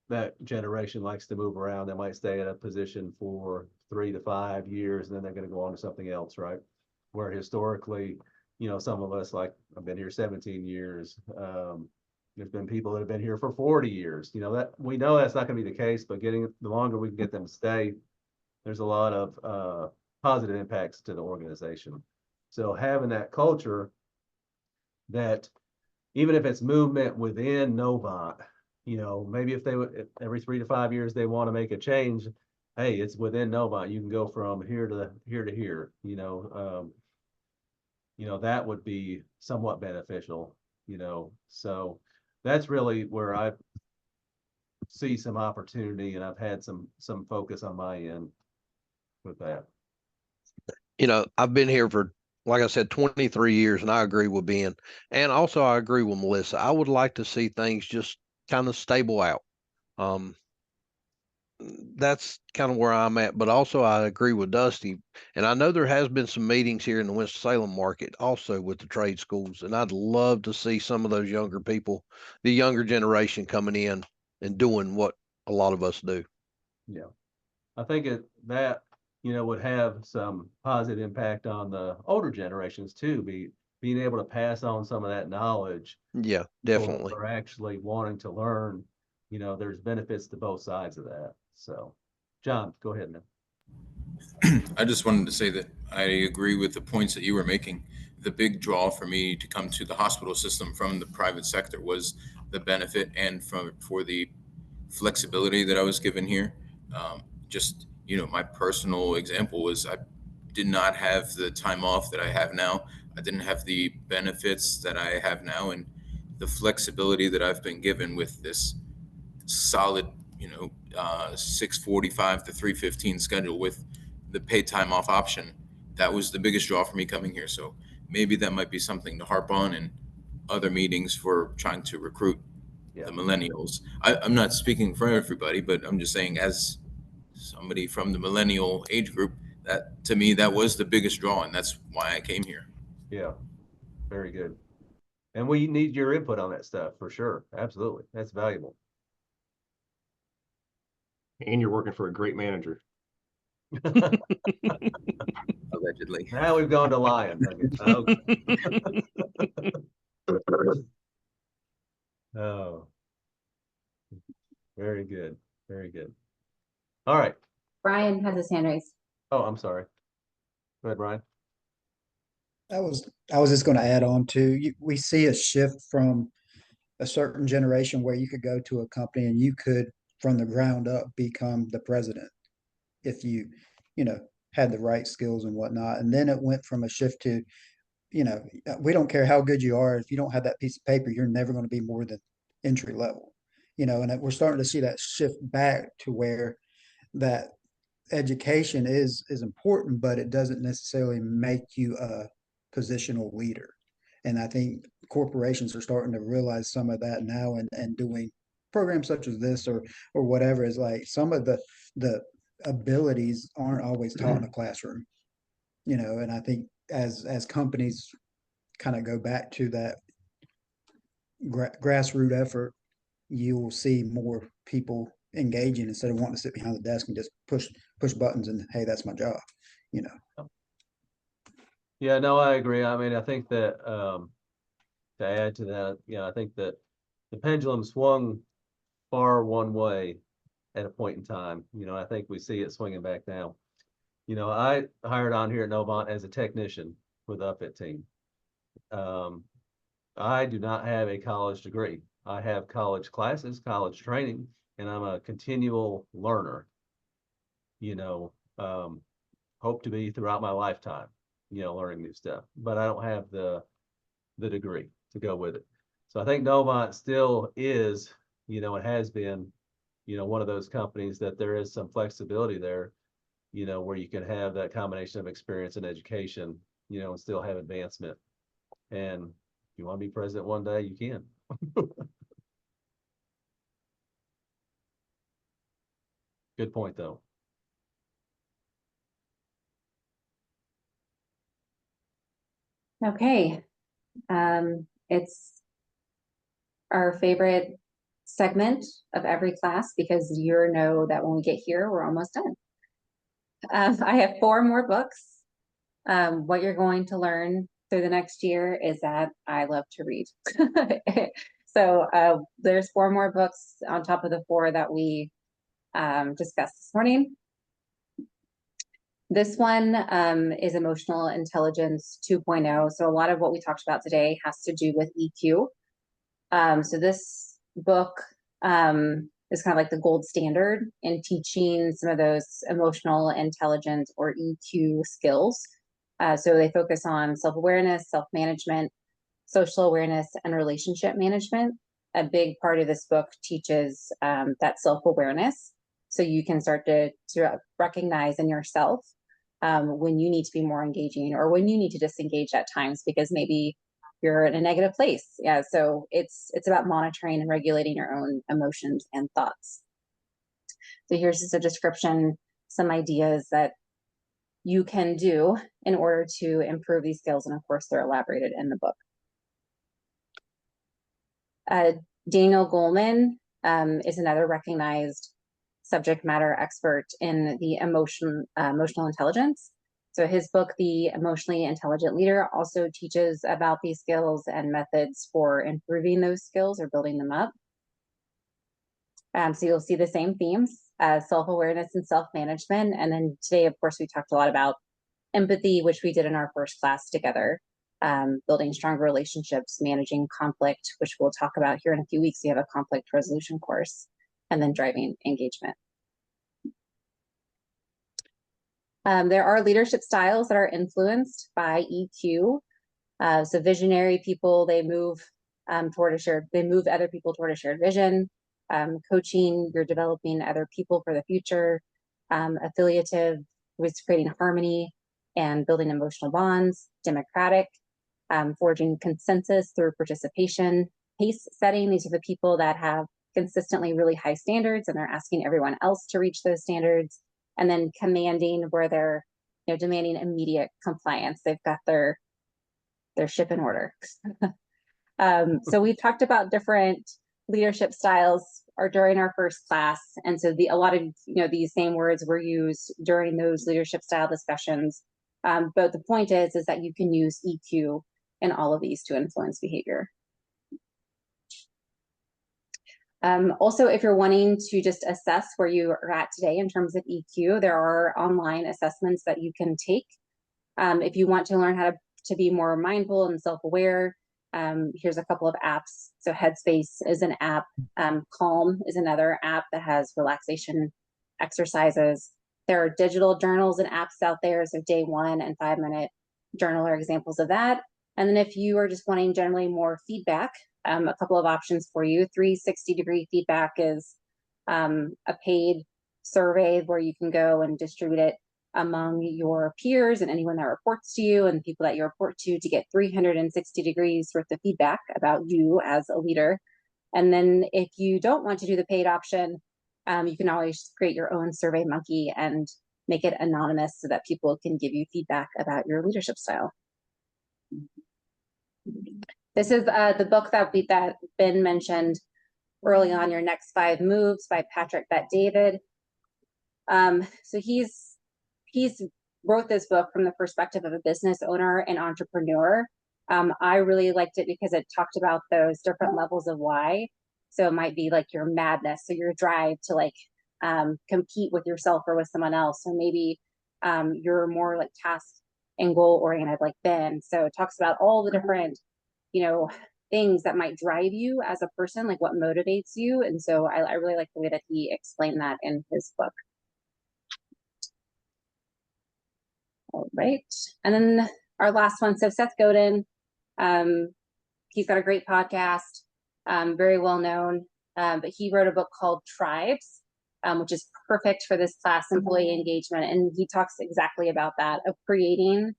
that generation likes to move around. They might stay in a position for 3 to 5 years, and then they're going to go on to something else, right? Where historically, some of us, like I've been here 17 years. There's been people that have been here for 40 years. That we know that's not going to be the case, but the longer we can get them to stay, there's a lot of positive impacts to the organization. So having that culture that even if it's movement within Novant, maybe if every 3 to 5 years they want to make a change, hey, it's within Novant. You can go from here to here. That would be somewhat beneficial. So that's really where I see some opportunity, and I've had some focus on my end with that. I've been here for, like I said, 23 years, and I agree with Ben. And also I agree with Melissa. I would like to see things just kind of stable out. That's kind of where I'm at, but also I agree with Dusty. And I know there has been some meetings here in the Winston-Salem market also with the trade schools. And I'd love to see some of those younger people, the younger generation coming in and doing what a lot of us do. Yeah. I think that would have some positive impact on the older generations too, being able to pass on some of that knowledge. Yeah, definitely. For actually wanting to learn, there's benefits to both sides of that. So, John, go ahead, man. I just wanted to say that I agree with the points that you were making. The big draw for me to come to the hospital system from the private sector was the benefit and for the flexibility that I was given here. My personal example was I did not have the time off that I have now. I didn't have the benefits that I have now, and the flexibility that I've been given with this solid, 6:45 to 3:15 schedule with the paid time off option. That was the biggest draw for me coming here. So maybe that might be something to harp on in other meetings for trying to recruit the millennials. I'm not speaking for everybody, but I'm just saying as somebody from the millennial age group, that to me, that was the biggest draw, and that's why I came here. Yeah, very good. And we need your input on that stuff for sure. Absolutely. That's valuable. And you're working for a great manager. Allegedly. Now we've gone to Lions. Okay. Oh, very good. Very good. All right. Brian has his hand raised. Oh, I'm sorry. Go ahead, Brian. I was just going to add on to we see a shift from a certain generation where you could go to a company and you could from the ground up become the president if you know had the right skills and whatnot. And then it went from a shift to, we don't care how good you are, if you don't have that piece of paper, you're never going to be more than entry level. And we're starting to see that shift back to where that education is important, but it doesn't necessarily make you a positional leader. And I think corporations are starting to realize some of that now, and doing programs such as this or whatever is like some of the abilities aren't always taught in a classroom. And I think as companies kind of go back to that grassroots effort, you will see more people engaging instead of wanting to sit behind the desk and just push buttons and, hey, that's my job. Yeah, no, I agree. I mean, I think that to add to that, I think that the pendulum swung far one way at a point in time. I think we see it swinging back now. I hired on here at Novant as a technician with the upfit team. I do not have a college degree. I have college classes, college training, and I'm a continual learner. Hope to be throughout my lifetime, learning new stuff, but I don't have the degree to go with it. So I think Novant still is, it has been, one of those companies that there is some flexibility there, where you can have that combination of experience and education, and still have advancement. And if you want to be president one day, you can. Good point, though. Okay. It's our favorite segment of every class because you know that when we get here, we're almost done. I have 4 more books. What you're going to learn through the next year is that I love to read. So there's 4 more books on top of the 4 that we discussed this morning. This one is Emotional Intelligence 2.0. So a lot of what we talked about today has to do with EQ. So this book is kind of like the gold standard in teaching some of those emotional intelligence or EQ skills. So they focus on self-awareness, self-management, social awareness, and relationship management. A big part of this book teaches that self-awareness. So you can start to recognize in yourself when you need to be more engaging or when you need to disengage at times because maybe you're in a negative place. Yeah, so it's about monitoring and regulating your own emotions and thoughts. So here's just a description, some ideas that you can do in order to improve these skills. And of course, they're elaborated in the book. Daniel Goleman is another recognized subject matter expert in the emotional intelligence. So his book, The Emotionally Intelligent Leader, also teaches about these skills and methods for improving those skills or building them up. So you'll see the same themes, self-awareness and self-management. And then today, of course, we talked a lot about empathy, which we did in our first class together, building stronger relationships, managing conflict, which we'll talk about here in a few weeks. We have a conflict resolution course, and then driving engagement. There are leadership styles that are influenced by EQ. So visionary people, they move move other people toward a shared vision. Coaching, you're developing other people for the future. Affiliative was creating harmony and building emotional bonds. Democratic, forging consensus through participation. Pace setting, these are the people that have consistently really high standards and they're asking everyone else to reach those standards. And then commanding, where they're demanding immediate compliance. They've got their ship in order. So we've talked about different leadership styles during our first class, and so a lot of these same words were used during those leadership style discussions. But the point is that you can use EQ in all of these to influence behavior. Also, if you're wanting to just assess where you are at today in terms of EQ, there are online assessments that you can take. If you want to learn how to to be more mindful and self-aware, here's a couple of apps. So Headspace is an app. Calm is another app that has relaxation exercises. There are digital journals and apps out there. So Day One and 5-Minute Journal are examples of that. And then if you are just wanting generally more feedback, a couple of options for you. 360-degree feedback is a paid survey where you can go and distribute it among your peers and anyone that reports to you and people that you report to get 360 degrees worth of feedback about you as a leader. And then if you don't want to do the paid option, you can always create your own Survey Monkey and make it anonymous so that people can give you feedback about your leadership style. This is the book that Ben mentioned early on, Your Next 5 Moves by Patrick Bet-David. So he's wrote this book from the perspective of a business owner and entrepreneur. I really liked it because it talked about those different levels of why. So it might be like your madness, so your drive to like compete with yourself or with someone else, or maybe you're more like task and goal oriented like Ben. So it talks about all the different, things that might drive you as a person, like what motivates you. And so I really like the way that he explained that in his book. All right. And then our last one. So Seth Godin, he's got a great podcast, very well known, but he wrote a book called Tribes, which is perfect for this class employee engagement. And he talks exactly about that, of creating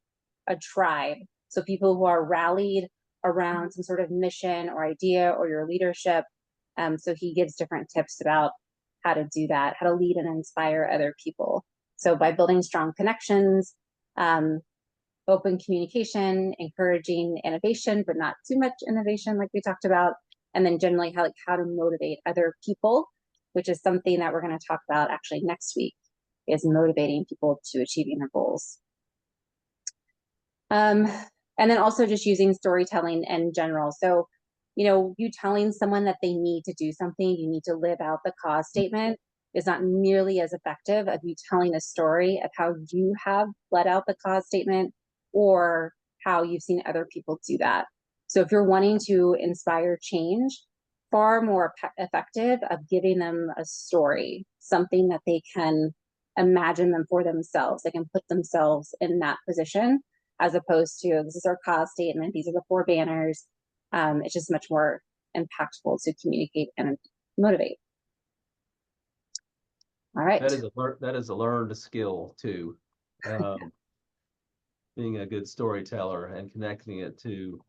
a tribe. So people who are rallied around some sort of mission or idea or your leadership. So he gives different tips about how to do that, how to lead and inspire other people. So by building strong connections, open communication, encouraging innovation, but not too much innovation like we talked about, and then generally how to motivate other people, which is something that we're going to talk about actually next week, is motivating people to achieving their goals. And then also just using storytelling in general. So, you telling someone that they need to do something, you need to live out the cause statement, is not nearly as effective as you telling a story of how you have let out the cause statement or how you've seen other people do that. So if you're wanting to inspire change, far more effective of giving them a story, something that they can imagine them for themselves. They can put themselves in that position, as opposed to, this is our cause statement, these are the 4 banners. It's just much more impactful to communicate and motivate. All right. That is a learned skill too. Being a good storyteller and connecting it to,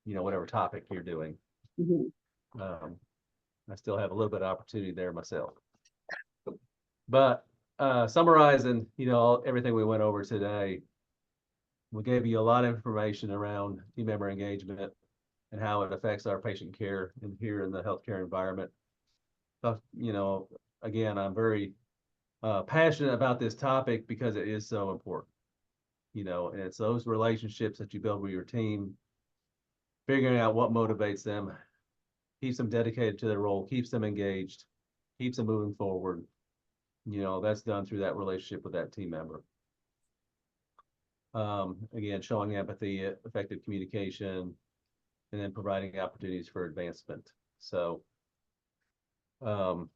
whatever topic you're doing. Mm-hmm. I still have a little bit of opportunity there myself. But summarizing, everything we went over today, we gave you a lot of information around team member engagement and how it affects our patient care here in the healthcare environment. So, again, I'm very passionate about this topic because it is so important. And it's those relationships that you build with your team, figuring out what motivates them, keeps them dedicated to their role, keeps them engaged, keeps them moving forward. That's done through that relationship with that team member. Again, showing empathy, effective communication, and then providing opportunities for advancement. So one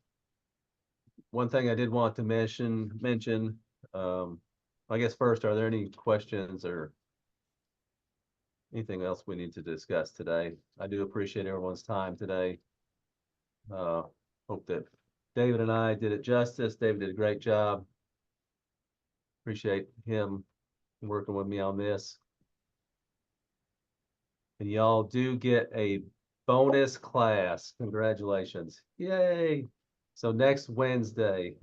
thing I did want to mention, I guess first, are there any questions or anything else we need to discuss today? I do appreciate everyone's time today. Hope that David and I did it justice. David did a great job. Appreciate him working with me on this. And y'all do get a bonus class. Congratulations. Yay. So next Wednesday,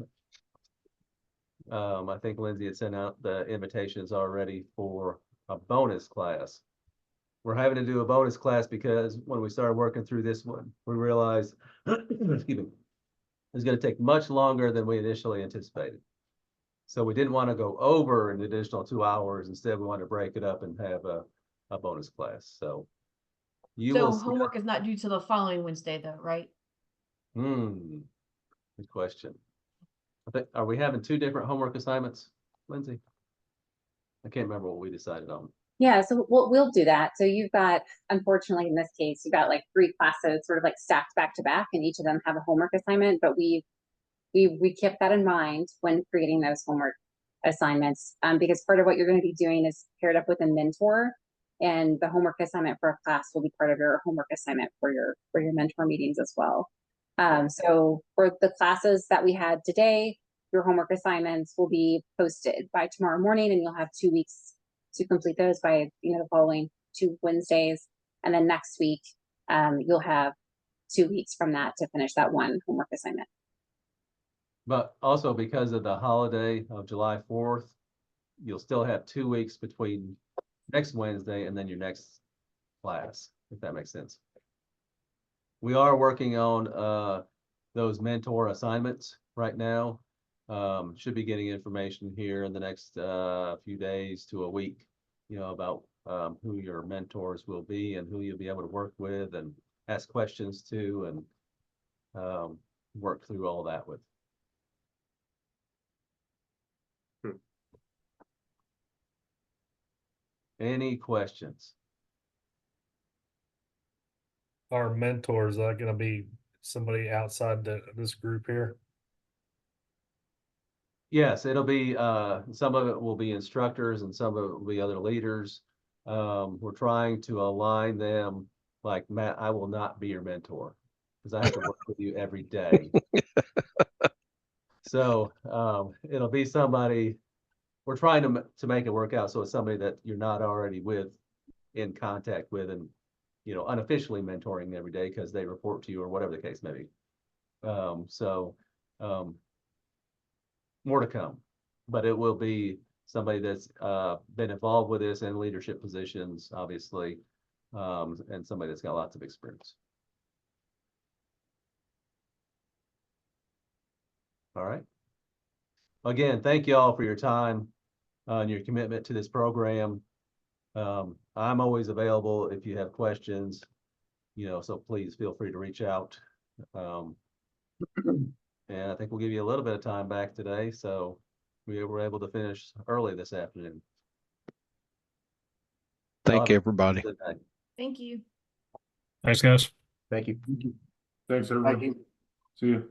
I think Lindsay had sent out the invitations already for a bonus class. We're having to do a bonus class because when we started working through this one, we realized, excuse me, it's going to take much longer than we initially anticipated. So we didn't want to go over an additional 2 hours. Instead, we wanted to break it up and have a bonus class. So So homework is not due till the following Wednesday though, right? Good question. Are we having 2 different homework assignments, Lindsay? I can't remember what we decided on. Yeah, so we'll do that. So you've got, unfortunately, in this case, you've got like 3 classes sort of like stacked back to back, and each of them have a homework assignment, but we kept that in mind when creating those homework assignments, because part of what you're going to be doing is paired up with a mentor, and the homework assignment for a class will be part of your homework assignment for your mentor meetings as well. So for the classes that we had today, your homework assignments will be posted by tomorrow morning, and you'll have 2 weeks to complete those by, the following 2 Wednesdays. And then next week, you'll have 2 weeks from that to finish that one homework assignment. But also because of the holiday of July 4th, you'll still have 2 weeks between next Wednesday and then your next class, if that makes sense. We are working on those mentor assignments right now. Should be getting information here in the next few days to a week, about who your mentors will be and who you'll be able to work with and ask questions to, and work through all that with. Any questions? Our mentors, are gonna be somebody outside this group here? Yes, it'll be, some of it will be instructors and some of it will be other leaders. We're trying to align them, like, Matt, I will not be your mentor because I have to work with you every day. So, it'll be somebody, we're trying to make it work out so it's somebody that you're not already in contact with and, unofficially mentoring every day because they report to you or whatever the case may be. More to come, but it will be somebody that's been involved with this in leadership positions, obviously, and somebody that's got lots of experience. All right. Again, thank you all for your time and your commitment to this program. I'm always available if you have questions, so please feel free to reach out. And I think we'll give you a little bit of time back today, so we were able to finish early this afternoon. Thank you, everybody. Thank you. Thanks, guys. Thank you. Thanks, everybody. See you.